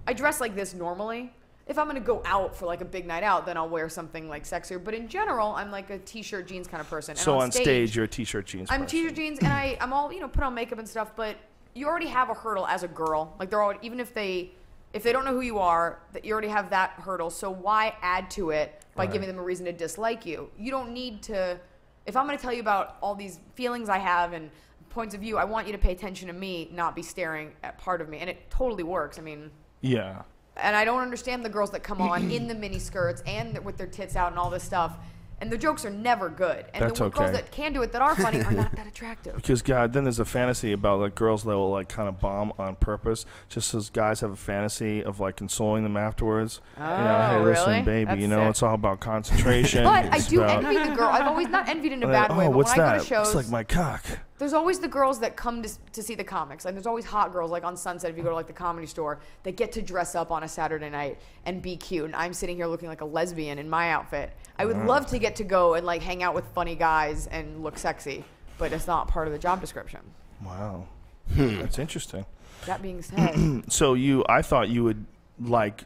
I dress like this normally. If I'm gonna go out for like a big night out, then I'll wear something like sexier. But in general, I'm like a t-shirt jeans kind of person. And So on stage, you're a t-shirt jeans. I'm person. t-shirt jeans, and I'm all put on makeup and stuff. But you already have a hurdle as a girl. Like they're all, even if they don't know who you are, that you already have that hurdle. So why add to it by giving them a reason to dislike you? You don't need to. If I'm gonna tell you about all these feelings I have and points of view, I want you to pay attention to me, not be staring at part of me. And it totally works. I mean. Yeah. And I don't understand the girls that come on in the mini skirts and with their tits out and all this stuff. And the jokes are never good. And That's the girls okay. that can do it that are funny are not that attractive. Because God, then there's a fantasy about like girls that will like kind of bomb on purpose, just as guys have a fantasy of like consoling them afterwards. Hey, listen, really? baby, That's sick. it's all about concentration. But I It's do about- envy the girl. I've always not envied in a Oh, bad way. But what's when I that? go to shows, It's like my cock. there's always the girls that come to see the comics. Like there's always hot girls, like on Sunset, if you go to like the Comedy Store, that get to dress up on a Saturday night and be cute. And I'm sitting here looking like a lesbian in my outfit. I would love to get to go and like hang out with funny guys and look sexy, but it's not part of the job description. Wow, that's interesting. That being said, So I thought you would like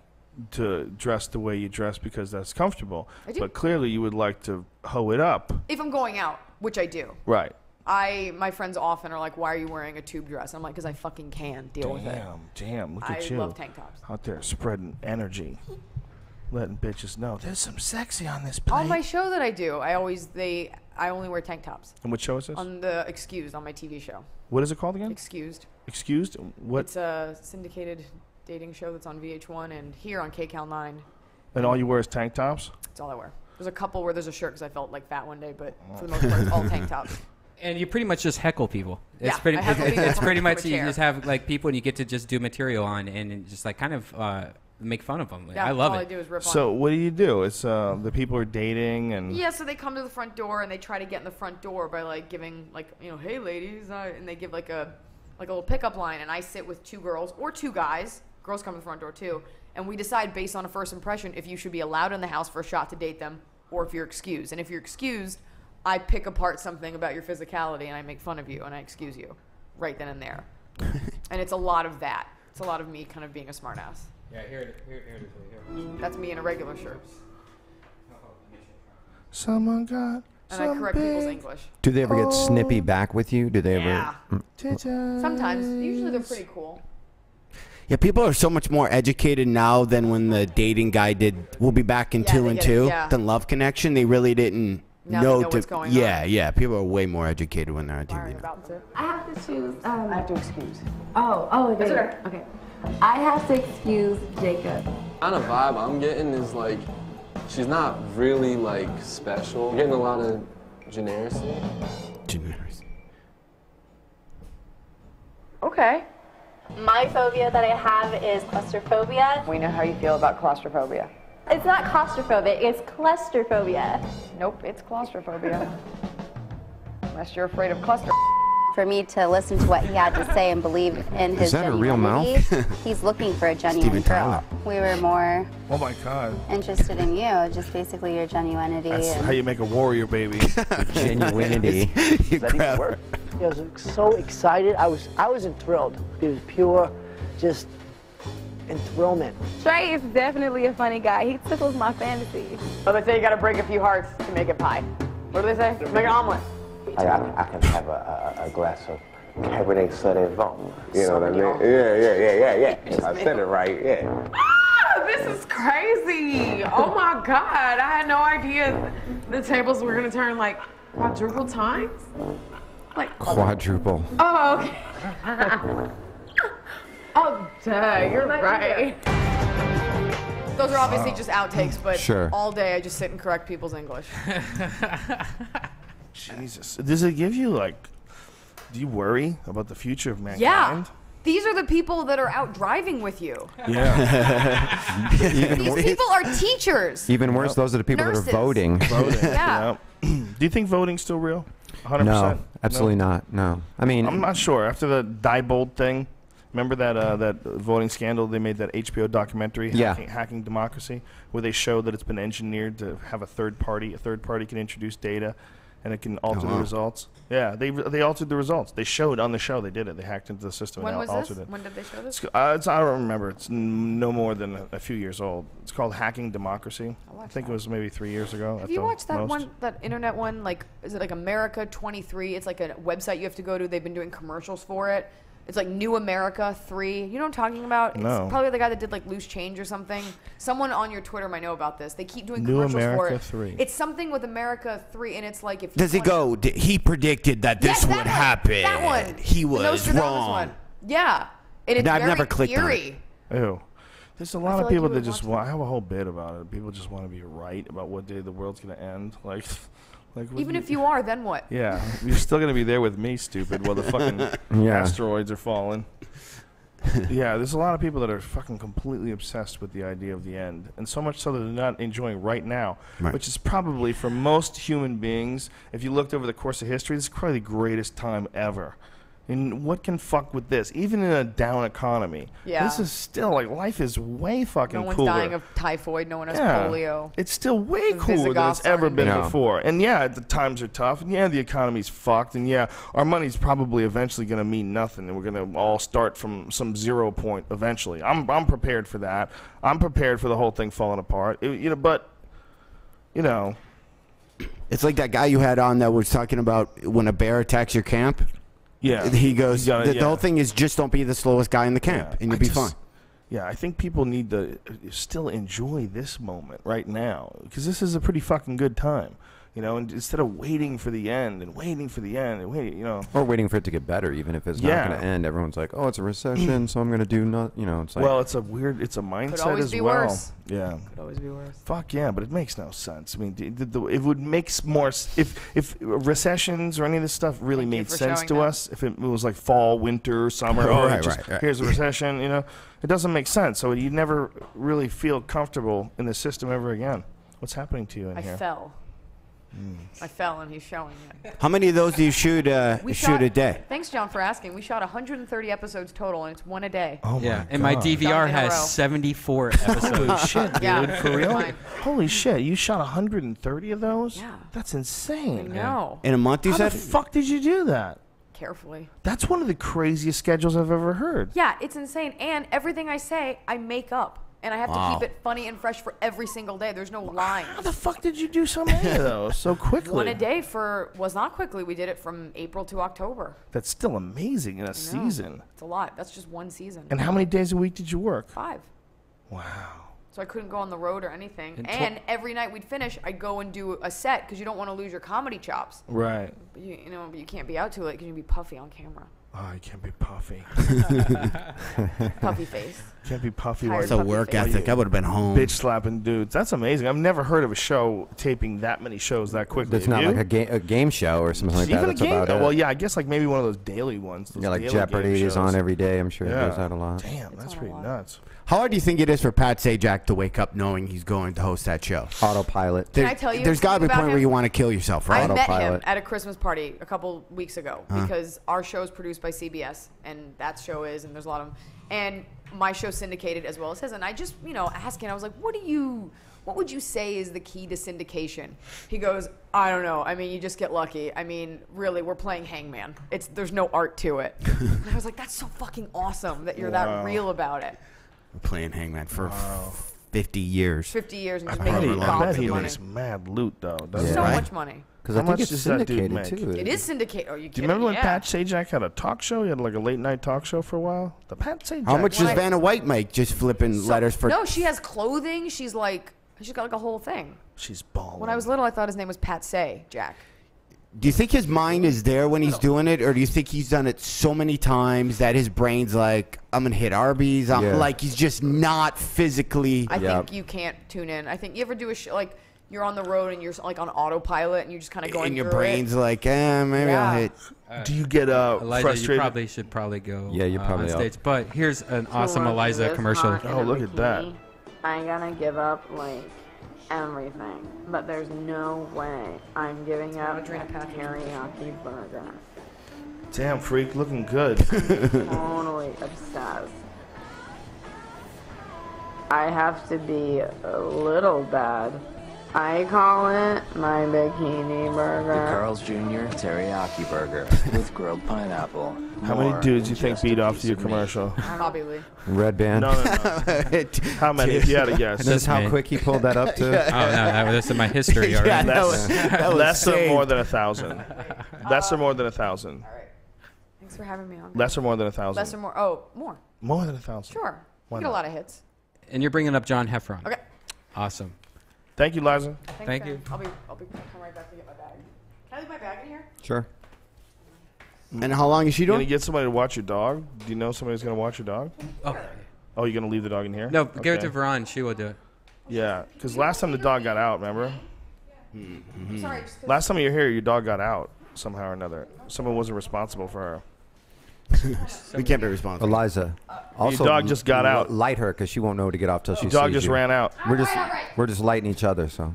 to dress the way you dress because that's comfortable, I do. but clearly you would like to hoe it up, if I'm going out, which I do, right? my friends often are like, "Why are you wearing a tube dress?" And I'm like, "Because I fucking can deal with it." Damn, look I at you. love tank tops. Out there spreading energy, letting bitches know there's some sexy on this plate. On my show that I do, I only wear tank tops. And what show is this? On the Excused, on my TV show. What is it called again? Excused. Excused? What? It's a syndicated dating show that's on VH1 and here on KCAL 9. And all you wear is tank tops? That's all I wear. There's a couple where there's a shirt because I felt like fat one day, but for the most part, it's all tank tops. And you pretty much just heckle people. Yeah, I heckle people It's pretty from a much you chair. just have like people and you get to just do material on and just like kind of make fun of them. Yeah, I love all it. I do is rip on. So what do you do? It's the people are dating and Yeah, so they come to the front door and they try to get in the front door by like giving like, you know, hey ladies, and they give like a little pickup line, and I sit with 2 girls or 2 guys. Girls come to the front door too, and we decide based on a first impression if you should be allowed in the house for a shot to date them or if you're excused. And if you're excused, I pick apart something about your physicality and I make fun of you and I excuse you right then and there. And it's a lot of that. It's a lot of me kind of being a smartass. Yeah, here it is. That's me in a regular shirt. someone got And I correct people's something. English. Do they ever get snippy back with you? Do they Yeah. ever? Sometimes. Usually they're pretty cool. Yeah, people are so much more educated now than when the dating guy did We'll Be Back in Yeah, 2 they and get it, 2 yeah. than Love Connection. They really didn't Now they know know what's going yeah, on. yeah. People are way more educated when they're on Sorry TV now. about that. I have to choose. I have to excuse. Oh, That's okay. Okay. I have to excuse Jacob. Kind of vibe I'm getting is like, she's not really like special. I'm getting a lot of genericy. Okay. My phobia that I have is claustrophobia. We know how you feel about claustrophobia. It's not claustrophobia, it's claustrophobia. Nope, it's claustrophobia. Unless you're afraid of cluster. For me to listen to what he had to say and believe in his Is that a real genuinity, mouth? he's looking for a genuine Steven Tyler. girl. We were more Oh my god. interested in you, just basically your genuinity. That's and how you make a warrior, baby. Genuinity. You grab I was so excited. I was enthralled. It was pure, just enthrallment. Trey is definitely a funny guy. He tickles my fantasy. So they say you gotta break a few hearts to make it pie. What do they say? Make an omelet. I can have a glass of Cabernet Sauvignon. You know what I mean? Yeah. I said it right, yeah. Ah, this is crazy. Oh my God. I had no idea the tables were gonna turn like quadruple times. Like Quadruple. Oh, okay. Oh, duh, you're right. Those are obviously just outtakes, but Sure. all day I just sit and correct people's English. Jesus. Does it give you like? Do you worry about the future of mankind? Yeah. These are the people that are out driving with you. Yeah. These people are teachers. Even worse, those are the people Nurses. that are voting. Voting. Yeah. Do you think voting's still real? 100%. No, absolutely not. No. I mean, I'm not sure. After the Diebold thing, remember that voting scandal? They made that HBO documentary, Yeah. Hacking Democracy, where they showed that it's been engineered to have a third party. A third party can introduce data, and it can alter the results. Yeah, they altered the results. They showed on the show. They did it. They hacked into the system When and was altered this? it. When did they show this? I don't remember. It's no more than a few years old. It's called Hacking Democracy. I think it was maybe 3 years ago. Have you watched that one, that internet one? Like, is it like America 23? It's like a website you have to go to. They've been doing commercials for it. It's like New America 3. You know what I'm talking about? No. It's probably the guy that did like Loose Change or something. Someone on your Twitter might know about this. They keep doing New commercials for America it. 3. It's something with America 3, and it's like if you Does it go? He predicted that this Yes, would that one. happen. That one. He The was Nostradamus wrong. one. Yeah. And it's No, I've very never clicked on it. eerie. Ew. There's a lot feel of like people you that would just watch want. I have a whole bit about it. People just want to be right about what day the world's gonna end. Like what Even do if you are, then what? Yeah, you're still gonna be there with me, stupid, while the fucking Yeah. asteroids are falling. Yeah, there's a lot of people that are fucking completely obsessed with the idea of the end, and so much so that they're not enjoying right now, Right. which is probably for most human beings. If you looked over the course of history, this is probably the greatest time ever. And what can fuck with this? Even in a down economy, Yeah. this is still like life is way fucking No one's cooler. dying of typhoid. No one has Yeah. polio. It's still way The cooler than it's Visigoths ever aren't been invading. before. And yeah, the times are tough. And yeah, the economy's fucked. And yeah, our money's probably eventually going to mean nothing. And we're going to all start from some 0 point eventually. I'm prepared for that. I'm prepared for the whole thing falling apart. But It's like that guy you had on that was talking about when a bear attacks your camp. yeah. He goes, You gotta- the whole thing is just don't be the slowest guy in the camp, Yeah. and you'll I be just- fine. Yeah, I think people need to still enjoy this moment right now because this is a pretty fucking good time. You know, and instead of waiting for the end and waiting for the end and waiting, you know. Or waiting for it to get better, even if it's not going to end. Everyone's like, oh, it's a recession, so I'm going to do not, you know, it's like. Well, it's a mindset Could always as be well. Worse. Yeah. Could always be worse. Fuck yeah, but it makes no sense. I mean, it would make more if recessions or any of this stuff really made sense to us. If it was like fall, winter, summer, here's a recession, you know, it doesn't make sense. So you never really feel comfortable in the system ever again. What's happening to you in here? I fell. I fell, and he's showing it. How many of those do you shoot a day? Thanks, John, for asking. We shot 130 episodes total, and it's one a day. Oh yeah, my and my God. DVR In a has row. 74 episodes. Holy shit, dude! Yeah, For real? mine. Holy shit! You shot 130 of those? Yeah. That's insane. I know. In a month, you How said? the fuck did you do that? Carefully. That's one of the craziest schedules I've ever heard. Yeah, it's insane. And everything I say, I make up. And I have to keep it funny and fresh for every single day. There's no lines. How the fuck did you do so many of those so quickly? One a day was not quickly. We did it from April to October. That's still amazing in a season. It's a lot. That's just one season. And how many days a week did you work? 5. Wow. So I couldn't go on the road or anything. And every night we'd finish, I'd go and do a set because you don't want to lose your comedy chops. Right. But you know, but you can't be out too late because you'd be puffy on camera. Oh, you can't be puffy. Puffy face. Can't be puffy. Tired It's a work ethic. I would have been home. Bitch slapping dudes. That's amazing. I've never heard of a show taping that many shows that quickly. It's not like a game show or something like that. Even That's a game? about it. Well, yeah, I guess like maybe one of those daily ones. Those Yeah, like daily Jeopardy game is on shows. every day. I'm sure it Yeah. goes out a lot. Damn, that's pretty nuts. How hard do you think it is for Pat Sajak to wake up knowing he's going to host that show? Autopilot. Can I tell you There's got to be a something point about where you him? want to kill yourself, right? I met him at a Christmas party a couple weeks ago because our show is produced by CBS, and that show is, and there's a lot of them. And my show's syndicated as well as his. And I just, asking, I was like, what would you say is the key to syndication? He goes, I don't know. I mean, you just get lucky. I mean, really, we're playing Hangman. There's no art to it. And I was like, that's so fucking awesome that you're that real about it. We're playing Hangman for 50 years. 50 years and I just bet making he gobs of money. makes mad loot though. So much money. Because How I think much it's does that dude syndicated make? too. It is syndicated. Are you kidding? Do you remember when Yeah. Pat Sajak had a talk show? He had like a late night talk show for a while. The Pat Sajak. How much does Vanna White make just flipping letters for? No, she has clothing. She's got like a whole thing. She's balling. When I was little, I thought his name was Pat Say Jack. Do you think his mind is there when he's doing it, or do you think he's done it so many times that his brain's like, I'm gonna hit Arby's? Like he's just not physically. I think you can't tune in. I think you ever do a show like you're on the road and you're like on autopilot and you're just kind of going. And your through brain's it. like, maybe I'll hit. Do you get Eliza, frustrated? you should probably go Yeah, you probably on ought. stage. But here's an awesome Eliza commercial. Oh, look at that. I'm gonna give up like everything, but there's no way I'm giving up a teriyaki burger. Damn, freak, looking good. Totally obsessed. I have to be a little bad. I call it my bikini burger. The Carl's Jr. Teriyaki Burger with grilled pineapple. How many dudes you think beat off to your commercial? Probably. Redban. No. How many? If you had to guess. This is how quick he pulled that up to. Oh no, that's in my history already. Yeah, that was Less or saved. more than 1,000. Less or more than 1,000. All right. Thanks for having me on. Less or more than 1,000. Less or more? Oh, more. More than 1,000. Sure. Why You get a not? lot of hits. And you're bringing up John Heffron. Okay. Awesome. Thank you, Liza. Thank you. I'll come right back to get my bag. Can I leave my bag in here? Sure. And how long is she You gonna doing? get somebody to watch your dog? Do you know somebody's gonna watch your dog? Oh, you're gonna leave the dog in here? No, give it Okay. to Veron. She will do it. Yeah, because last time the dog got out, remember? Sorry. Just 'cause- Last time you were here, your dog got out somehow or another. Someone wasn't responsible for her. We can't be responsible. Eliza. Also, dog just got out. Light her because she won't know to get off till she Your dog sees just you. ran out. We're just lighting each other, so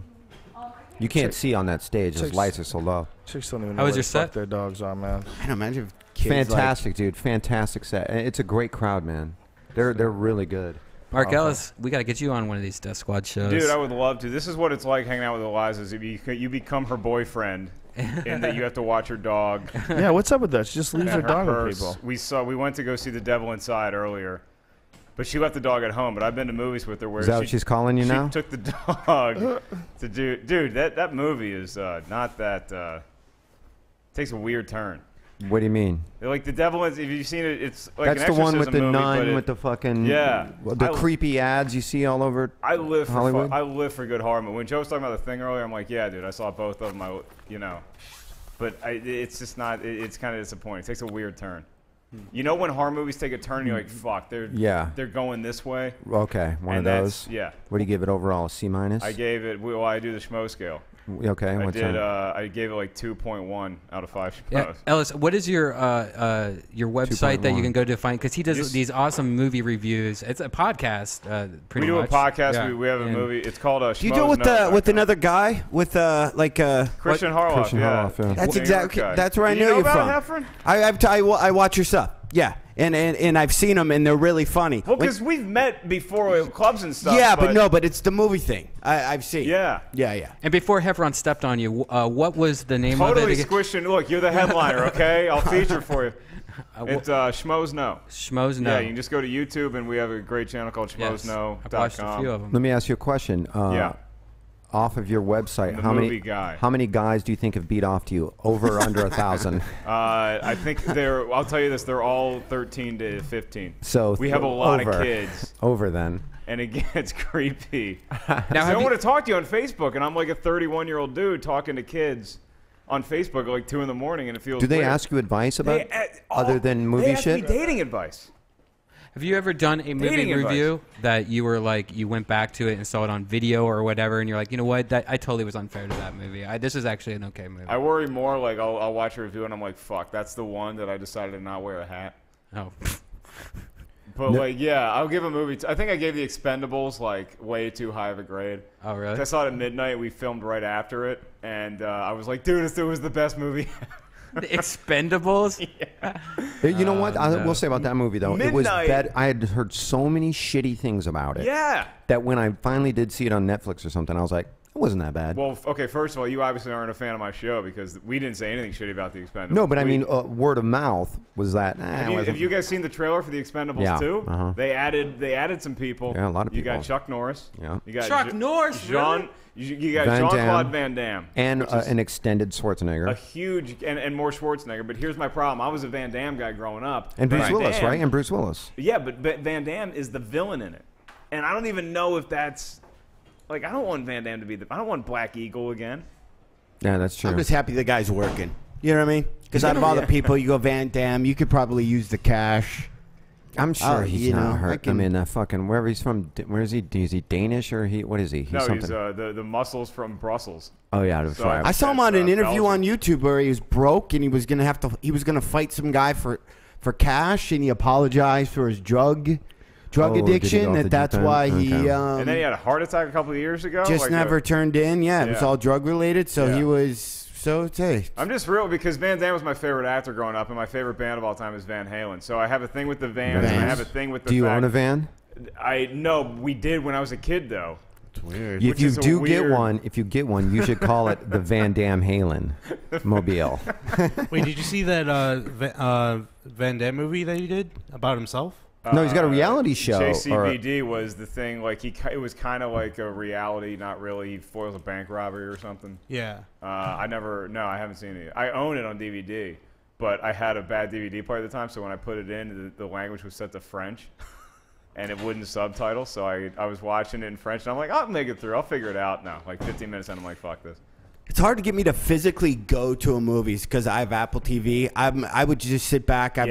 you can't see on that stage. Those Chicks- lights are so low. Chicks don't even know How was where your the fuck set? their dogs are, man. Man, imagine if kids Fantastic, dude. Fantastic set. And it's a great crowd, man. They're really good. Mark Ellis, we got to get you on one of these Death Squad shows. Dude, I would love to. This is what it's like hanging out with Eliza. Is you become her boyfriend, and that you have to watch her dog. Yeah, what's up with that? She just leaves her and dog with purse. people. We went to go see The Devil Inside earlier, but she left the dog at home. But I've been to movies with her where Is that what she's calling you she now? took the dog to do. Dude, that movie is not that. Takes a weird turn. What do you mean? Like the devil is. If you've seen it, it's like That's an the one with the exorcism movie, nun but with the fucking the creepy ads you see all over. I live for Hollywood. I live for good horror movie. When Joe was talking about The Thing earlier, I'm like, yeah, dude, I saw both of them. But it's just not. It's kind of disappointing. It takes a weird turn. You know when horror movies take a turn, and you're like, fuck, they're going this way. Okay, one and of those. Yeah. What do you give it overall? A C minus? I gave it. Well, I do the schmo scale. Okay, I what's did. that? I gave it like 2.1 out of 5 schmoes. Yeah. Ellis, what is your website that you can go to find? Because he does these awesome movie reviews. It's a podcast. Pretty We do much. a podcast. Yeah. We have a movie. It's called Do you do it with another guy with Christian Harloff? Yeah. That's exactly. That's where I Do know you know you're about from. Heffron? I watch your stuff. Yeah, and I've seen them and they're really funny. Well, because we've met before at clubs and stuff. Yeah, but it's the movie thing. I've seen. Yeah. And before Heffron stepped on you, what was the name Totally of it? squishing. Look, you're the headliner, okay? I'll feature for you. It's Schmoes Know. Schmoes Know. Yeah, you can just go to YouTube, and we have a great channel called schmoesknow.com. I've watched a few of them. Let me ask you a question. Off of your website, how many guys do you think have beat off to you? Over or under 1,000? I think I'll tell you this. They're all 13 to 15. So we have a lot of kids. Over then. And it gets creepy. Now, I want to talk to you on Facebook, and I'm like a 31-year-old dude talking to kids on Facebook at like 2 in the morning, and it feels. Do they weird. ask you advice about other than movie they shit? ask me dating advice. Have you ever done a movie Dating review that you were like, you went back to it and saw it on video or whatever, and you're like, you know what, I totally was unfair to that movie. This is actually an okay movie. I worry more like I'll watch a review and I'm like, fuck, that's the one that I decided to not wear a hat. Oh. But like, yeah, I'll give a movie. I think I gave The Expendables like way too high of a grade. Oh, really? I saw it at midnight. We filmed right after it, and I was like, dude, this was the best movie. The Expendables? Yeah. You know what? I will say about that movie, though. Midnight. It was bad. I had heard so many shitty things about it. Yeah. That when I finally did see it on Netflix or something, I was like, it wasn't that bad. Well, okay, first of all, you obviously aren't a fan of my show because we didn't say anything shitty about The Expendables. No, but I mean, word of mouth was that. Have you guys seen the trailer for The Expendables 2? Uh-huh. They added some people. Yeah, a lot of people. You got Chuck Norris. Yeah. You got Chuck Norris, really? You got Jean-Claude Van Damme. And an extended Schwarzenegger. A huge, and more Schwarzenegger. But here's my problem. I was a Van Damme guy growing up. And Bruce Willis, right? And Bruce Willis. Yeah, but Van Damme is the villain in it. And I don't even know if that's... Like, I don't want Van Damme to be I don't want Black Eagle again. Yeah, that's true. I'm just happy the guy's working. You know what I mean? Because out of all the people, you go Van Damme, you could probably use the cash. I'm sure he's not hurt. I mean, fucking wherever he's from. Where is he? Is he Danish or he? What is he? He's something. He's the muscles from Brussels. Oh yeah, that's right. I saw him on an interview on YouTube where he was broke and he was gonna fight some guy for cash, and he apologized for his drug addiction. And that's why he. And then he had a heart attack a couple of years ago. Just never turned in. Yeah, it was all drug related. So he was. So I'm just real because Van Damme was my favorite actor growing up, and my favorite band of all time is Van Halen. So I have a thing with the Vans, and I have a thing with the. Do you own a van? No, we did when I was a kid, though. It's weird. If you get one, you should call it the Van Damme Halen mobile. Wait, did you see that Van Damme movie that he did about himself? No, he's got a reality show. JCVD was the thing. Like it was kind of like a reality, not really. He foils a bank robbery or something. Yeah. I haven't seen it. I own it on DVD, but I had a bad DVD player at the time, so when I put it in, the language was set to French, and it wouldn't subtitle. So I was watching it in French, and I'm like, I'll make it through. I'll figure it out. No, like 15 minutes in, I'm like, fuck this. It's hard to get me to physically go to a movies because I have Apple TV. I would just sit back. I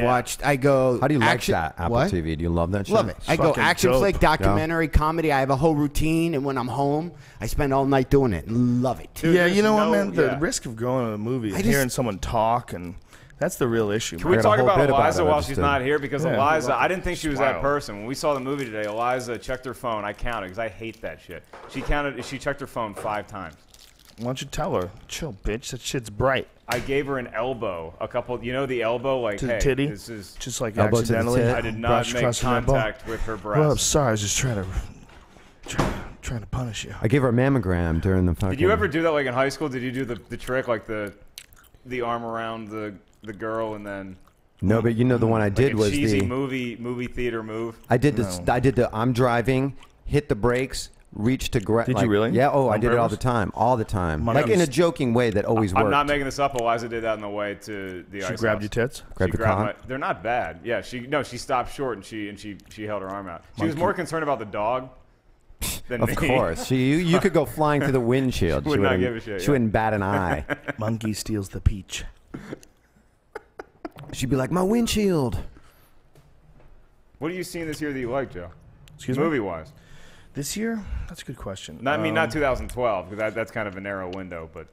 go. How do you like that Apple TV? Do you love that shit? Love it. I go action flick, documentary, comedy. I have a whole routine, and when I'm home, I spend all night doing it. Love it. Dude, yeah, you know what, man? The risk of going to a movie and hearing someone talk, and that's the real issue. Can we talk about Iliza while she's not here? Because Iliza, I didn't think she was that person. When we saw the movie today, Iliza checked her phone. I counted because I hate that shit. She checked her phone 5 times. Why don't you tell her? Chill, bitch. That shit's bright. I gave her an elbow. The elbow, like, to hey, the titty? this is just like elbow accidentally. To the I did not make contact with her breast. Well, I'm sorry. I was just trying to punish you. I gave her a mammogram during the fucking. Did you ever do that, like in high school? Did you do the trick, like the arm around the girl and then? No, but you know the one I did was cheesy the movie theater move. I did this. I did the. I'm driving, hit the brakes, reach to grab. Did you really? Yeah. Oh, I On did it all purpose? the time. All the time. My Like in mom's- a joking way that always worked. I'm not making this up. Eliza did that on the way to the She ice grabbed house. your tits? Grabbed She the grabbed cock? they're not bad. Yeah, she stopped short and she held her arm out. She was Monkey. more concerned about the dog than Of me. course. You could go flying through the windshield. She would not wouldn't- give a shit, She yeah. wouldn't bat an eye. Monkey steals the peach. She'd be like, my windshield. What are you seeing this year that you like, Joe? Excuse me? Movie-wise. This year? That's a good question. Not, I mean, not 2012, because that's kind of a narrow window, but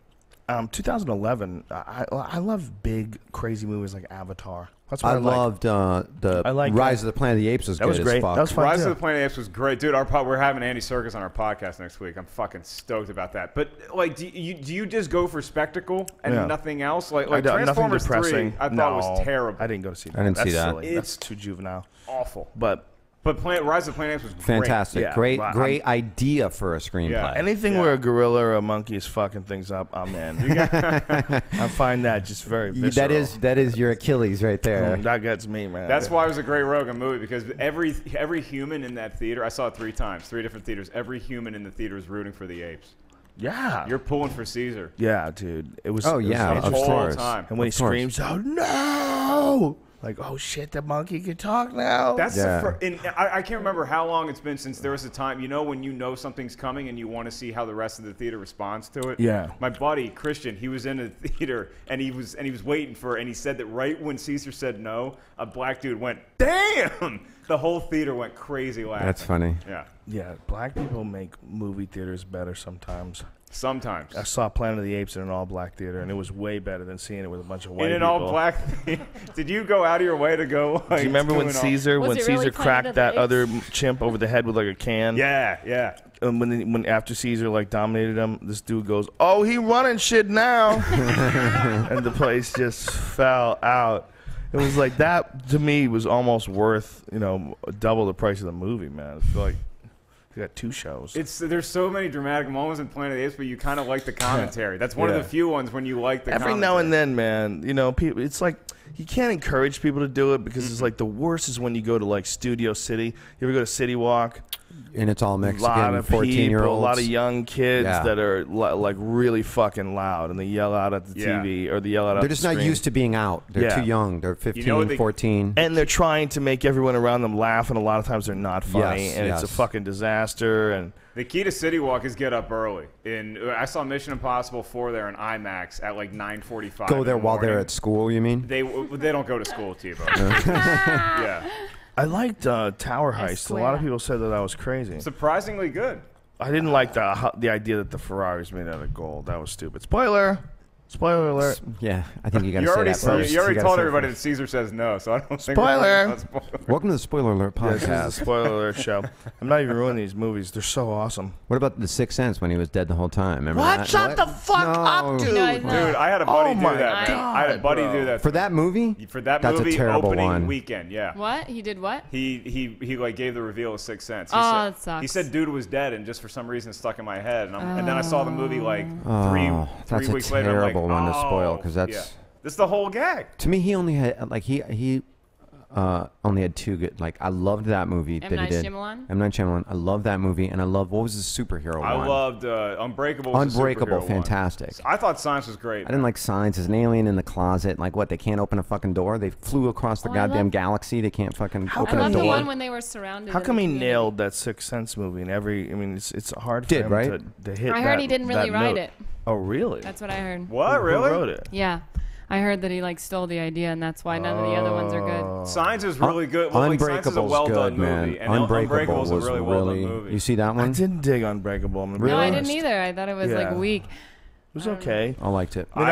2011. I love big, crazy movies like Avatar. That's what I I like. loved the I like Rise of the Planet of the Apes was That good was as great. fuck. That was fun Rise too. of the Planet of the Apes was great. Dude, we're having Andy Serkis on our podcast next week. I'm fucking stoked about that. But, like, do you just go for spectacle and Yeah. nothing else? Like I don't- nothing Transformers 3, depressing. I thought No, was terrible. I didn't go to see that. I didn't see That's that. silly. That's too juvenile. Awful. But Rise of the Planet of the Apes was Fantastic. Yeah, great well, great idea for a screenplay. Yeah. anything where a gorilla or a monkey is fucking things up, I'm in. I find that just very visceral. That is your Achilles right there. That gets me, man. That's why it was a great Rogan movie, because every human in that theater, I saw it 3 times, 3 different theaters, every human in the theater was rooting for the apes. Yeah. You're pulling for Caesar. Yeah, dude. It was. Oh, it was yeah, the of whole course. time. And when he Of course. screams, "Oh no!" Like, oh shit, the monkey can talk now. That's Yeah. I can't remember how long it's been since there was a time, when you know something's coming and you want to see how the rest of the theater responds to it. Yeah. My buddy Christian, he was in a theater and he was waiting for it, and he said that right when Caesar said no, a black dude went, "Damn!" The whole theater went crazy laughing. That's funny. Yeah. Yeah, black people make movie theaters better sometimes. Sometimes. I saw Planet of the Apes in an all-black theater, and it was way better than seeing it with a bunch of white In an people. all-black. Did you go out of your way to go? Do you remember when doing all- Caesar Was it really Planet cracked of the that Apes? other chimp over the head with like a can? Yeah, yeah. And when after Caesar like dominated him, this dude goes, "Oh, he running shit now," and the place just fell out. It was like that to me was almost worth double the price of the movie, man. It's like you got 2 shows. There's so many dramatic moments in Planet of the Apes, but you kind of like the commentary. That's one of the few ones when you like the Every commentary. now and then, man, people. It's like you can't encourage people to do it because it's like the worst is when you go to like Studio City. You ever go to City Walk? And it's all A Mexican, lot of 14-year-olds. people, a lot of young kids Yeah. that are like really fucking loud, and they yell out at the TV or they yell out. They're at just the not screen. used to being out. They're Yeah. too young. They're 15, 14. And they're trying to make everyone around them laugh, and a lot of times they're not funny, Yes, and it's a fucking disaster. And The key to City Walk is get up early. I saw Mission Impossible 4 there in IMAX at like 9:45. Go there in the while they're morning. at school, you mean? They don't go to school, Thibault. Yeah. I liked Tower Heist. A lot of people said that was crazy. Surprisingly good. I didn't like the idea that the Ferrari's made out of gold. That was stupid. Spoiler alert. Yeah, I think you got to You say already, that first. you already gotta told say it everybody first. that Caesar says no, so I don't think Spoiler. we're spoiler. Welcome to the Spoiler Alert Yeah, this is podcast. the spoiler alert show. I'm not even ruining these movies. They're so awesome. What about The Sixth Sense when he was dead the whole time? Remember What? that? Shut the fuck up, dude. Dude, I had a buddy Oh do my that. Man. I had a buddy do that For that movie? For that That's movie a terrible opening one. weekend. Yeah. What? He did what? He like gave the reveal of Sixth Sense. He Oh, said, that sucks. He said dude was dead, and just for some reason it stuck in my head. And then I saw the movie like three that's a weeks later. I'm like, terrible one to spoil because that's yeah. This is the whole gag. to me. He only had like he only had 2 good. Like I loved that movie M. that Night he did. Shyamalan? M. Night Shyamalan. I love that movie, and I love what was the superhero I one? loved Unbreakable. Was the Unbreakable, superhero one. fantastic. I thought Science was great. I didn't like Signs. There's an alien in the closet. Like what? They can't open a fucking door. They flew across the Oh, I goddamn love- galaxy. They can't fucking How open I a love door. the one when they were surrounded. How in come the he community. nailed that Sixth Sense movie? And it's hard for Did, him right? to hit. I heard he didn't really that write note. it. Oh, really? That's what I heard. What? Who Really? wrote it? Yeah. I heard that he like stole the idea, and that's why none of the other ones are good. Signs is really good. Well, like, Signs is a Unbreakable's well-done good, man. movie, and Unbreakable Unbreakable is a was really well-done movie. You see that I one? didn't dig Unbreakable. I'm gonna be No, I honest. didn't either. I thought it was Yeah. like weak. It was okay. I liked it. I mean,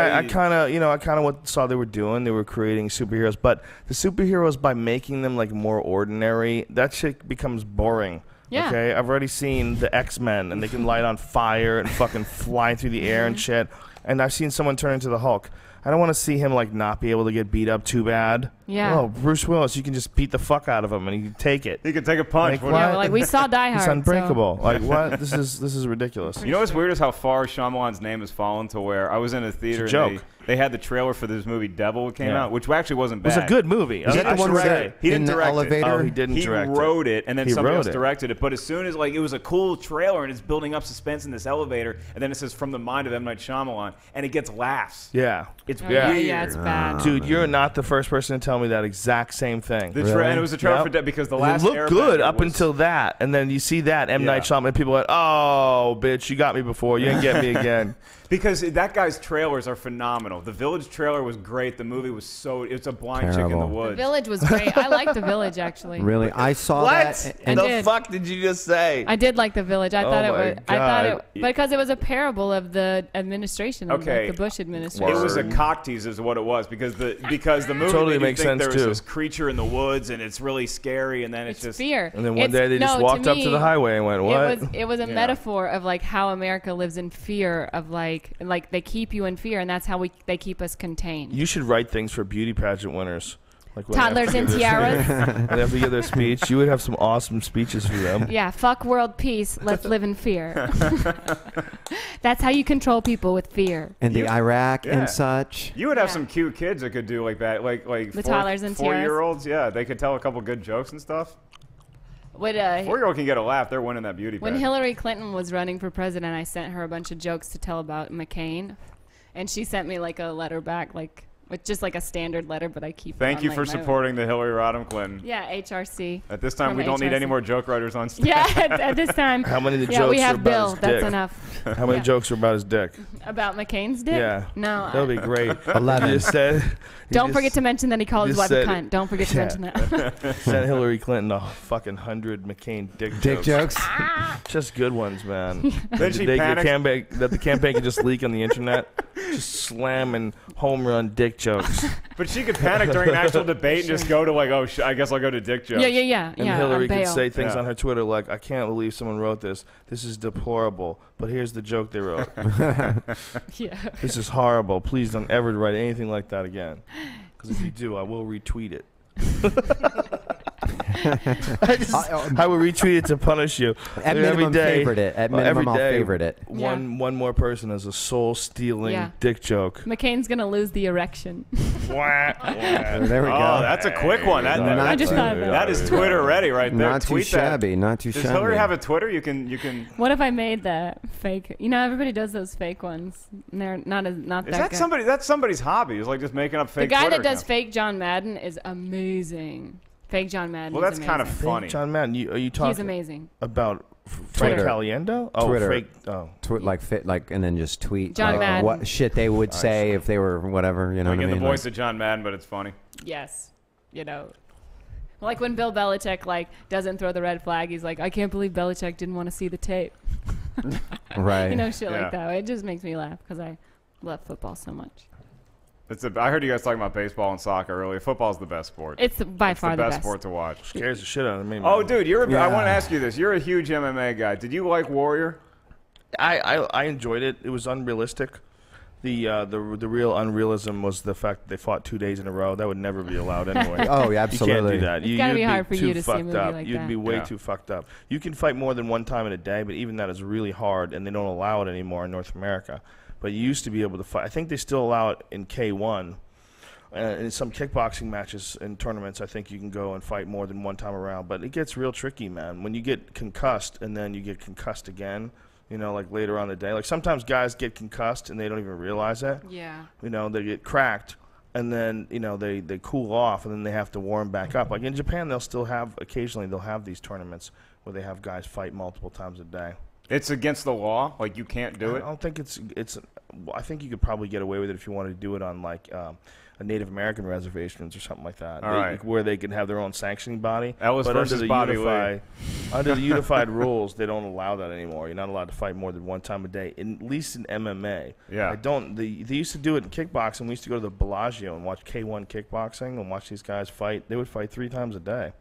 I kind of saw they were doing. They were creating superheroes, but the superheroes by making them like more ordinary, that shit becomes boring. Yeah. Okay, I've already seen the X-Men, and they can light on fire and fucking fly through the air and shit. And I've seen someone turn into the Hulk. I don't want to see him like not be able to get beat up too bad. Yeah. Oh, Bruce Willis, you can just beat the fuck out of him and he can take it. He can take a punch. Like, Yeah, what? well, like we saw Die Hard. It's unbreakable. Like what? This is ridiculous. You know what's weird is how far Shyamalan's name has fallen to where I was in a theater. It's a and joke. they had the trailer for this movie Devil came out, which actually wasn't bad. It was a good movie. Is that the one where he didn't direct elevator? it. Oh, he didn't direct it. He wrote it, and then He somebody wrote else it. directed it. But as soon as it was a cool trailer, and it's building up suspense in this elevator, and then it says "From the Mind of M. Night Shyamalan," and it gets laughs. Yeah. It's yeah, weird. yeah, it's bad. Dude, you're not the first person to tell me that exact same thing. And it was a trailer for because the last it looked Airbender good up was- until that, and then you see that M. Night Shyamalan, and people are like, oh, bitch, you got me before. You didn't get me again. Because that guy's trailers are phenomenal. The Village trailer was great. The movie was it's a blind chick in the Terrible. woods. The Village was great. I liked The Village, actually. Really, I saw What that. the fuck did you just say? I did like The Village. I Oh thought it my was. I thought God. it because it was a parable of the administration, of Okay. like the Bush administration. It was a cock tease, is what it was, because the movie Totally made you makes think sense, there was too. this creature in the woods, and it's really scary, and then it's just fear. And then one day they just walked up to the highway and went, what? It was a metaphor of like how America lives in fear of like they keep you in fear, and that's how they keep us contained. You should write things for beauty pageant winners. Like when Toddlers they have to in give their- tiaras. When they have to give their speech. You would have some awesome speeches for them. Yeah, fuck world peace. Let's live in fear. That's how you control people, with fear. And the Iraq Yeah. and such. You would have some cute kids that could do like that, like The toddlers and tiaras. 4-year-olds. Yeah, they could tell a couple good jokes and stuff. What 4-year-old can get a laugh. They're winning that beauty When pageant. Hillary Clinton was running for president, I sent her a bunch of jokes to tell about McCain, and she sent me like a letter back, like with just like a standard letter, but I keep. it Thank on, you like, for my- supporting the Hillary Rodham Clinton. Yeah, HRC. At this time, From we don't need any HRC. more joke writers on staff. Yeah, at this time. How many of the yeah, jokes we are have about Bill. his That's dick? enough. How many Yeah. jokes are about his dick? About McCain's dick? Yeah. No. That would be great. 11. You just said, Don't forget to mention that he called his just wife a said- cunt. Don't forget to mention that. Sent Hillary Clinton a fucking 100 McCain dick jokes. Just good ones, man. Then she the panics. campaign that the campaign can just leak on the internet. Just slamming home run dick jokes. But she could panic during an actual debate and just go to like, I guess I'll go to dick jokes. Yeah. And Hillary could bail. say things Yeah. on her Twitter like, I can't believe someone wrote this. This is deplorable. But here's the joke they wrote. Yeah. This is horrible. Please don't ever write anything like that again. Because if you do, I will retweet it. I will retweet it to punish you. At And minimum, every day, favorite it. At every minimum, I'll day, favorite it. One more person has a soul-stealing Yeah. dick joke. McCain's gonna lose the erection. There we go. Oh, that's a quick one. I just thought of that. That is Twitter ready right there. Not too Tweet shabby. Not too Does shabby. Hillary have a Twitter? You can. What if I made that fake? You know, everybody does those fake ones. And they're not Is that that good. somebody? That's somebody's hobby. It's like just making up The fake. guy Twitter that does accounts. fake John Madden is amazing. Fake John Madden. Well, is that's kind of amazing. funny. John Madden, are you talking He's amazing. about Frank Twitter. Caliendo? Oh, Twitter. fake. Oh. And then just tweet John like, Madden. what shit they would say if they were whatever. You know I what I get mean? the voice of John Madden, but it's funny. Yes. You know. Like when Bill Belichick doesn't throw the red flag, he's like, I can't believe Belichick didn't want to see the tape. Right. You know, shit Yeah. like that. It just makes me laugh because I love football so much. I heard you guys talking about baseball and soccer earlier. Football's the best sport. It's by far the the best best. sport to watch. Scares the shit out of me, man. Oh, dude, I Yeah. want to ask you this. You're a huge MMA guy. Did you like Warrior? I enjoyed it. It was unrealistic. The real unrealism was the fact that they fought 2 days in a row. That would never be allowed anyway. Oh, yeah, You can't absolutely. do that. It's gotta be hard for too you to see a fucked movie up. like You'd that. be way Yeah. too fucked up. You can fight more than one time in a day, but even that is really hard, and they don't allow it anymore in North America. But you used to be able to fight. I think they still allow it in K1. In some kickboxing matches and tournaments, I think you can go and fight more than one time around. But it gets real tricky, man. When you get concussed and then you get concussed again, you know, like later on in the day. Like sometimes guys get concussed and they don't even realize it. Yeah. You know, they get cracked and then, you know, they cool off and then they have to warm back up. Like in Japan, occasionally they'll have these tournaments where they have guys fight multiple times a day. It's against the law. Like you can't do I it. don't think it's. I think you could probably get away with it if you wanted to do it on like a Native American reservations or something like that. All right. Where they can have their own sanctioning body. Ellis but versus Bobby Lee. Under the unified rules, they don't allow that anymore. You're not allowed to fight more than one time a day, at least in MMA. Yeah. They used to do it in kickboxing. We used to go to the Bellagio and watch K1 kickboxing and watch these guys fight. They would fight 3 times a day.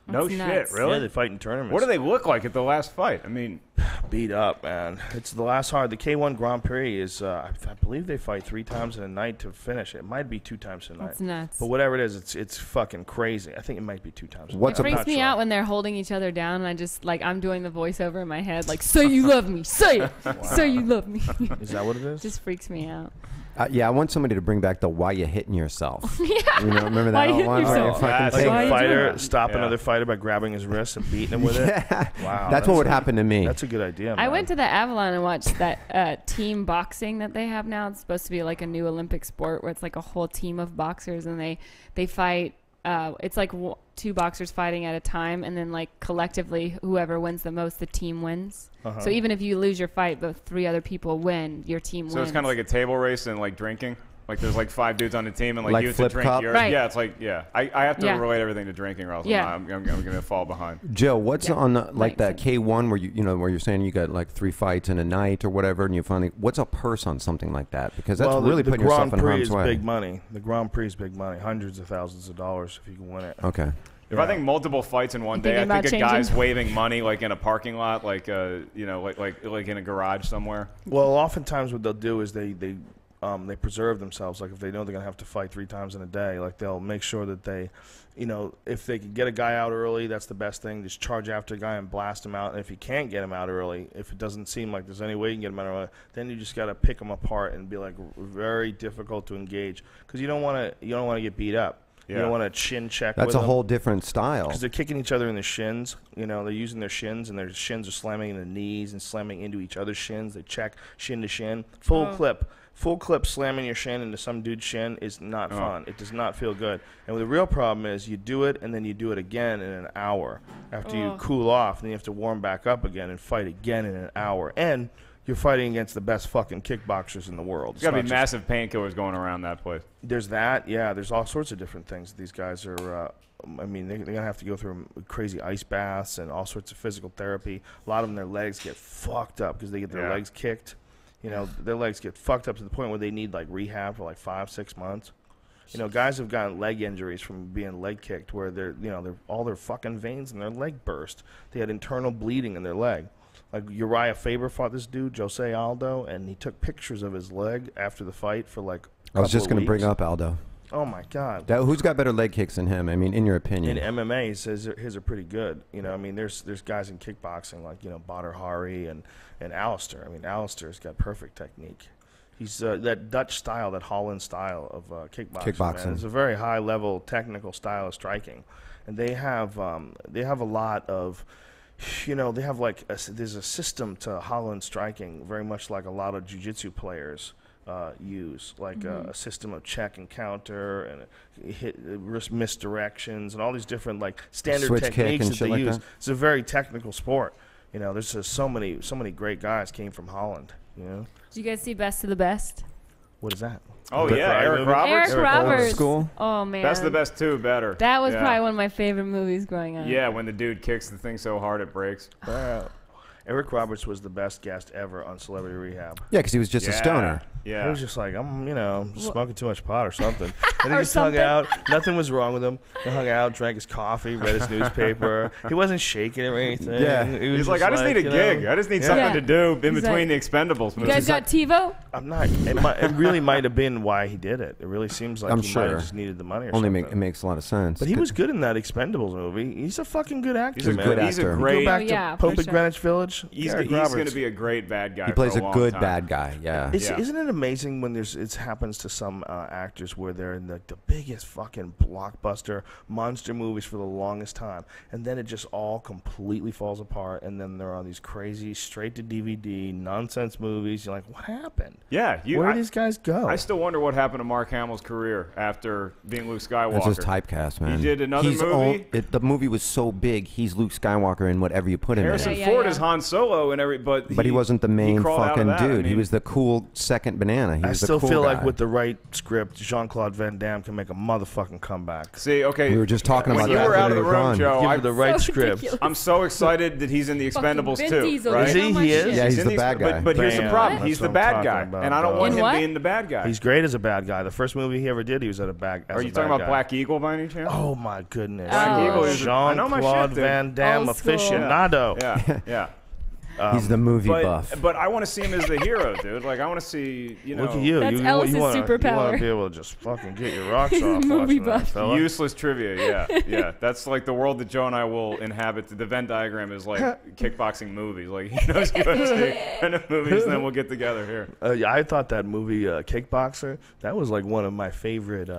No That's shit, nuts. really? Yeah, they fight in tournaments. What do they look like at the last fight? I mean, beat up, man. It's the last hard. The K1 Grand Prix is, I believe they fight 3 times in a night to finish. It might be 2 times in a night. That's nuts. But whatever it is, it's fucking crazy. I think it might be 2 times. It freaks me out when they're holding each other down, and I just I'm doing the voiceover in my head, like, "Say you love me, say it, say you love me." Is that what it is? Just freaks me out. Yeah, I want somebody to bring back the "Why you hitting yourself." Yeah. You know, remember Why that you one? hitting Where you yourself? fucking Like take- a fighter stop another fighter by grabbing his wrist and beating him with it. Wow, That's what would happen to me. That's a good idea. I man. went to the Avalon and watched that team boxing that they have now. It's supposed to be like a new Olympic sport where it's like a whole team of boxers and they fight. It's like two boxers fighting at a time, and then like collectively, whoever wins the most, the team wins. So even if you lose your fight, but 3 other people win, your team wins. So it's kind of like a table race and like drinking. Like there's like 5 dudes on the team and like Like you have flip to drink cup? yours. Right. Yeah, it's like I have to Yeah. relate everything to drinking or else Yeah. I'm gonna fall behind. Joe, what's on the, like that Thanks. K1 where you know where you're saying you got like 3 fights in a night or whatever, and you finally what's a purse on something like that? Because that's well, really the putting Grand yourself in Prix harm's is way. big money. The Grand Prix is big money, hundreds of thousands of dollars if you can win it. Okay. If I think multiple fights in one You day, I thinking think about a guy's changing? waving money like in a parking lot, like you know, like in a garage somewhere. Well, oftentimes what they'll do is they preserve themselves. Like if they know they're gonna have to fight 3 times in a day, like they'll make sure that they, you know, if they can get a guy out early, that's the best thing. Just charge after a guy and blast him out. And if you can't get him out early, if it doesn't seem like there's any way you can get him out early, then you just gotta pick them apart and be like very difficult to engage because you don't want to get beat up. You don't want to chin check. That's with a them. whole different style. Because they're kicking each other in the shins. You know, they're using their shins, and their shins are slamming in the knees and slamming into each other's shins. They check shin to shin. Full clip slamming your shin into some dude's shin is not fun. It does not feel good. And the real problem is you do it, and then you do it again in an hour. After you cool off, and then you have to warm back up again and fight again in an hour. And you're fighting against the best fucking kickboxers in the world. There's got to be massive painkillers going around that place. There's that, yeah. There's all sorts of different things. These guys are, I mean, they're going to have to go through crazy ice baths and all sorts of physical therapy. A lot of them, their legs get fucked up because they get their legs kicked. You know, their legs get fucked up to the point where they need, like, rehab for, like, 5-6 months. You know, guys have gotten leg injuries from being leg kicked where all their fucking veins in their leg burst. They had internal bleeding in their leg. Like Uriah Faber fought this dude, Jose Aldo, and he took pictures of his leg after the fight for like a I was just going to bring up Aldo. Oh my God! Who's got better leg kicks than him? I mean, in your opinion? In MMA, he says his are pretty good. You know, I mean, there's guys in kickboxing like Badr Hari and Alistair. I mean, Alistair's got perfect technique. He's that Dutch style, that Holland style of kickboxing. Man. It's a very high level technical style of striking, and they have a lot of. You know, they have there's a system to Holland striking, very much like a lot of jiu-jitsu players use, like a system of check and counter and misdirections and all these different like standard Switch techniques and that shit they like use. that? It's a very technical sport. You know, there's just so many great guys came from Holland. You know. Did you guys see Best of the Best? What is that? Oh yeah, Eric Roberts. Eric Roberts. Old school. Oh man. Best of the Best 2, better. That was probably one of my favorite movies growing up. Yeah, when the dude kicks the thing so hard it breaks. Eric Roberts was the best guest ever on Celebrity Rehab. Yeah, because he was just a stoner. Yeah. He was just like, I'm, smoking too much pot or something. And he just hung out. Nothing was wrong with him. He hung out, drank his coffee, read his newspaper. He wasn't shaking it or anything. Yeah. He was He's like, just I just need a gig. I just need something to do in between the Expendables You movies. guys got TiVo? I'm not. It really might have been why he did it. It really seems like I'm he sure. might have just needed the money or Only something. it makes a lot of sense. But he was good in that Expendables movie. He's a fucking good actor, He's a man. good He's a You great- Go back Oh, to yeah, Pope for at sure. Greenwich Village. He's Eric going Roberts. to be a great bad guy. He plays for a long good time. bad guy. Yeah. Isn't it amazing when it happens to some actors where they're in the biggest fucking blockbuster monster movies for the longest time, and then it just all completely falls apart, and then they're on these crazy straight to DVD nonsense movies. You're like, what happened? Yeah, Where did these guys go? I still wonder what happened to Mark Hamill's career after being Luke Skywalker. That's just typecast, man. He did another movie. The movie was so big, he's Luke Skywalker in whatever you put him Harrison in. Ford is Han Solo and But he wasn't the main crawled out of fucking that. dude. I mean, he was the cool second banana. He I was still the cool feel guy. like with the right script, Jean-Claude Van Damme can make a motherfucking comeback. See, okay. We were just talking when about you that were out of when the we were room, gone. Joe. Give it the right script. I'm so excited that he's in the Expendables Vin too. Diesel, Right? Is he? He is? Yeah, he's in the the bad guy. But here's the Bam. problem. That's He's the what I'm bad talking guy, about, and I don't bro. want In him what? being the bad guy. He's great as a bad guy. The first movie he ever did, he was as a bad Are you bad talking about guy. Black Eagle by any chance? Oh my goodness! Black Eagle is- I know my Jean-Claude shit, dude. Van Damme Old school. aficionado. Yeah, yeah. He's the movie but, buff. But I want to see him as the hero, dude. Like I want to see, you know. Look at you. That's you Ellis's wanna, superpower. You want to be able to just fucking get your rocks off. Movie watching buff. that, fella. Useless trivia, yeah. That's like the world that Joe and I will inhabit. The Venn diagram is like kickboxing movies. Like he knows UFC and the movies, and then we'll get together here. Yeah, I thought that movie Kickboxer, that was like one of my favorite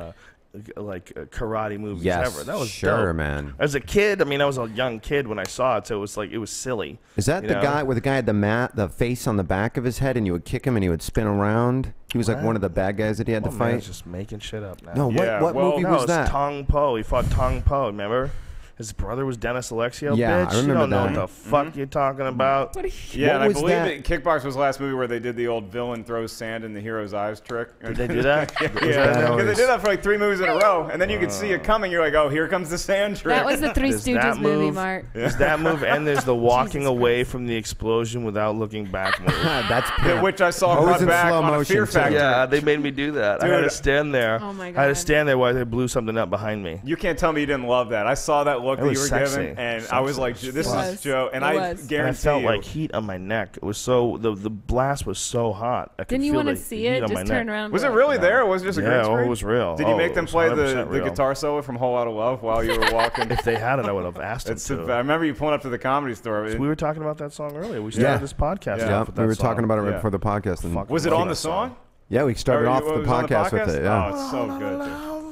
karate movies ever. That was dope. man. As a kid, I mean, I was a young kid when I saw it, so it was like it was silly. Is that the guy where the guy had the face on the back of his head, and you would kick him, and he would spin around? He was like one of the bad guys that he had to fight. Man's just making shit up now. No, what movie was that? Tong Po. He fought Tong Po. Remember? His brother was Dennis Alexio, yeah, bitch. I remember you don't know that. what the fuck you're talking about. Yeah, and I believe that Kickbox was the last movie where they did the old villain throws sand in the hero's eyes trick. Did they do that? Yeah, because they did that for like 3 movies in a row, and then you could see it coming. You're like, oh, here comes the sand trick. That was the Three Stooges movie, Mark. There's that move, and there's the walking away from the explosion without looking back move. That's which I saw brought back on a Fear Factor. Yeah, they made me do that. Dude, I had to stand there. Oh my God. I had to stand there while they blew something up behind me. You can't tell me you didn't love that. I saw that look that you were sexy. giving, and I was like, this is Joe. And I guarantee and I felt you, like heat on my neck. It was so the blast was so hot. I could Didn't you want to see it? Just turn around. And was it really there, or was it just a green screen? it was real. Did you make them play the real. guitar solo from Whole Lotta Love while you were walking? If they had it, I would have asked them to. I remember you pulling up to the Comedy Store. So we were talking about that song earlier. We started this podcast off with that we were song. talking about it right before the podcast. And was it on the song? Yeah, we started off the podcast with it. Yeah. Oh, it's so good, dude.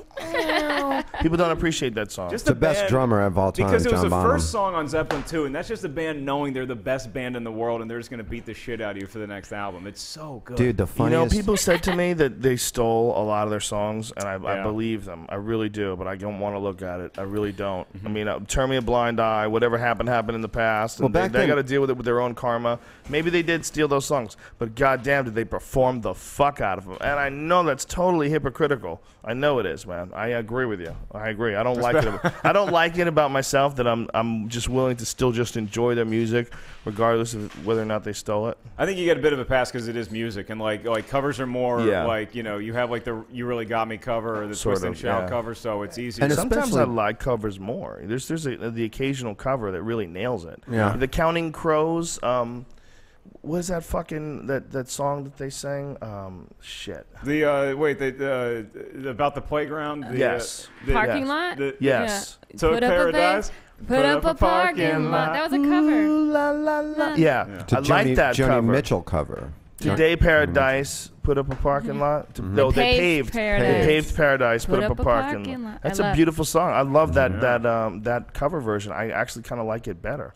People don't appreciate that song. Just the best drummer of all time, because it was John the Bonham. first song on Zeppelin 2, and that's just the band knowing they're the best band in the world, and they're just going to beat the shit out of you for the next album. It's so good. Dude, the funniest... people said to me that they stole a lot of their songs, and I believe them. I really do, but I don't want to look at it. I really don't. I mean, turn me a blind eye. Whatever happened in the past. And they got to deal with it with their own karma. Maybe they did steal those songs, but goddamn, did they perform the fuck out of them? And I know that's totally hypocritical. I know it is, man. I agree with you. I agree. I don't like it. I don't like it about myself that I'm just willing to still just enjoy their music, regardless of whether or not they stole it. I think you get a bit of a pass because it is music, and like covers are more like you have like the You Really Got Me cover or the Twist and Shout cover, so it's easy. And sometimes I like covers more. There's the occasional cover that really nails it. Yeah. The Counting Crows. What is that fucking that song that they sang? Shit. The about the playground. Yes. Parking lot. Yes. So Put up Paradise. Put up a parking lot. That was a cover. La, la, la. Yeah. I like that Joni cover. Mitchell cover. Today Paradise put up a parking lot. No, they paved. They paved Paradise. Put up a parking lot. That's a beautiful song. I love that cover version. I actually kind of like it better.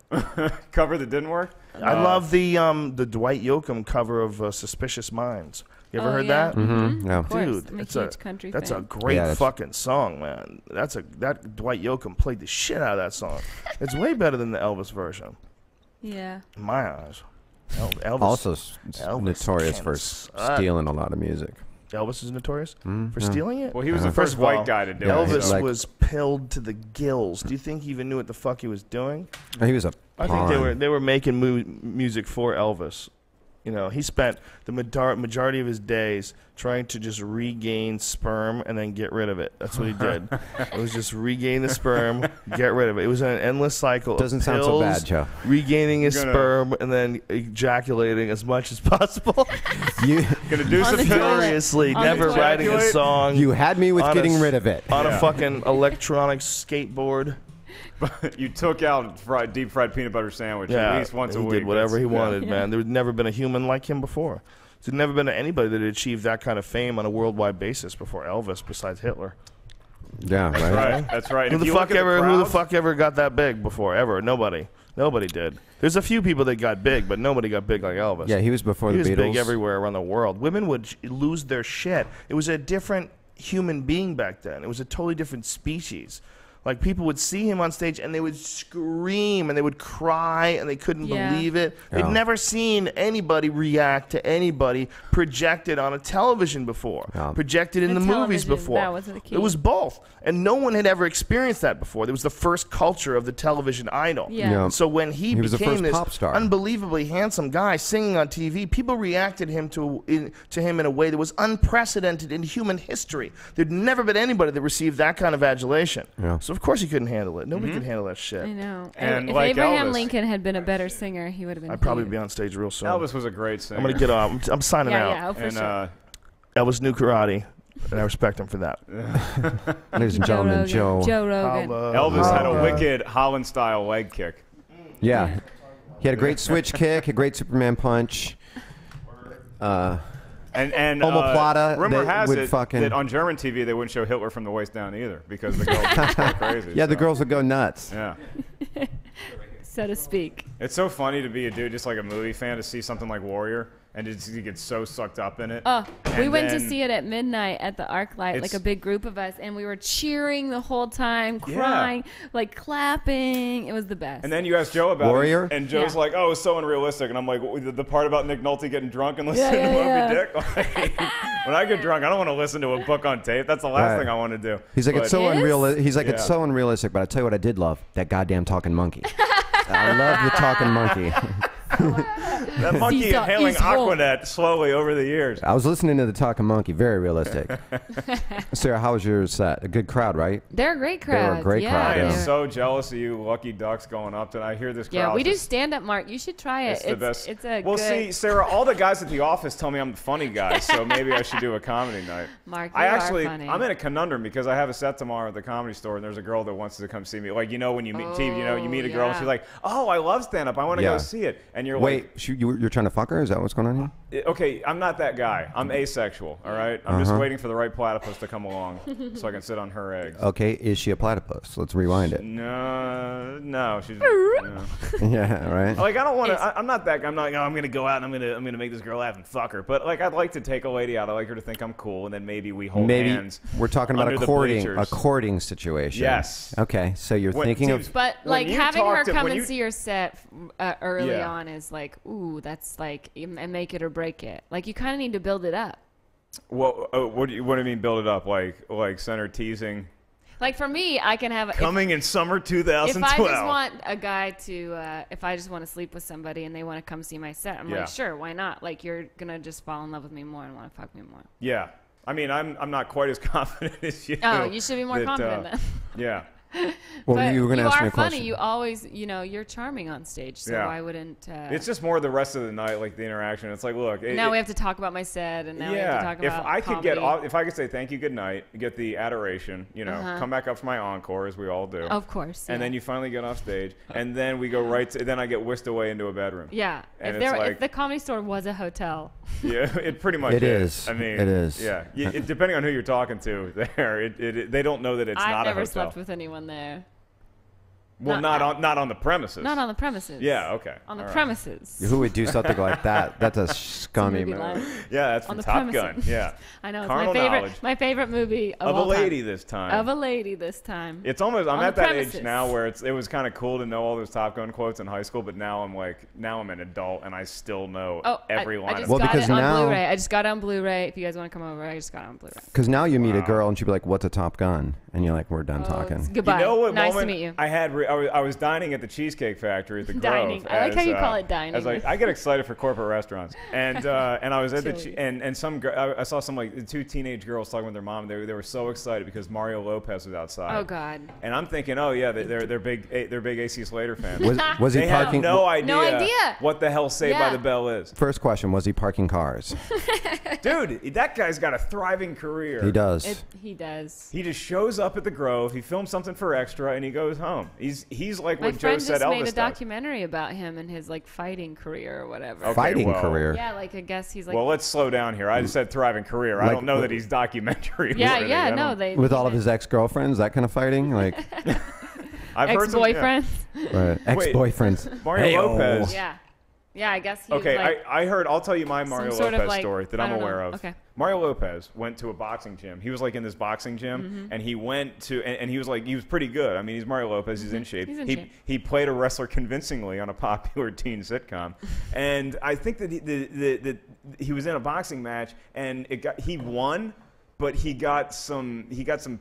Cover that didn't work. I love the Dwight Yoakam cover of Suspicious Minds. You ever heard that? Mm-hmm. Yeah. Dude, it's a country that's fan. a great fucking song, man. That Dwight Yoakam played the shit out of that song. It's way better than the Elvis version. Yeah. In my eyes. Elvis Also Elvis notorious for stealing a lot of music. Elvis is notorious for stealing it? Well, he was the first white guy to do it. Elvis was pilled to the gills. Do you think he even knew what the fuck he was doing? He was a I think they were making music for Elvis. You know, he spent the majority of his days trying to just regain sperm and then get rid of it. That's what he did. It was just regain the sperm, get rid of it. It was an endless cycle. Doesn't of sound pills, so bad, Joe. Regaining his sperm and then ejaculating as much as possible. You gonna do some furiously, never writing a song. You had me with getting rid of it on a fucking electronic skateboard. You took out deep fried peanut butter sandwich at least once a week. He did whatever he wanted, man. There's never been a human like him before. There's never been anybody that had achieved that kind of fame on a worldwide basis before Elvis, besides Hitler. Yeah, right. That's right. Who the fuck ever got that big before? Ever? Nobody did. There's a few people that got big, but nobody got big like Elvis. Yeah, he was before the Beatles. He was big everywhere around the world. Women would lose their shit. It was a different human being back then. It was a totally different species. Like, people would see him on stage and they would scream and they would cry and they couldn't believe it. They'd never seen anybody react to anybody projected on a television before, projected in the movies before. That was the key. It was both. And no one had ever experienced that before. It was the first culture of the television idol. So when he became this pop star. unbelievably handsome guy singing on TV, people reacted to him in a way that was unprecedented in human history. There'd never been anybody that received that kind of adulation. So Of course he couldn't handle it. Nobody could handle that shit. I know. And if like Abraham Elvis. Lincoln had been a better singer, he would have been. I'd probably huge. be on stage real soon. Elvis was a great singer. I'm gonna get off. I'm signing out. Yeah, for sure. Elvis knew karate, and I respect him for that. Ladies and gentlemen, Joe Rogan. Elvis had a wicked Holland-style leg kick. Yeah, he had a great switch kick, a great Superman punch. And Omoplata rumor has would it that on German TV they wouldn't show Hitler from the waist down either because the girls would go crazy. Yeah, the girls would go nuts. Yeah. So to speak. It's so funny to be a dude just like a movie fan to see something like Warrior and you get so sucked up in it. Oh, we And went to then- see it at midnight at the ArcLight, like It's- a big group of us, and we were cheering the whole time, crying, like clapping. It was the best. And then you ask Joe about Warrior? it, and Joe's Yeah. like, "Oh, it's so unrealistic." And I'm like, "The part about Nick Nolte getting drunk and listening Yeah, to Moby yeah. Dick? Like, when I get drunk, I don't want to listen to a book on tape. That's the last Right. thing I want to do." He's like, But- it's so unrealistic. He's like, it's Yeah. so unrealistic. But I tell you what, I did love that goddamn talking monkey. I love the talking monkey. That monkey He's inhaling home. Aquanet slowly over the years. I was listening to the talking monkey. Very realistic. Sarah, how was your set? A good crowd, right? They're a great They were a crowd. great yeah, crowd, I am yeah. so jealous of you lucky ducks going up tonight. I hear this crowd. Yeah, we do just- stand up, Mark. You should try it. It's the best. It's a well, good. see, Sarah, all the guys at the office tell me I'm the funny guy, so maybe I should do a comedy night. Mark, I you are actually, funny. I'm in a conundrum because I have a set tomorrow at the Comedy Store, and there's a girl that wants to come see me. Like, you know, when you meet, Steve, you know, you meet a girl, and she's like, "Oh, I love stand up. I want to Yeah. go see it." And you're Wait, you're trying to fuck her? Is that what's going on here? like, "Okay, I'm not that guy. I'm asexual. All right. I'm just waiting for the right platypus to come along so I can sit on her eggs." Okay, is she a platypus? Let's rewind it. No, she's. No. Yeah, right. Like I don't want to. I'm not that guy. I'm not. I'm gonna go out and I'm gonna make this girl laugh and fuck her. But like I'd like to take a lady out. I like her to think I'm cool, and then maybe we hold hands. We're talking about under a the courting bleachers. situation. Yes. Okay, so you're When- thinking see, of. But when like you having her talk to- come when and you- see your set early Yeah. on is like, ooh, that's like, and make it or break it. Like you kind of need to build it up. Well, what do you mean build it up? Like center teasing. Like for me, I can have Coming in summer If 2012. I just want a guy to, if I just want to sleep with somebody and they want to come see my set, I'm Yeah. like, sure, why not? Like you're gonna just fall in love with me more and want to fuck me more. Yeah. I mean, I'm not quite as confident as you. Oh, you should be more confident then. Yeah. Well, But you were going to ask me are a funny. question. You always, you're charming on stage, so Yeah. why wouldn't? It's just more the rest of the night, like the interaction. It's like, look. now we have to talk about my set, and now we have to talk if about I could get comedy. off, if I could say thank you, good night, get the adoration, come back up for my encore as we all do. Of course, And yeah. then you finally get off stage, and then we go right to. Then I get whisked away into a bedroom. Yeah, And if it's like, if the Comedy Store was a hotel. yeah, it pretty much It is. is. I mean, It is. Yeah, depending on who you're talking to, there, they don't know that it's I've not a never hotel. slept with anyone there. Well, not on the premises. Not on the premises. Yeah, okay. On the All right. premises. Who would do something like that? That's a scummy movie move. line. Yeah, that's On from the Top Gun. premises. Yeah. I know. It's Carnal my favorite. knowledge. My favorite movie Of a all time. lady this time. Of a lady this time. It's almost. I'm On at the that premises. age now where it was kind of cool to know all those Top Gun quotes in high school, but now I'm an adult and I still know every line. I just of got because it on now- Blu-ray. I just got it on Bluray. If you guys want to come over, I just got it on Blu-ray. Because now you meet a girl and she'd be like, "What's a Top Gun?" And you're like, "We're done talking." Goodbye. You know what nice moment to meet you. I had? I was dining at the Cheesecake Factory at the Grove. Dining. I like how you call it dining. As I get excited for corporate restaurants, and I was at the Chili's. and some I saw some like two teenage girls talking with their mom. They were so excited because Mario Lopez was outside. Oh God. And I'm thinking, oh yeah, they're big AC Slater fans. Was he they parking? Have no idea. No idea. What the hell Saved by Yeah. the Bell is. First question: was he parking cars? Dude, that guy's got a thriving career. He does. He does. He just shows up at the Grove. He films something for Extra, and he goes home. He's like My what Joe friend said just Elvis made a does. documentary about him and his like fighting career or whatever. Okay, Fighting well- career. Yeah, like I guess he's like. Well, let's slow down here. I just said thriving career. I Like- don't know that he's documentary. yeah, worthy. yeah, I no, don't- they. With all of his ex-girlfriends, that kind of fighting, like I've heard some- ex-boyfriends. right, ex-boyfriends. Mario Hey-o. Lopez. Yeah, yeah, I guess he. Okay, was like, I heard. I'll tell you my Mario some sort of, Lopez like, story that I I'm don't know. aware of. Okay. Mario Lopez went to a boxing gym. He was like in this boxing gym, Mm-hmm. and he went to, and he was like, he was pretty good. I mean, he's Mario Lopez. He's in shape. He's in he shape. he played a wrestler convincingly on a popular teen sitcom, and I think that he was in a boxing match, and he won. But he got some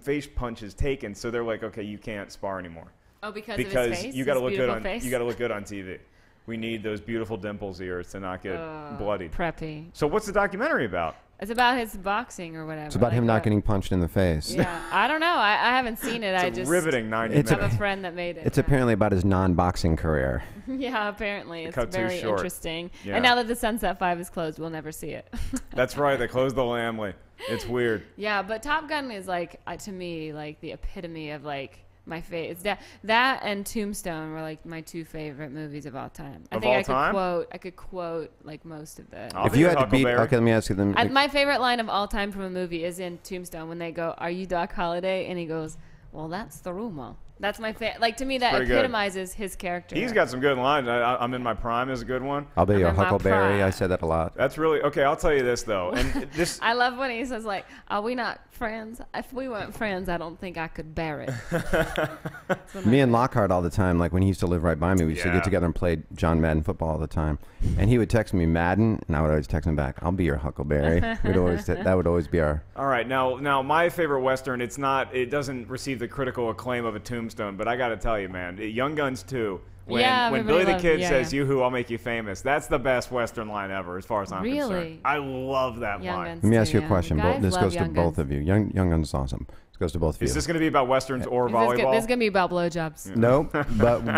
face punches taken, so they're like, okay, you can't spar anymore oh, because of because his face. you got to his look good beautiful on face? you got to look good on TV. We need those beautiful dimples ears to not get bloodied. Preppy. So what's the documentary about? It's about his boxing or whatever. It's about him not getting punched in the face. Yeah, I don't know. I haven't seen it. It's I a just riveting 90 minutes. have a friend that made it. It's apparently about his non-boxing career. Yeah, apparently it's very interesting. Yeah. And now that the Sunset 5 is closed, we'll never see it. That's right. They closed the Lamley. It's weird. Yeah, but Top Gun is like to me like the epitome of like my favorite. It's that and Tombstone were like my 2 favorite movies of all time. I think I could quote like most of them. If you had to beat, okay, let me ask you them. My favorite line of all time from a movie is in Tombstone when they go, "Are you Doc Holliday?" and he goes, "Well, that's the rumor." That's my favorite. Like to me, that epitomizes his character. He's got some good lines. I'm in my prime is a good one. I'll be your Huckleberry. I said that a lot. That's really okay. I'll tell you this though, and this. I love when he says like, "Are we not friends? If we weren't friends, I don't think I could bear it." Me and Lockhart all the time. Like when he used to live right by me, we used to get together and play John Madden football all the time. And he would text me Madden, and I would always text him back, "I'll be your Huckleberry." That would always be our. All right, now my favorite Western. It doesn't receive the critical acclaim of a Tombstone, but I got to tell you, man, Young Guns 2. When Billy the Kid says, "You who, I'll make you famous," that's the best Western line ever, as far as I'm concerned. I love that line. Let me ask you a question. This goes to both of you. Young Guns is awesome. This goes to both of you. Is this going to be about Westerns or volleyball? This is going to be about blowjobs. Yeah. Nope,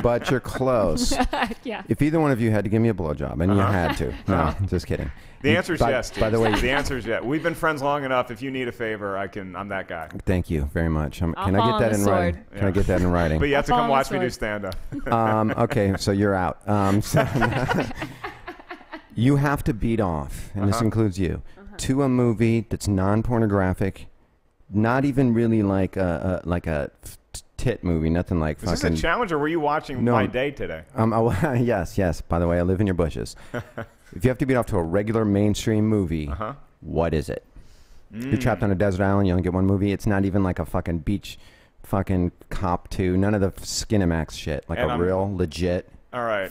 but you're close. Yeah. If either one of you had to give me a blowjob, and you had to. No, just kidding. The answer is yes. By the way, the answer is yes. We've been friends long enough. If you need a favor, I'm that guy. Thank you very much. Can I get that in writing? Can I get that in writing? But you have to come watch me do stand-up. Okay, so you're out. You have to beat off, and this includes you, to a movie that's non-pornographic, not even really like a tit movie, nothing like fucking. Is this a challenge, or were you watching My Day today? Yes. By the way, I live in your bushes. If you have to beat off to a regular mainstream movie, what is it? You're trapped on a desert island, you only get one movie. It's not even like a fucking beach, fucking Cop 2, none of the Skinamax shit. Like a real, legit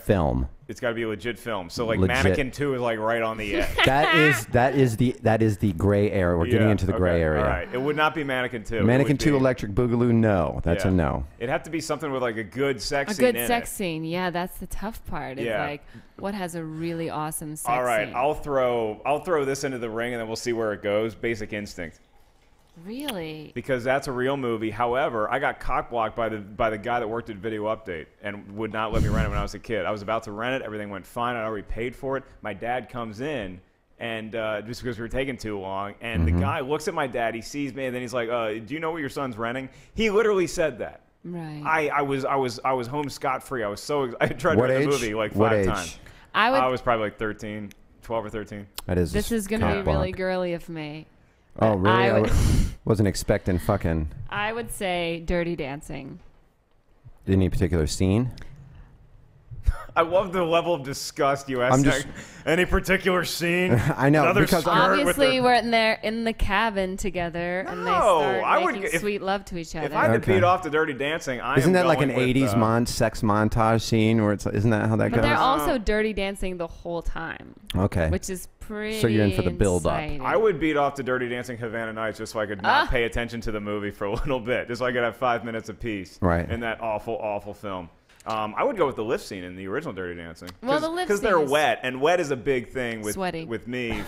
film. It's got to be a legit film. So like Mannequin 2 is like right on the edge. that is the gray area. We're getting into the gray area. All right. It would not be Mannequin 2. Mannequin 2 Electric Boogaloo, no. That's a no. It'd have to be something with like a good sex scene in it. A good sex scene. Yeah, that's the tough part. It's like what has a really awesome sex scene. All right. I'll throw this into the ring and then we'll see where it goes. Basic Instinct. Really? Because that's a real movie. However, I got cock-blocked by the guy that worked at Video Update and would not let me rent it when I was a kid. I was about to rent it. Everything went fine. I already paid for it. My dad comes in, and just because we were taking too long, and the guy looks at my dad. He sees me, and then he's like, "Do you know what your son's renting?" He literally said that. Right. I was home scot-free. I tried to rent the movie like 5 times. I was probably like 13, 12 or 13. This is going to be really girly of me. Oh, really? I wasn't expecting fucking... I would say Dirty Dancing. Any particular scene? I love the level of disgust you asked. Any particular scene? I know. Because obviously we're in the cabin together and they start making sweet love to each other. If I had to beat off the Dirty Dancing, Isn't that like an 80s sex montage scene? Isn't that how that goes? But they're also dirty dancing the whole time. Okay. Which is pretty So you're in for the build-up. I would beat off the Dirty Dancing Havana Nights just so I could not pay attention to the movie for a little bit. Just so I could have 5 minutes apiece in that awful, awful film. I would go with the lift scene in the original Dirty Dancing. Well, the lift scene because they're wet, and wet is a big thing with sweaty. With me.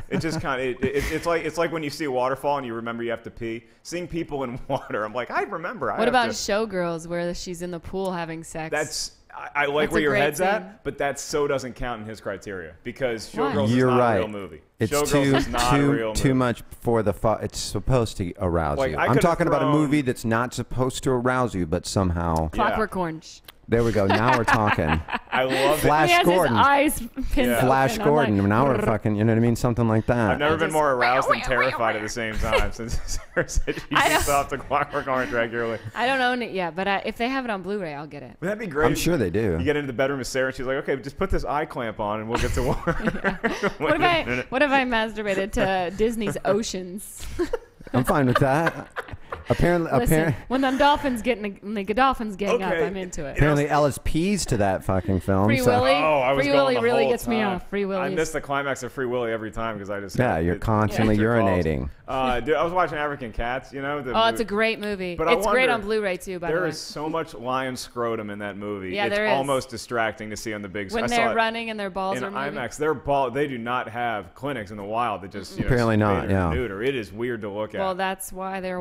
It just kind of it's like when you see a waterfall and you remember you have to pee. Seeing people in water, I'm like, I remember. What about Showgirls, where she's in the pool having sex? I like where your head's at, but that doesn't count in his criteria because Showgirls is not a real movie. It's Showgirls is not a real movie. too much for the it's supposed to arouse you. I'm talking about a movie that's not supposed to arouse you, but somehow. Clockwork Orange. There we go. Now we're talking. I love Flash Gordon. His eyes pinned Flash open. Gordon. Like, now we're fucking. You know what I mean? Something like that. I've never been more aroused and terrified at the same time since Sarah said she beats off the Clockwork Orange regularly. I don't own it yet, but if they have it on Blu-ray, I'll get it. That'd be great. I'm sure they do. You get into the bedroom with Sarah, and she's like, "Okay, just put this eye clamp on, and we'll get to work." What if I masturbated to Disney's Oceans? I'm fine with that. Apparently, when the dolphins gang up, I'm into it. Apparently, Ellis pees to that fucking film. Free so. Willy. Oh, I was Free going Willy the really whole gets me time. off. Free Willy. I missed the climax of Free Willy every time because I just You're constantly urinating. Dude, I was watching African Cats. You know. It's a great movie. But it's great on Blu-ray too. By the way, there is so much lion scrotum in that movie. Yeah, it's there is. almost distracting to see on the big screen. When they're running and their balls in are moving. IMAX. They do not have clinics in the wild that just apparently not. Yeah. Neuter. It is weird to look at. Well, that's why they're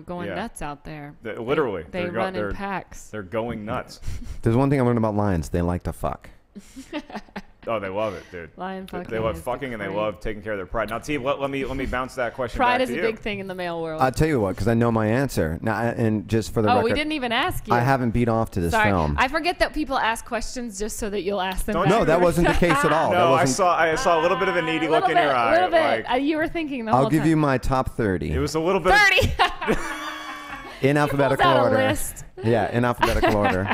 going nuts out there. Literally, they run in packs. They're going nuts. There's one thing I learned about lions: they like to fuck. Oh, they love it, dude. Lion fucking. They love fucking and they love taking care of their pride. Now, T, let me bounce that question Pride back is to a you. big thing in the male world. I'll tell you what, because I know my answer. Now, and just for the record, we didn't even ask you. I haven't beat off to this Sorry. film. I forget that people ask questions just so that you'll ask them. No, that wasn't the case at all. No, I saw a little bit of a needy look in your eye. A little bit. You were thinking the whole I'll time. give you my top 30. It was a little bit. 30. In alphabetical out a order. list. Yeah, in alphabetical order.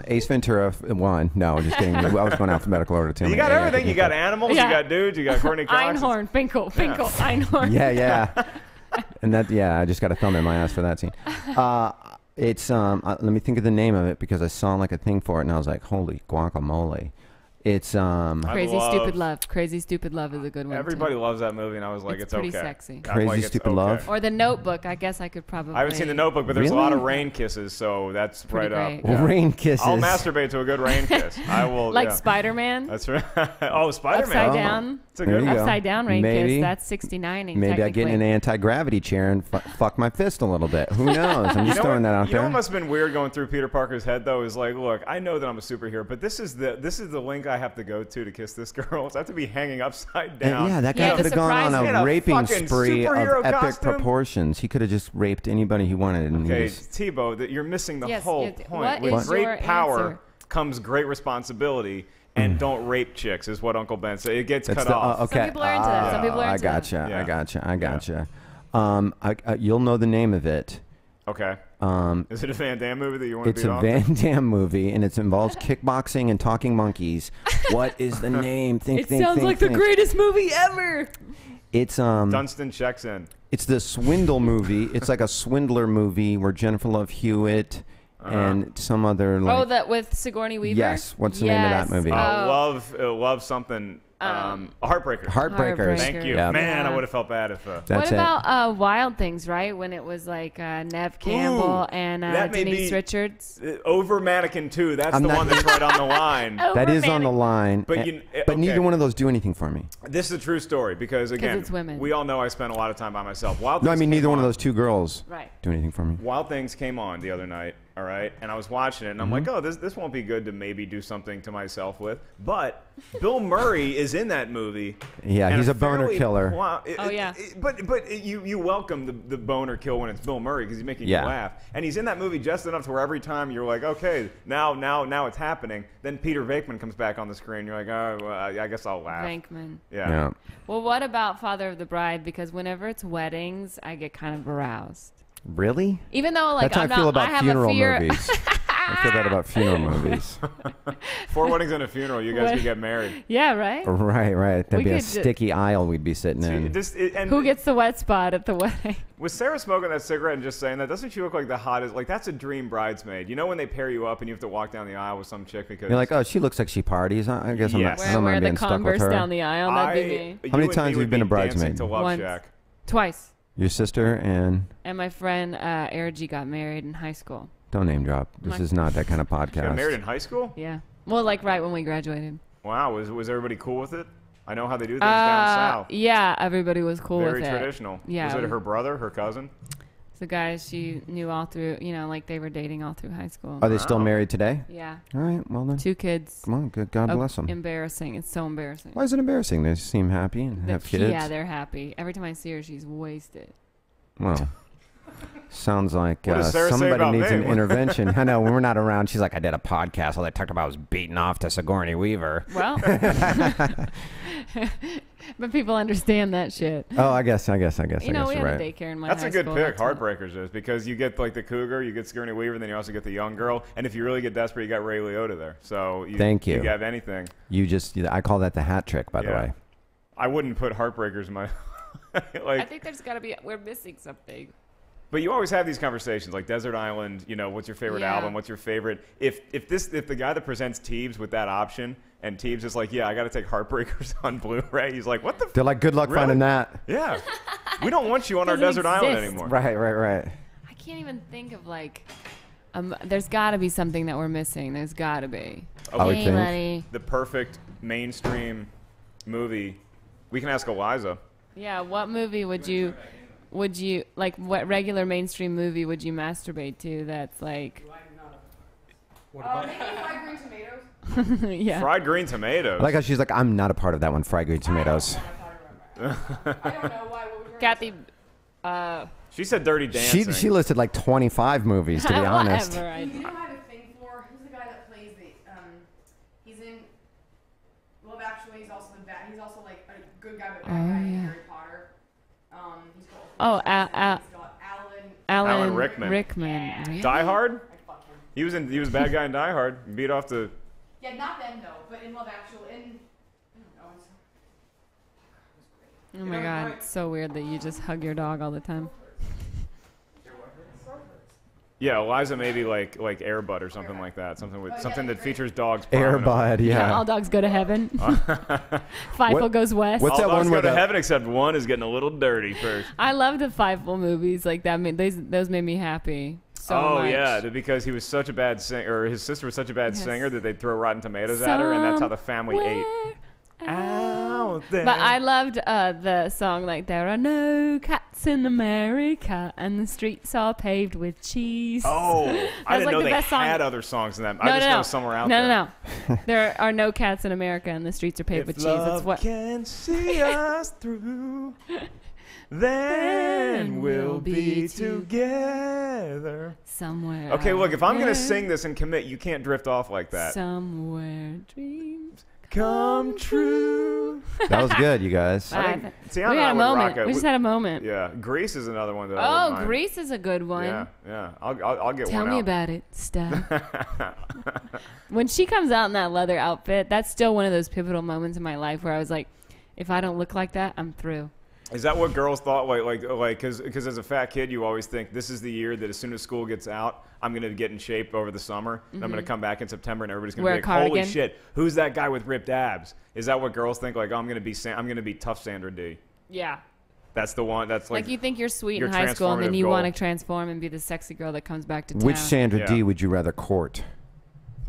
Ace Ventura 1. No, just kidding. I was going alphabetical order too. You got everything. You got animals. Yeah. You got dudes. You got Courtney Cox. Einhorn, Finkel, Einhorn. Yeah. And that, I just got a thumb in my ass for that scene. It's let me think of the name of it because I saw like a thing for it and I was like, holy guacamole. It's Crazy Stupid Love. Crazy Stupid Love is a good one. Everybody too. loves that movie, and I was like, it's pretty okay. Sexy. Crazy Stupid Love. Or The Notebook. I guess I could probably. I haven't seen The Notebook, but there's Really? a lot of rain kisses, so that's Pretty right great. up. Rain kisses. I'll masturbate to a good rain kiss. I will. Like yeah. Spider-Man. That's right. Oh, Spider-Man. Upside down. It's a good one. Upside down rain Maybe. kiss. That's 69ing. Maybe I get in an anti-gravity chair and fuck my fist a little bit. Who knows? I'm just throwing that out You know there. what must have been weird going through Peter Parker's head though is like, look, I know that I'm a superhero, but this is the link I have to go to kiss this girl. So I have to be hanging upside down. Yeah, that guy could have gone on a raping spree of epic costume? proportions. He could have just raped anybody he wanted. And Okay, he was, Thibault, that you're missing the Yes, whole yes. point. What With is great your power answer? comes great responsibility. And don't rape chicks is what Uncle Ben said. It gets cut off. okay. Some people are into that. Some people are into that. I gotcha. You'll know the name of it. Okay. Is it a Van Damme movie that you want to It's beat a off? Van Damme movie, and it involves kickboxing and talking monkeys. What is the name? It sounds like the greatest movie ever. It's Dunstan checks in. It's the Swindle movie. It's like a swindler movie where Jennifer Love Hewitt and some other like. that with Sigourney Weaver. Yes. What's the name of that movie? Love something. Heartbreakers. Heartbreakers. Thank you. Yep. Man, I would have felt bad if. What about Wild Things? Right when it was like Nev Campbell and Denise Richards. Over Mannequin 2. That's the one that's right on the line. That is on the line. But neither one of those do anything for me. This is a true story because again, it's women. we all know I spent a lot of time by myself. No, I mean neither one of those two girls Right. do anything for me. Wild Things came on the other night, all right, and I was watching it, and I'm like, oh, this won't be good to maybe do something to myself with. But Bill Murray is in that movie. Yeah, and he's a boner killer. But you welcome the boner kill when it's Bill Murray because he's making you Yeah. laugh, and he's in that movie just enough to where every time you're like, okay, now it's happening. Then Peter Venkman comes back on the screen. You're like, oh, well, I guess I'll laugh. Venkman. Yeah. Well, what about Father of the Bride? Because whenever it's weddings, I get kind of aroused. Really? Even though, like, That's how I'm I feel not, about I have funeral a fear. movies. I feel that about funeral movies. 4 weddings and a funeral. You guys could get married. Yeah, right? Right. That'd We be a could sticky aisle we'd be sitting in. Who gets the wet spot at the wedding? Was Sarah smoking that cigarette and just saying that? Doesn't she look like the hottest? Like, that's a dream bridesmaid. You know when they pair you up and you have to walk down the aisle with some chick because... You're like, oh, she looks like she parties. I guess I'm not, I don't Wear mind the being stuck with Converse her. down the aisle. That'd be me. How many times have you been a bridesmaid? Once. Twice. Your sister and... And my friend Erigi got married in high school. Don't name drop. This is not that kind of podcast. She got married in high school? Yeah. Well, like right when we graduated. Wow. Was everybody cool with it? I know how they do things down south. Yeah, everybody was cool with it. Very traditional. Yeah. Was it her brother, her cousin? The guys she knew all through, like they were dating all through high school. Are they still married today? Yeah. All right, well then. 2 kids. Come on, good. God bless them. Embarrassing. It's so embarrassing. Why is it embarrassing? They seem happy and have kids. Yeah, they're happy. Every time I see her, she's wasted. Well, sounds like What does Sarah say somebody about needs me? an intervention. I know when we're not around, she's like, I did a podcast. All they talked about was beating off to Sigourney Weaver. Well, but people understand that shit. Oh, I guess. we you're had right. a daycare in my That's high a good school. pick. Heartbreakers is because you get like the cougar, you get Sigourney Weaver, then you also get the young girl, and if you really get desperate, you got Ray Liotta there. So Thank you. You have anything. I call that the hat trick, by the way. I wouldn't put Heartbreakers in my. I think there's got to be. We're missing something. But you always have these conversations, like Desert Island. You know, what's your favorite album? What's your favorite? If the guy that presents Teebs with that option, and Teebs is like, yeah, I got to take Heartbreakers on Blu-ray. He's like, what the? They're like, good luck really? finding that. Yeah, we don't want you on our desert island anymore. Right. I can't even think of like. There's got to be something that we're missing. There's got to be. I would think. Buddy. The perfect mainstream movie. We can ask Iliza. Yeah, what movie would you like? What regular mainstream movie would you masturbate to? That's like. Maybe fried green tomatoes. Yeah. Fried green tomatoes. I like how she's like, I'm not a part of that one. Fried green tomatoes. I don't know why. Kathy. She said Dirty Dancing. She listed like 25 movies, to be honest. Whatever. You know, I have a thing for who's the guy that plays the he's in Love Actually. He's also the bad. He's also like a good guy, but bad guy in Harry Potter. He's called. Alan Rickman. Rickman. Really? Die Hard. He was a bad guy in Die Hard. Beat off the. Yeah, not them though, but in Love Actually. I don't know. Oh my God, it's so weird that you just hug your dog all the time. Yeah, Iliza maybe like Air Bud or something like that. Something that features dogs. Air prominently. Bud, yeah. All dogs go to heaven. Fievel goes west. What's all that dogs one go where to heaven except one is getting a little dirty first. I love the Fievel movies. Like that. Those made me happy so much. Yeah, because he was such a bad singer, or his sister was such a bad singer that they'd throw Rotten Tomatoes at her, and that's how the family ate. Out there. But I loved the song like there are no cats in America and the streets are paved with cheese. Oh, I didn't know the they best song. had other songs in that. I just know somewhere out there. No. There are no cats in America and the streets are paved with cheese. Love It's what can see us through, then we'll be together. Somewhere. Okay, look, if I'm out gonna there, sing this and commit, you can't drift off like that. Somewhere dreams come true. That was good, you guys. I think Tiana we had a would moment. rock it. We just had a moment. Yeah, Grease is another one that I wouldn't mind. Grease is a good one. Yeah. I'll get Tell one me out. about it, Steph. When she comes out in that leather outfit, that's still one of those pivotal moments in my life where I was like, if I don't look like that, I'm through. Is that what girls thought? Like, because as a fat kid, you always think this is the year that as soon as school gets out, I'm gonna get in shape over the summer, and I'm gonna come back in September, and everybody's gonna be like, "Holy shit, who's that guy with ripped abs?" Is that what girls think? Like, oh, I'm gonna be tough Sandra D. Yeah. That's the one. That's like you think you're sweet your in high school, and then transformative you goal. want to transform and be the sexy girl that comes back to town. Which Sandra D would you rather court?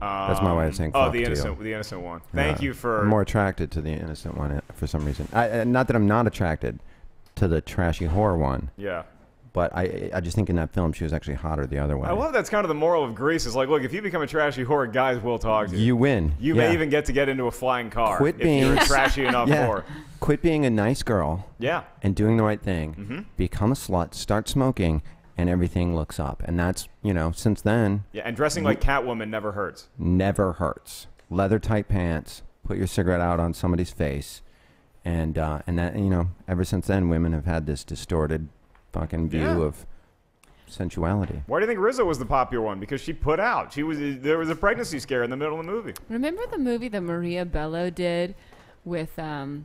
That's my way of saying. Oh, fuck the to innocent, you. the innocent one. Thank you for. I'm more attracted to the innocent one for some reason. Not that I'm not attracted to the trashy horror one. Yeah. But I just think in that film she was actually hotter the other way. I love that's kind of the moral of Grease. Is like, look, if you become a trashy whore, guys will talk to you. You win. You may even get into a flying car Quit if being you're a trashy enough whore. Quit being a nice girl. Yeah. And doing the right thing. Mm-hmm. Become a slut. Start smoking, and everything looks up. And that's that's then. Yeah, and dressing like Catwoman never hurts. Never hurts. Leather tight pants. Put your cigarette out on somebody's face, and that ever since then, women have had this distorted fucking view of sensuality. Why do you think Rizzo was the popular one? Because she put out. There was a pregnancy scare in the middle of the movie. Remember the movie that Maria Bello did with oh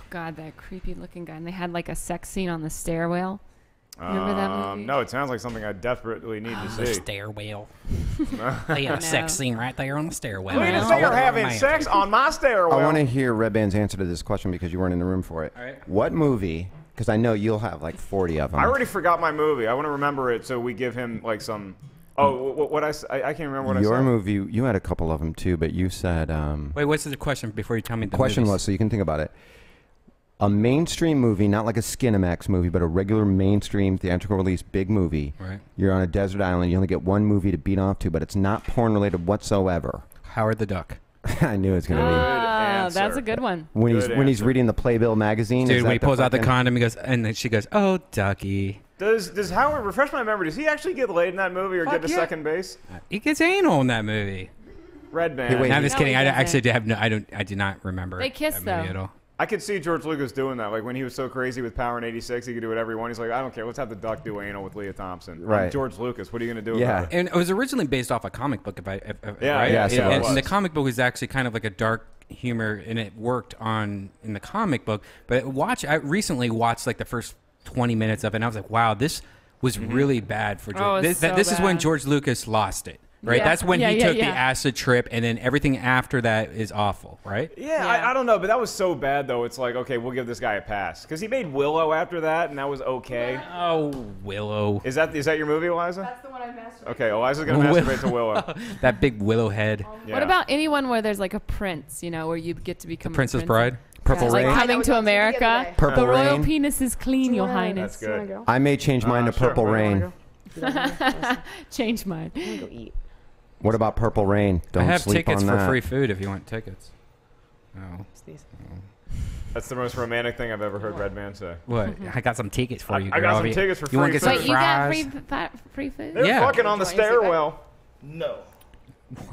god, that creepy looking guy, and they had like a sex scene on the stairwell. Remember that movie? No, it sounds like something I desperately need to see. The stairwell. They had a sex scene right there on the stairwell. Wait a second, you're having sex on my stairwell. I want to hear Redban's answer to this question because you weren't in the room for it. All right. What movie? Because I know you'll have like 40 of them. I already forgot my movie. I want to remember it so we give him like some. Oh, what I can't remember what I said. Your movie, you had a couple of them too, but you said. Wait, what's the question before you tell me the question movies? was so you can think about it. A mainstream movie, not like a Skinamax movie, but a regular mainstream theatrical release big movie. Right. You're on a desert island. You only get one movie to beat off to, but it's not porn related whatsoever. Howard the Duck. I knew it was going to be. That's a good one. When he's reading the Playbill magazine. Dude, is when that he pulls out the fucking- condom, he goes, and then she goes, "Oh, Ducky." Does Howard, refresh my memory, does he actually get laid in that movie or get to second base? He gets anal in that movie. Redban. No, I'm just kidding. I actually I do not remember. They kiss, that movie though. at all. I could see George Lucas doing that. Like when he was so crazy with Power in '86, he could do whatever he wanted. He's like, I don't care. Let's have the duck do anal with Leah Thompson. I'm Right. George Lucas. What are you going to do about it? And it was originally based off a comic book, Yeah, right? yes, it and was. the comic book was actually kind of like a dark humor, and it worked in the comic book. But I recently watched like the first 20 minutes of it, and I was like, wow, this was really bad for George. This is when George Lucas lost it. Right, that's when he took the acid trip, and then everything after that is awful, right? Yeah, I don't know, but that was so bad, though. It's like, okay, we'll give this guy a pass. Because he made Willow after that, and that was okay. Oh, Willow. Is that your movie, Eliza? That's the one I masturbate. Okay, Eliza's going to masturbate to Willow. That big Willow head. What about anyone where there's like a prince, where you get to become The Princess a Bride? Purple Rain. Like Coming to America. Purple the royal Rain. penis is clean, Your Highness. That's good. I may change mine to Purple Rain. Change mine. I'm gonna go eat. What about Purple Rain? Don't I have sleep tickets on for that. free food if you want tickets. Oh. That's the most romantic thing I've ever heard Redban say. What? I got some tickets for you, girl. I got some tickets for free. You want to get some Wait, you got fries? free food? They're fucking on the stairwell. No.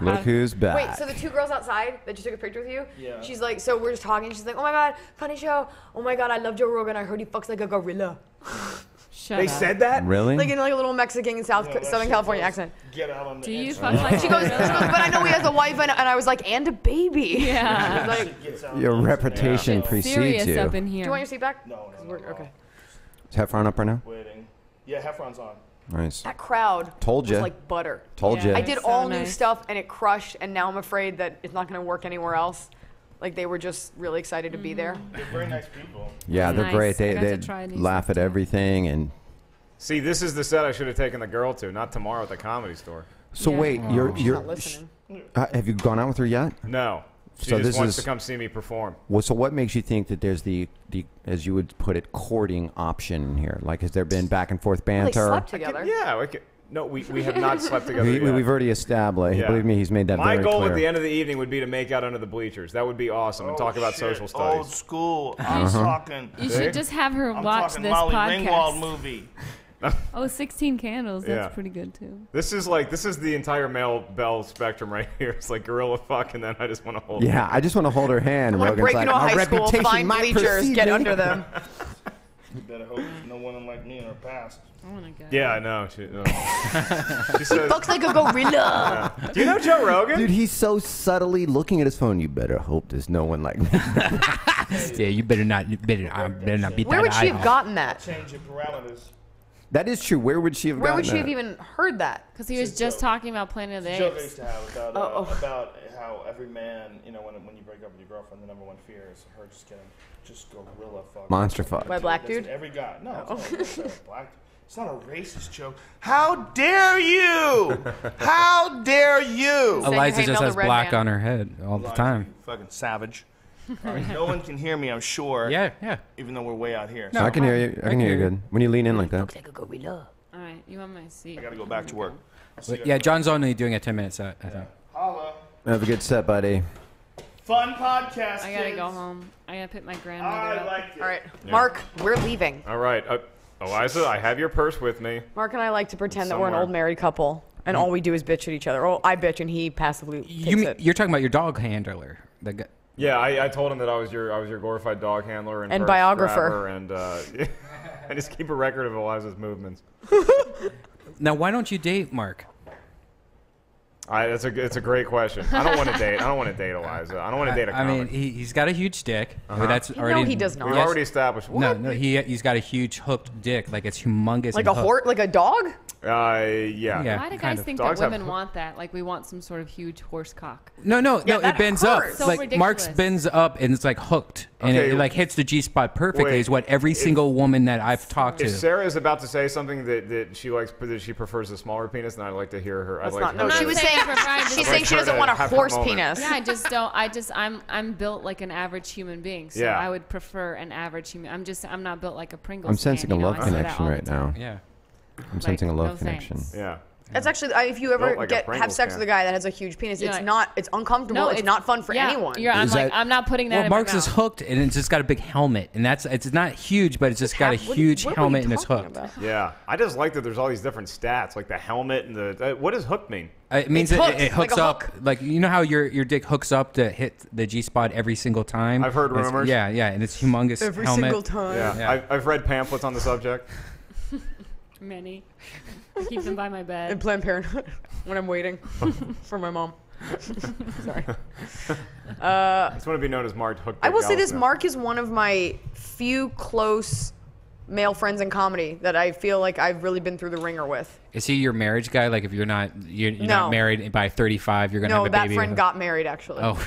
Look who's back. Wait, so the two girls outside that just took a picture with you? Yeah. She's like, so we're just talking. She's like, oh my God, funny show. Oh my God, I love Joe Rogan. I heard he fucks like a gorilla. They said that? Really? Like in like a little Mexican Southern California accent. Get out on the Do you internet. fuck like She goes, but I know he has a wife, and I was like, and a baby. Yeah. Like, Your reputation It's precedes serious you. up in do here. you want your seat back? No. Okay. Is Heffron up right now? Waiting. Yeah, Heffron's on. Nice. That crowd Told was ya. like butter. Told Yeah. you. I did So all new nice. stuff, and it crushed, and now I'm afraid that it's not going to work anywhere else. Like, they were just really excited to be there. They're very nice people. Yeah, they're Nice. great. I They got to try new laugh stuff at too. everything and. See, this is the set I should have taken the girl to, not tomorrow at the Comedy Store. So Yeah. wait, She's you're not listening. have you gone out with her yet? No. She So just this wants is- to come see me perform. Well, so what makes you think that there's the as you would put it courting option in here? Like, has there been back and forth Well, they banter? slept together. Yeah. No, we have not slept together We, yet. we've already established. Yeah. Believe me, he's made that My very goal clear. at the end of the evening would be to make out under the bleachers. That would be awesome and talk about social Old studies. school. I'm talking. You See? should just have her I'm watch talking this Molly podcast. Ringwald movie. Oh, 16 Candles. That's Yeah. pretty good, too. This is the entire male Bell spectrum right here. It's like gorilla fuck, and then I just want to hold. Yeah, I just want to hold her hand. I want to Rogan's break like, into a "Our high school, reputation find might bleachers, precede get me." under them. You better hope there's no one like me in her past. Oh, my God. Yeah, I know. She says, Looks like a gorilla. do you know Joe Rogan? Dude, he's so subtly looking at his phone. You better hope there's no one like me. Yeah, you better not. I better not beat Where that would she have eye gotten that? Change your parameters. That is true. Where would she have Where gotten would she that? have even heard that? Because he was just talking about Planet of the Joke I Apes. used to have about how every man, when you break up with your girlfriend, the number one fear is her just getting gorilla fuck. Monster fuck. By a black That's dude? Every guy. No, it's not a black. It's not a racist joke. How dare you? How dare you? Eliza Hey, just Mel, has the Red black Man. on her head all the time. Fucking savage. All right, no one can hear me, I'm sure. Yeah. Even though we're way out here. I can hear you. I can hear you good. When you lean in like that. Like a gorilla. All right, you want my seat? I gotta go back to work. Yeah, John's only doing a 10-minute set, I think. Holla. Have a good set, buddy. Fun podcast. I gotta kids. go home. I gotta pick my grandmother I up. like it. All right, Mark, we're leaving. All right, Eliza, I have your purse with me. Mark and I like to pretend that we're an Somewhere. old married couple, and all we do is bitch at each other. Oh, I bitch, and he passively takes it. You're talking about your dog handler. The guy. Yeah, I told him that I was your glorified dog handler and purse biographer. grabber, and I just keep a record of Eliza's movements. Now, why don't you date Mark? It's a great question. I don't want to date. I don't want to date Eliza. I don't want to date a I comic. mean, he's got a huge dick. Uh-huh. That's No, already. he does not. We've Yes. already established. No, What? he's got a huge hooked dick. Like it's humongous. Like and a hooked. like a dog? Yeah. Yeah. Why do kind guys of. think Dogs that have women hook- want that? Like we want some sort of huge horse cock. No, Yeah, it that bends hurts. up. So Like ridiculous. Mark's bends up and it's like hooked, and Okay. it like hits the G spot perfectly. Wait. Is what every single woman that I've talked to. If Sarah is about to say something that she likes, that she prefers a smaller penis, then I'd like to hear her. That's I'd not. like No, her she to- was saying saying for Brian, she's just saying like she doesn't her want a to have her horse moment. penis. Yeah, I'm built like an average human being, so Yeah. I would prefer an average human. I'm not built like a Pringles. I'm sensing can, a you know, love I say that connection all the right time. now. Yeah. I'm sensing a no love connection. thanks. Yeah. That's actually if you ever Built like a have Pringles sex can. with a guy that has a huge penis, You're it's like- not. It's uncomfortable. It's not fun for anyone. I'm Is like that- I'm not putting that Well, in Mark's my is mouth. hooked, and it's just got a big helmet, and it's not huge, but it's just got a What- huge what are we helmet, and it's talking hooked. about? Yeah. I just like that there's all these different stats, like the helmet and the. What does hook mean? It means It's it hooked, hooks like a up, hook. like you know how your dick hooks up to hit the G spot every single time. I've heard And it's- rumors. Yeah, and it's humongous Every helmet. single time. Yeah. Yeah. I've read pamphlets on the subject. Many. Keep them by my In bed. Planned Parenthood when I'm waiting for my mom. Sorry. I just want to be known as Mark Hook. I will say this: Mark is one of my few close male friends in comedy that I feel like I've really been through the ringer with. Is he your marriage guy? Like, if you're not not married by 35, you're gonna have a baby. No, that friend with got married actually. Oh,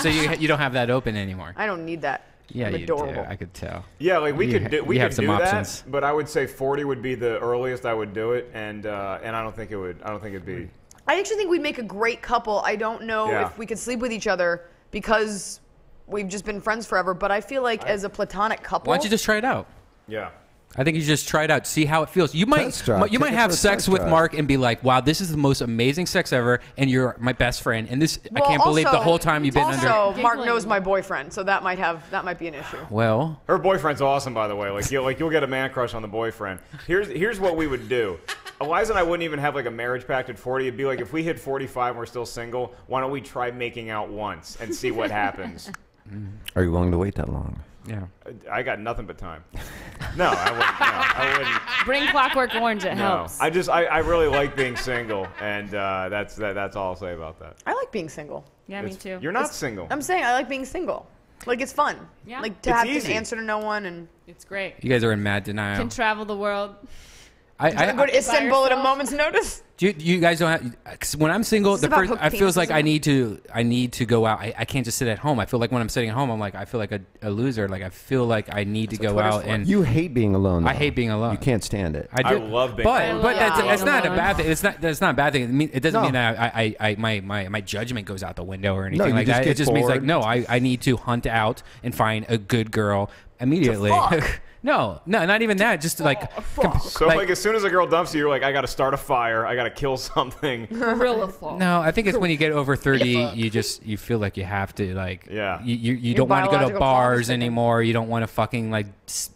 so you don't have that open anymore. I don't need that. Yeah, I'm you adorable. do. I could tell. Yeah, like we could do options. that, but I would say 40 would be the earliest I would do it, and I don't think it would. I don't think it'd be. I actually think we'd make a great couple. I don't know if we could sleep with each other because we've just been friends forever. But I feel like as a platonic couple, Why don't you just try it out? Yeah. I think you just try it out, see how it feels. You might Test drive. you might Take it have for a sex test with drive. Mark and be like, "Wow, this is the most amazing sex ever," and you're my best friend. And this, I can't believe the whole time you've been under. Also, Mark knows my boyfriend, so that might be an issue. Well, her boyfriend's awesome, by the way. Like you'll get a man crush on the boyfriend. Here's what we would do. Eliza and I wouldn't even have like a marriage pact at 40. It'd be like if we hit 45 and we're still single, why don't we try making out once and see what happens? Are you willing to wait that long? Yeah. I got nothing but time. No, I wouldn't. Bring Clockwork Orange. It helps. I really like being single, and that's all I'll say about that. I like being single. Yeah, me too. You're not single. I'm saying I like being single. Like it's fun. Yeah. Like to It's have easy. to answer to no one and it's great. you guys are in mad denial. Can travel the world. go to Istanbul at a moment's notice. You guys don't have. 'Cause when I'm single, This is about hook I feels penises like I and- need to go out. I can't just sit at home. I feel like when I'm sitting at home, I'm like I feel like a loser. Like I feel like I need to go out and. You hate being alone. I though. hate being alone. You can't stand it. I love being alone. But that's not a alone. bad thing. That's not a bad thing. It doesn't mean that my judgment goes out the window or anything you like just that. get It just means like bored. no, I need to hunt out and find a good girl immediately. No, not even that. Just like So like as soon as a girl dumps you, you're like, I got to start a fire. I got to kill something. Gorilla fall. No, I think it's when you get over 30, you feel like you have to like you don't want to go to biological bars clock's ticking. anymore. You don't want to fucking like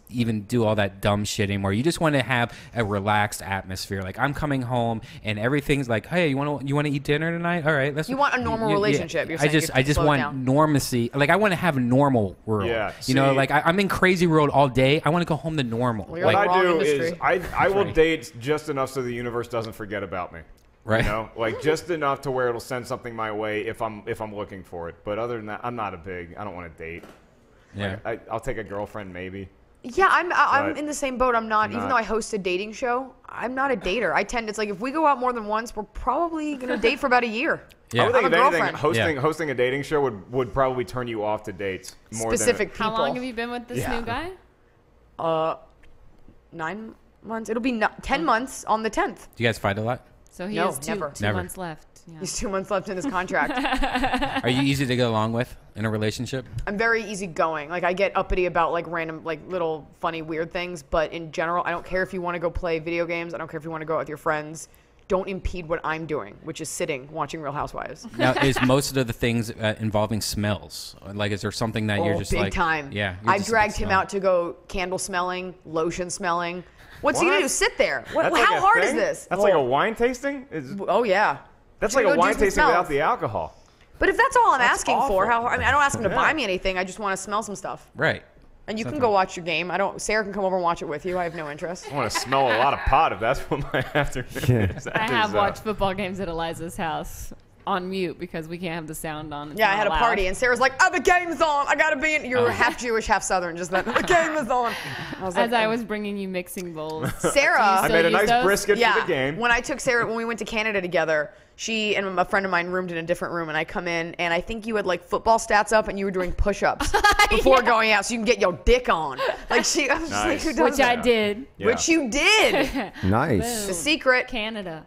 even do all that dumb shit anymore. You just want to have a relaxed atmosphere. Like I'm coming home and everything's like, hey, you want to eat dinner tonight? All right, let's. You want a normal relationship. You're I saying you just have to slow want down. normacy. Like I want to have a normal world. Yeah, you know, see- like I'm in crazy world all day. I want to go home to normal. Well, you're like, What I wrong do industry. is I will date just enough so the universe doesn't forget about me. Right. You know, like just enough to where it'll send something my way if I'm looking for it. But other than that, I'm not I don't want to date. Yeah. Like, I'll take a girlfriend maybe. Yeah, I'm But in the same boat. I'm not, even not. though I host a dating show, I'm not a dater. It's like if we go out more than once, we're probably going to date for about a year. Yeah. I would I'm think a if anything, girlfriend. hosting a dating show would probably turn you off to dates more Specific than people. How long have you been with this new guy? 9 months. It'll be 10 months on the 10th. Do you guys fight a lot? So he No, has two never. Never. months left. Yeah. He's 2 months left in his contract. Are you easy to get along with in a relationship? I'm very easygoing. Like I get uppity about like random, like little funny, weird things. But in general, I don't care if you want to go play video games. I don't care if you want to go out with your friends. Don't impede what I'm doing, which is sitting watching Real Housewives. Now, is most of the things involving smells? Like, is there something that you're just big like time. Yeah, you're I've just dragged like, him smell. out to go candle smelling, lotion smelling. What's he What? gonna do? Sit there? What, That's like how a hard is thing? this? That's like a wine tasting? Oh yeah. That's Should like we a go do wine some tasting smells? without the alcohol. But if that's all I'm That's asking for, awful. how? I mean, I don't ask him to Yeah. buy me anything. I just want to smell some stuff. Right. And you can go watch your game. Sarah can come over and watch it with you. I have no interest. I want to smell a lot of pot if that's what my afternoon is. I have watched football games at Eliza's house on mute because we can't have the sound on. It's Yeah, I not had a loud. party, and Sarah's like, "Oh, the game's on! I gotta be in." You're half Jewish, half Southern. Just that the game is on. I was like, As I was bringing you mixing bowls. Sarah. I made a nice brisket yeah, for the game. When I took Sarah, when we went to Canada together, she and a friend of mine roomed in a different room, and I come in, and I think you had like football stats up, and you were doing push-ups before going out, so you can get your dick on. Like I was just like, Nice. who does Which that? I did. Yeah. Which you did. Nice. The secret. Canada.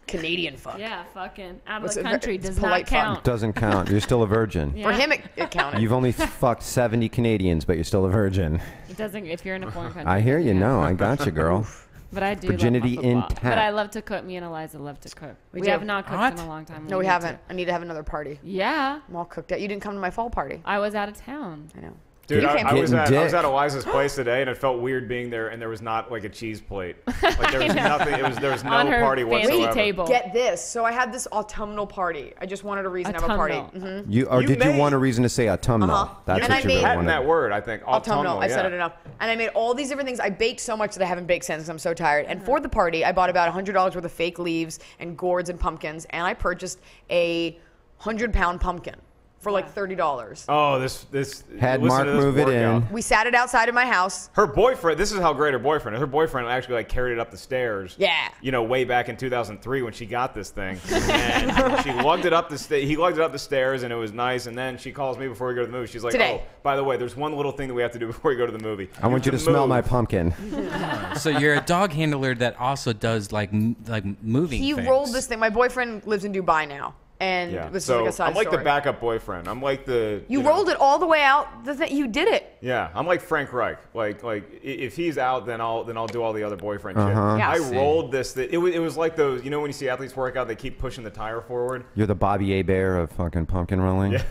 Canadian fuck. Yeah, fucking out of What's the it- country it's does not polite fuck. count. Doesn't count. You're still a virgin. Yeah. For him, it counted. You've only fucked 70 Canadians, but you're still a virgin. It doesn't if you're in a foreign country. I hear you. yeah. No, I got you, girl. But I do Virginity love my football. intact. But I love to cook. Me and Eliza love to cook. We do. have not cooked What? in a long time. No, we need haven't. to. I need to have another party. Yeah, I'm all cooked out. You didn't come to my fall party. I was out of town. I know. Dude, You I came- was Getting at dick. Eliza's place today, and it felt weird being there, and there was not like a cheese plate. Like there was nothing. There was no On her party fancy whatsoever. table. Get this. So I had this autumnal party. I just wanted a reason to have a party. Autumnal. Mm-hmm. You You did you made- want a reason to say autumnal? Uh-huh. That's And what I you made- really Patent wanted. that word, I think. Autumnal. I said yeah. it enough. And I made all these different things. I baked so much that I haven't baked since. I'm so tired. And for the party, I bought about $100 worth of fake leaves and gourds and pumpkins. And I purchased a 100-pound pumpkin for like $30. Oh, this Had listen Mark to this move it workout. in. We sat it outside of my house. Her boyfriend. This is how great her boyfriend is. Her boyfriend actually like carried it up the stairs. Yeah. You know, way back in 2003 when she got this thing, and she lugged it up the he lugged it up the stairs, and it was nice. And then she calls me before we go to the movie. She's like, Today. "Oh, by the way, there's one little thing that we have to do before we go to the movie. I want you to smell my pumpkin. So you're a dog handler that also does like moving. He things. rolled this thing. My boyfriend lives in Dubai now, and Yeah. this is So like a side I'm like story. the backup boyfriend. I'm like the You know, rolled it all the way out. You did it. Yeah, I'm like Frank Reich. Like if he's out, then I'll do all the other boyfriend shit. Yeah. I See. rolled this. It was like those. You know when you see athletes work out, they keep pushing the tire forward. You're the Bobby Hebert of fucking pumpkin rolling. Yeah,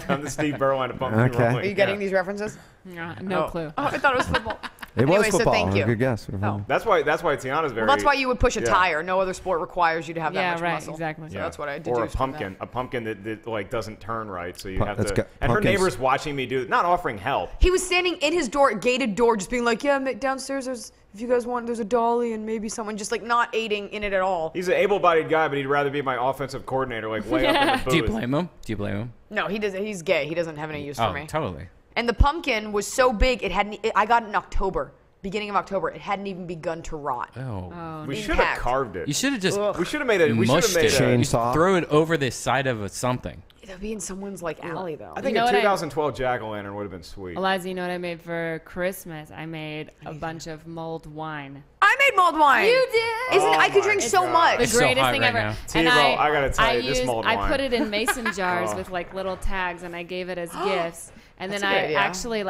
I'm the Steve Berline of pumpkin Okay. rolling. Are you getting these references? No clue. Oh, I thought it was football. It Anyway, was so football. thank you. Good guess. Oh. That's why Tiana's very. Well, that's why you would push a yeah. tire. No other sport requires you to have that Yeah, much right, muscle. exactly. So that's what I did. Or a pumpkin that like doesn't turn right, so you have Let's to. go- And her pumpkins- neighbor's watching me do it, not offering help. He was standing in his door, gated door, just being like, "Yeah, downstairs. If you guys want, there's a dolly and maybe someone just like not aiding in it at all." He's an able-bodied guy, but he'd rather be my offensive coordinator, like way up in the booth. Do you blame him? Do you blame him? No, he doesn't. He's gay. He doesn't have any use Oh, for me. totally. And the pumpkin was so big, it hadn't. I got it in October, beginning of October. It hadn't even begun to rot. Oh. We should have carved it. You should have just. We should have made it. We should have made You it. throw it over the side of something. It'll be in someone's like alley though. I think You know a what I- 2012 jack-o'-lantern would have been sweet. Eliza, you know what I made for Christmas? I made a bunch of mulled wine. I made mulled wine. You did. Isn't I could drink so much. The greatest thing ever. And Thibault, I gotta tell you, this used, mulled I wine. put it in mason jars Oh. with like little tags, and I gave it as gifts. And That's then a good I idea. actually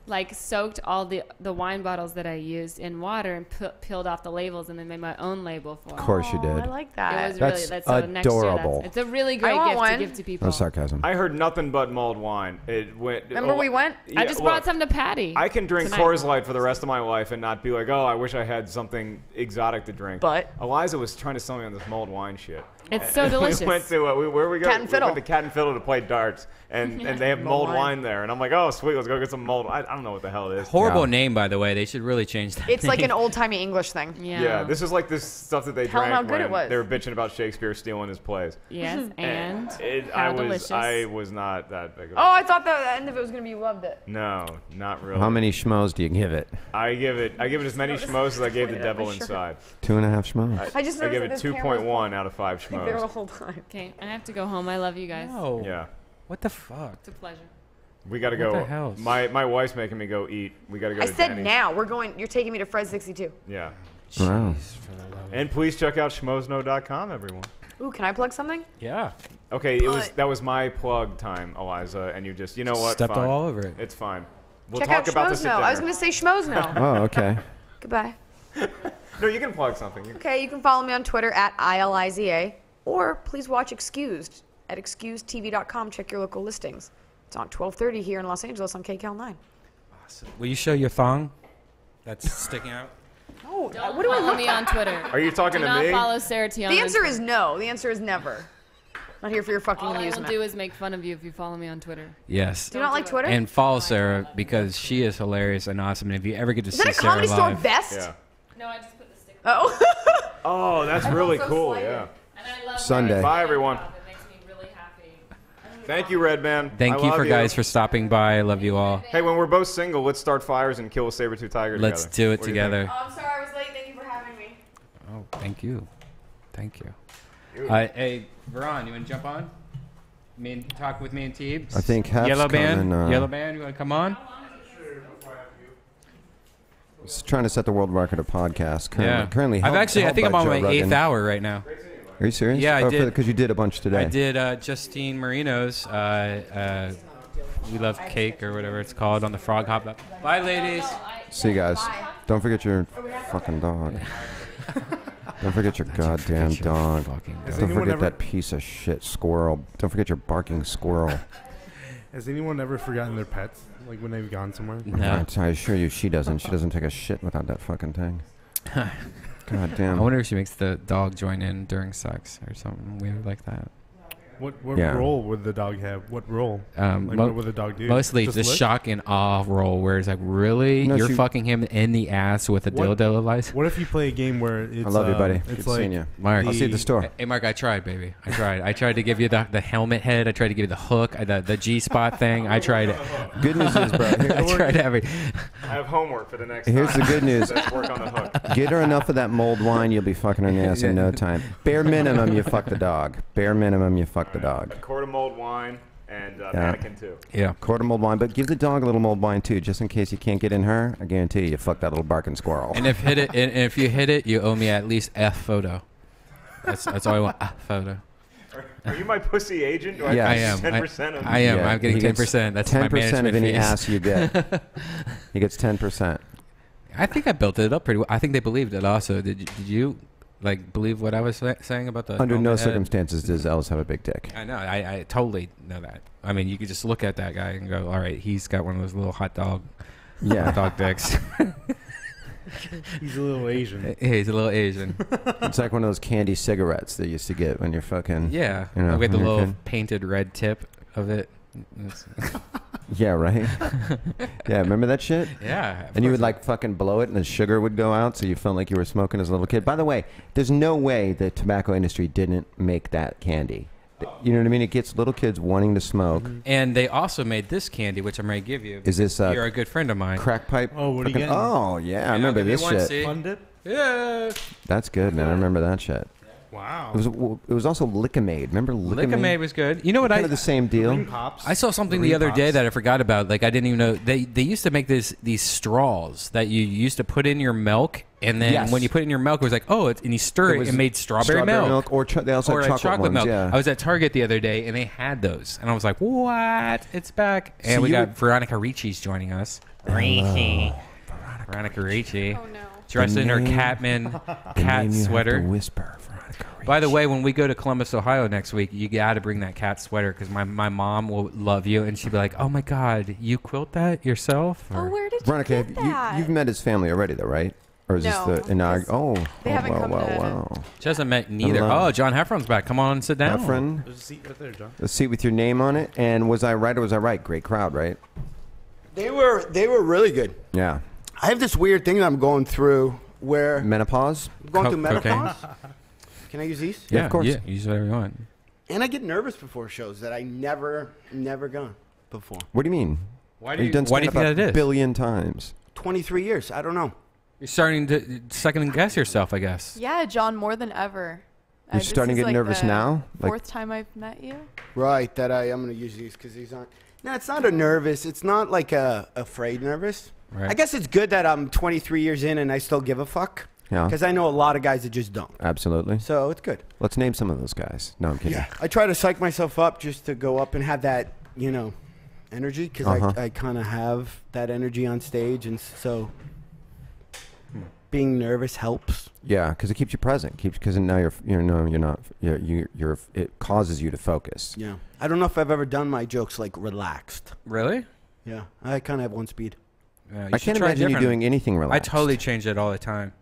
like soaked all the wine bottles that I used in water and peeled off the labels, and then made my own label for. Of course you did. I like that. It was That's really so next year. adorable. It's a really I great want gift one. to give to people. No sarcasm. I heard nothing but mulled wine. It went. Remember we went? I just brought some to Patty. I can drink tonight. Coors Light for the rest of my life and not be like, oh, I wish I had something exotic to drink. But Eliza was trying to sell me on this mulled wine shit. It's so delicious. We went to where we go? Cat and Fiddle. We went to Cat and Fiddle to play darts, and they have mulled wine there, and I'm like, oh sweet, let's go get some mulled. I don't know what the hell it is. Horrible name, by the way. They should really change that. It's like name. an old timey English thing. Yeah, this is like this stuff that they Tell 'em drank how good when it was. they were bitching about Shakespeare stealing his plays. Yes, and I how delicious. was not that big of a Oh, I thought the end of it was gonna be you loved it. No, not really. How many schmoes do you give it? I give it as many schmoes as I gave the Pointed at devil my shirt. inside. 2.5 schmoes. I just I give noticed it that this camera's 2.1 out of 5 like there the schmoes. whole time. Okay, I have to go home. I love you guys. No. Yeah. What the fuck? It's a pleasure. We gotta What go. the hell? My wife's making me go eat. We gotta go I to said Denny's. now. We're going. You're taking me to Fred 62. Yeah. Wow. And please check out schmozno.com, everyone. Ooh, can I plug something? Yeah. Okay, that was my plug time, Eliza, and you know what? Stepped Fine. all over it. It's fine. We'll Check talk out about this Schmozno. at I was dinner. gonna say Schmozno. Oh, okay. Goodbye. No, you can plug something. Okay, you can follow me on Twitter at ILIZA, or please watch Excused at excusedtv.com. Check your local listings. It's on 12:30 here in Los Angeles on KCAL9. Will you show your thong? That's sticking out. Oh, what do I Follow look me like? on Twitter. Are you talking Do to not me? follow Sarah Tiana. The answer on is Twitter. no. The answer is never. Not here for your fucking All I will amusement. do is make fun of you if you follow me on Twitter. Yes. Do you not like Twitter? And follow Sarah because she is hilarious and awesome. And if you ever get to Is see that a Sarah Comedy Store live, vest? Yeah. No, I just put the sticker. Oh. Oh, that's I feel really so cool. slighted. Yeah. And I love Sunday. Bye, everyone. It makes me really happy. Thank you, Redban. thank I you love for guys for stopping by. I love you all. Hey, when we're both single, let's start fires and kill a saber-tooth tiger Let's together. do it What do you think? together. Oh, I'm sorry I was late. Thank you for having me. Oh, thank you. Thank you. Hey, Veron, you want to jump on? Talk with me and Teebs? I think Hef's Yellow Band? coming, Yellow Band, you want to come on? He's trying to set the world record of podcasts. Currently I've held- actually, I held think I'm by on Joe my Rogan. 8th hour right now. Are you serious? Yeah, I did. Because you did a bunch today. I did Justine Marino's We Love Cake or whatever it's called on the Frog Hop. Bye, ladies. See you guys. Don't forget your fucking dog. Don't forget your goddamn dog. Don't forget that piece of shit squirrel. Don't forget your barking squirrel. Has anyone ever forgotten their pets, like when they've gone somewhere? No. I assure you, she doesn't. She doesn't take a shit without that fucking thing. God damn. I wonder if she makes the dog join in during sex or something weird like that. What Yeah. role would the dog have? What role? Mo- what would the dog do? Mostly the lick? shock and awe role, where it's like, really, No, you're she- fucking him in the ass with a dildo, Eliza? What if you play a game where it's I love you, buddy. It's Good like seeing you. Mark, I'll see you at the store. Hey, Mark, I tried, baby. I tried. I tried to give you the helmet head. I tried to give you the hook, the G spot thing. I tried it. Good news is, bro. I tried every. I have homework for the next Here's time. the good news. Let's work on the hook. Get her enough of that mulled wine, you'll be fucking her in the ass in no time. Bare minimum, you fuck the dog. Bare minimum, you fuck the dog. A quart of mulled wine and mannequin too. Yeah. Quarter mulled wine, but give the dog a little mulled wine too, just in case you can't get in her. I guarantee you fuck that little barking squirrel. And if if you hit it, you owe me at least a photo. That's all I want. A photo. Are you my pussy agent? Do Yes. I I am. 10% of I am. Yeah, I'm getting he gets 10%. That's my 10% management of any fees. ass you get. He gets 10%. I think I built it up pretty well. I think they believed it also. Did you like believe what I was saying about the Under no helmet head? circumstances does Ellis have a big dick. I know. I totally know that. I mean, you could just look at that guy and go, all right, he's got one of those little hot dog dicks. He's a little Asian. He's a little Asian. It's like one of those candy cigarettes they used to get when you're fucking. Yeah. You know, With the when you're little kid. painted red tip of it. Yeah, right? Yeah, remember that shit? Yeah. And you would like fucking blow it and the sugar would go out so you felt like you were smoking as a little kid. By the way, there's no way the tobacco industry didn't make that candy. You know what I mean? It gets little kids wanting to smoke. And they also made this candy, which I'm going to give you. Is this You're a good friend of mine. crack pipe? Oh, what are you fucking- getting? Oh, yeah, I remember give me this one, shit. see? Fun dip? Yeah. That's good, man. I remember that shit. Wow. It was also Lickamade. Remember Lickamade? Lickamade was good. You know what Kind of the same deal. Ring pops. I saw something Ring the other pops. day that I forgot about. Like I didn't even know they used to make these straws that you used to put in your milk, and then Yes. when you put it in your milk, it was like, oh, and you stir it, was and made strawberry milk. or they also Or had a chocolate ones, milk. Yeah. I was at Target the other day, and they had those, and I was like, "What? It's back!" And So we you got would- Veronica Ricci's joining us. Ricci, Veronica Ricci, dressed in her Catman cat sweater. Whisper. By the way, when we go to Columbus, Ohio next week, you got to bring that cat sweater because my mom will love you, and she'd be like, "Oh my God, you quilt that yourself?" Oh, where did Veronica, you get that? you've met his family already, though, right? Or is No, this the inaugural? Oh, they haven't come to- wow. She hasn't met neither. Hello. Oh, John Heffron's back. Come on and sit down. Heffron, There's a seat right there, John. a seat with your name on it. And was I right or was I right? Great crowd, right? They were really good. Yeah. I have this weird thing that I'm going through where Menopause? I'm going through Cocaine? menopause. Can I use these? Yeah, of course. Yeah, use whatever you want. And I get nervous before shows that I never gone before. What do you mean? Why You've done why do you stand-up think that a is? billion times. 23 years. I don't know. You're starting to second guess yourself, I guess. Yeah, John, more than ever. You're This starting to is get like nervous the now? Like- Fourth time I've met you. Right, that I'm going to use these because these aren't. No, it's not a nervous. It's not like a afraid nervous. Right. I guess it's good that I'm 23 years in and I still give a fuck. Yeah. Because I know a lot of guys that just don't. Absolutely. So it's good. Let's name some of those guys. No, I'm kidding. Yeah. I try to psych myself up just to go up and have that, energy because Uh-huh. I kind of have that energy on stage, and so being nervous helps. Yeah, because it keeps you present. Because now you're not. You're. It causes you to focus. Yeah. I don't know if I've ever done my jokes like relaxed. Really? Yeah. I kind of have one speed. Yeah, I can't imagine you doing anything I relaxed. totally change it all the time.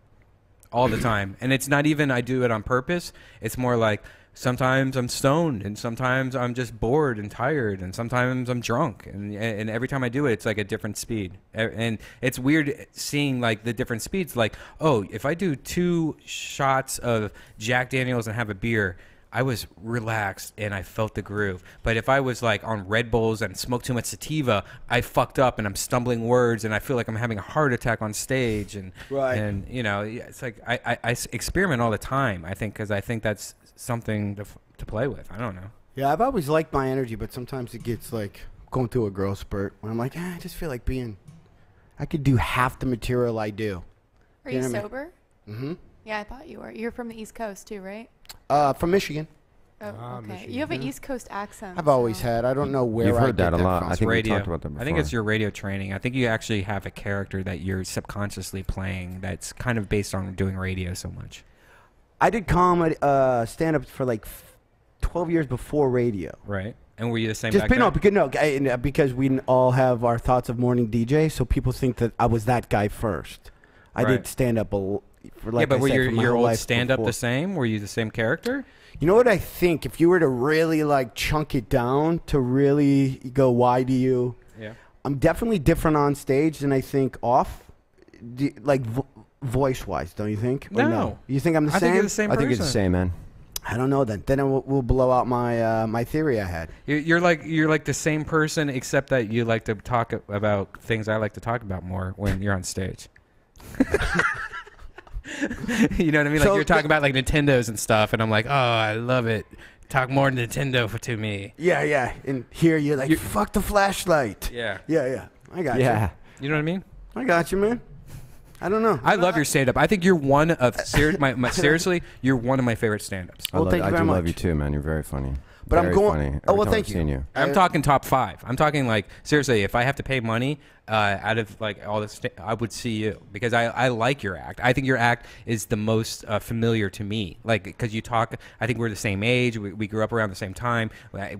All the time. And it's not even I do it on purpose. It's more like sometimes I'm stoned and sometimes I'm just bored and tired and sometimes I'm drunk. And every time I do it, it's like a different speed. And it's weird seeing like the different speeds. Like, oh, if I do 2 shots of Jack Daniels and have a beer, I was relaxed and I felt the groove. But if I was like on Red Bulls and smoked too much sativa, I fucked up and I'm stumbling words and I feel like I'm having a heart attack on stage. And Right. and it's like I experiment all the time. I think because I think that's something to play with. I don't know. Yeah, I've always liked my energy, but sometimes it gets like going through a growth spurt when I'm like, I just feel like I could do half the material I do. Are you sober? Mm-hmm. Yeah, I thought you were. You're from the East Coast too, right? From Michigan. Oh, okay. Michigan. You have an East Coast accent. I've always had. I don't know where You've I heard get that a lot. from. I think we radio. talked about that before. I think it's your radio training. I think you actually have a character that you're subconsciously playing that's kind of based on doing radio so much. I did comedy, stand-up for like 12 years before radio. Right. And were you the same Just back no, then? because we all have our thoughts of morning DJ, so people think that I was that guy first. I Right. did stand-up for like yeah, but I were said, for my your whole old life stand-up before. the same? Were you the same character? You know what I think? If you were to really like chunk it down to really go, why do you? Yeah. I'm definitely different on stage than I think off, like voice-wise. Don't you think? Or No. You think I'm the I same? think you're the same I think it's the person. same, man. I don't know. Then we'll blow out my my theory I had. You're like the same person, except that you like to talk about things I like to talk about more when you're on stage. You know what I mean? Like So you're talking about like Nintendos and stuff, and I'm like, oh, I love it. Talk more Nintendo to me. Yeah. And here you're like, fuck the flashlight. Yeah. Yeah. I got you. You know what I mean? I got you, man. I don't know. I love your stand-up. I think you're one of seriously, you're one of my favorite stand-ups. Well, thank you very I do much. love you too, man. You're very funny. But I'm Very going. funny. Oh well, Every time thank I've seen you. I'm talking top 5. I'm talking like seriously. If I have to pay money out of like all this, I would see you because I like your act. I think your act is the most familiar to me. Like because you talk. I think we're the same age. We grew up around the same time.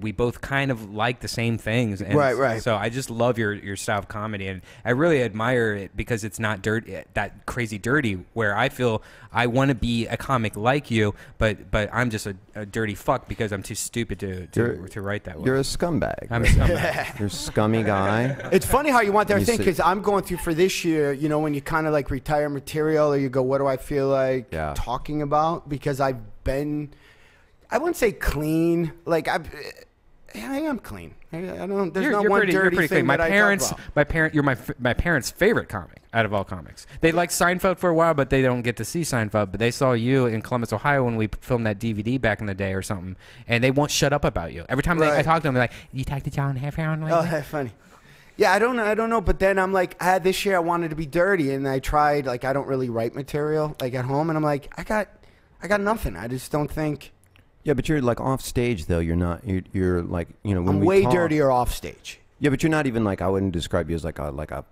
We both kind of like the same things. And Right. So I just love your style of comedy, and I really admire it because it's not dirty, that crazy dirty. Where I feel I want to be a comic like you, but I'm just a dirty fuck because I'm too stupid to write that way. You're a scumbag. I'm a scumbag. You're a scummy guy. It's funny how you want that You thing see- because I'm going through for this year. You know, when you kind of like retire material, or you go, what do I feel like talking about? Because I've been, I wouldn't say clean. Like I am clean. I don't. There's not one dirty thing clean. My that I parents, talk about. you're my parents' favorite comic out of all comics. They liked Seinfeld for a while, but they don't get to see Seinfeld. But they saw you in Columbus, Ohio, when we filmed that DVD back in the day or something, and they won't shut up about you. Every time I talk to them, they're like, "You talk to John Heffron?" Oh, that's funny. Yeah, I don't know. But then I'm like, this year I wanted to be dirty, and I tried. Like, I don't really write material like at home, and I'm like, I got nothing. I just don't think. Yeah, but you're like off stage though. You're not. You're like when I'm we way talk- dirtier off stage. Yeah, but you're not even like I wouldn't describe you as like a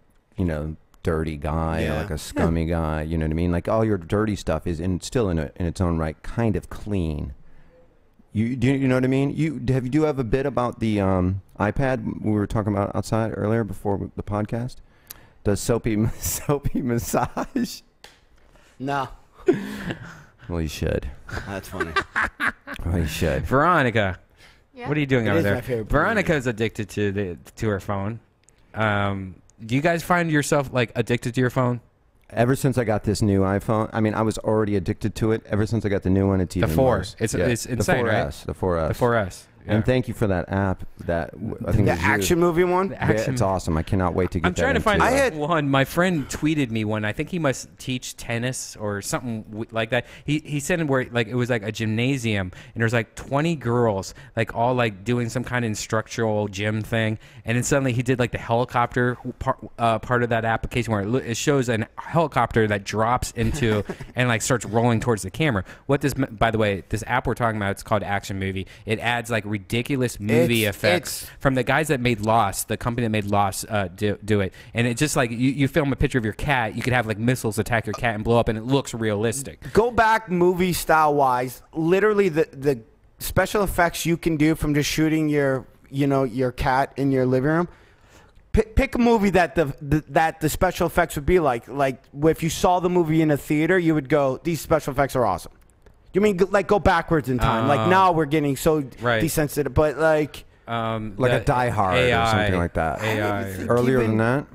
dirty guy or like a scummy guy. You know what I mean? Like all your dirty stuff is still in its own right kind of clean. You know what I mean? Do you have a bit about the iPad we were talking about outside earlier before the podcast? Does soapy massage? No. Well, you should. That's funny. Well, you should. Veronica, Yeah? what are you doing It over is there? my favorite Veronica is addicted to her phone. Do you guys find yourself like addicted to your phone? Ever since I got this new iPhone, I mean, I was already addicted to it. Ever since I got the new one, it's even 4. worse. It's Yeah. insane, the 4S, right? The 4S. The 4S. Yeah. And thank you for that app. That I think The was you. action movie one. The action- It's awesome. I cannot wait to get I'm that trying to into, find uh, one. My friend tweeted me one. I think he must teach tennis or something like that. He said it where like it was like a gymnasium and there was like 20 girls like all like doing some kind of instructional gym thing. And then suddenly he did like the helicopter part of that application where it shows a helicopter that drops into and like starts rolling towards the camera. What this, by the way, this app we're talking about, it's called Action Movie. It adds like ridiculous movie effects from the guys that made Lost, the company that made Lost do it. And it's just like you film a picture of your cat, you could have like missiles attack your cat and blow up and it looks realistic. Go back movie style wise. Literally the special effects you can do from just shooting your cat in your living room. Pick a movie that the special effects would be like if you saw the movie in a theater, you would go, these special effects are awesome. You mean like go backwards in time? Like now we're getting so desensitive, but like a Die Hard or something like that. AI. Earlier than that.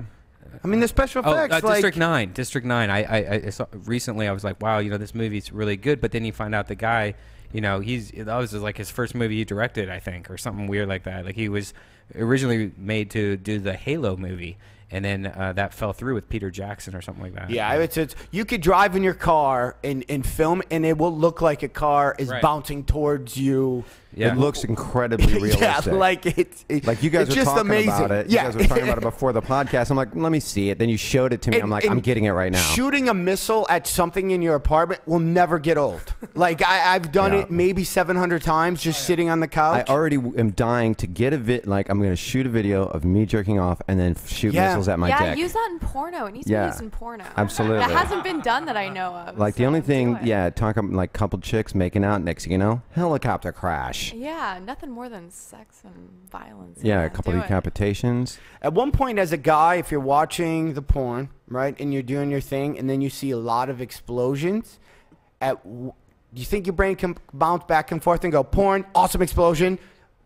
I mean, the special effects. District 9. District 9. I saw recently. I was like, wow, this movie's really good. But then you find out the guy, that was like his first movie he directed, I think, or something weird like that. Like he was originally made to do the Halo movie. And then that fell through with Peter Jackson or something like that. Yeah, it's you could drive in your car and film, and it will look like a car is bouncing towards you. Yeah. It looks incredibly realistic. Yeah, like like you guys it's were just talking amazing. about it. Yeah. You guys were talking about it before the podcast. I'm like, let me see it. Then you showed it to me. I'm like, I'm getting it right now. Shooting a missile at something in your apartment will never get old. Like I've done it maybe 700 times just sitting on the couch. I already am dying to get a like I'm going to shoot a video of me jerking off and then shoot missiles at my dick. Use that in porno. It needs to be used in porno. Absolutely. That hasn't been done that I know of. Like the only thing, talking like couple chicks making out, next thing you know, helicopter crash. Yeah, nothing more than sex and violence. Yeah, a couple decapitations. At one point, as a guy, if you're watching the porn, right, and you're doing your thing, and then you see a lot of explosions, Do you think your brain can bounce back and forth and go, porn, awesome explosion,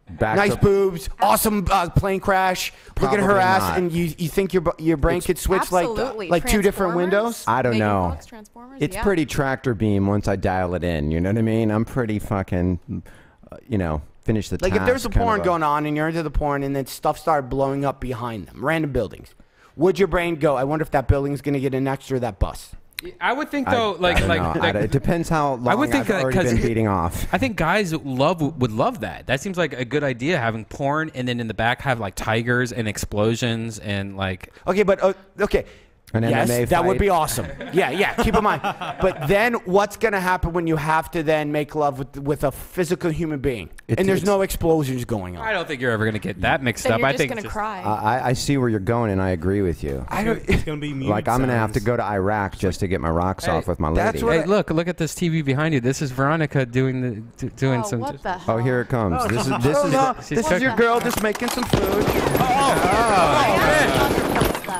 Back nice up. boobs, awesome plane crash, look at her Probably ass, not. and you think your brain could switch Absolutely. like two different windows? I don't Megan know. Fox, Transformers, It's yeah. pretty tractor beam once I dial it in. You know what I mean? I'm pretty fucking, finish the Like task. if there's a kind porn of going on and you're into the porn and then stuff started blowing up behind them, random buildings, would your brain go, I wonder if that building's going to get an extra that bus? I would think I though, don't know. it depends how long I would think I've already been beating off. I think guys would love that. That seems like a good idea, having porn and then in the back have like tigers and explosions and like. Okay, but okay. An yes, MMA that would fight? be awesome. Yeah. Keep in mind. But then, what's going to happen when you have to then make love with a physical human being, and there's no explosions going on? I don't think you're ever going to get that mixed Then up. you're I just think gonna cry. I see where you're going, and I agree with you. It's gonna be Like I'm gonna have to go to Iraq just to get my rocks off with my lady. Hey, look at this TV behind you. This is Veronica doing Oh, some. what the Oh, here it comes. Oh, This is this is your girl just making some food.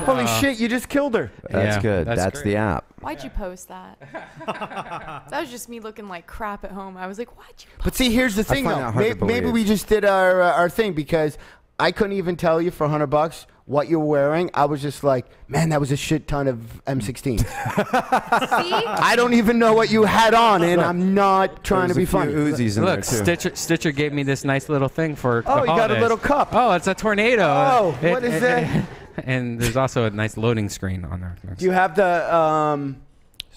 Holy shit! You just killed her. That's Yeah, good. that's That's great. the app. Why'd you post that? That was just me looking like crap at home. I was like, why'd you post But see, here's the I thing, find though. that hard to Maybe believe. we just did our thing because I couldn't even tell you for $100 what you were wearing. I was just like, man, that was a shit ton of M16. See? I don't even know what you had on, and I'm not trying to be funny. Uzis in Look, there too. Stitcher gave me this nice little thing for. Oh, the you got a holidays. little cup. Oh, it's a tornado. Oh, what is that? And there's also a nice loading screen on there. Do you have the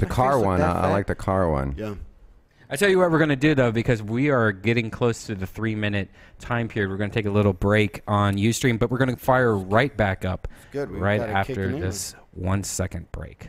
car one. that I fat? like the car one. Yeah. I tell you what we're going to do, though, because we are getting close to the 3-minute time period. We're going to take a little break on Ustream, but we're going to fire right back up Good. We right gotta kick after it in. this 1-second break.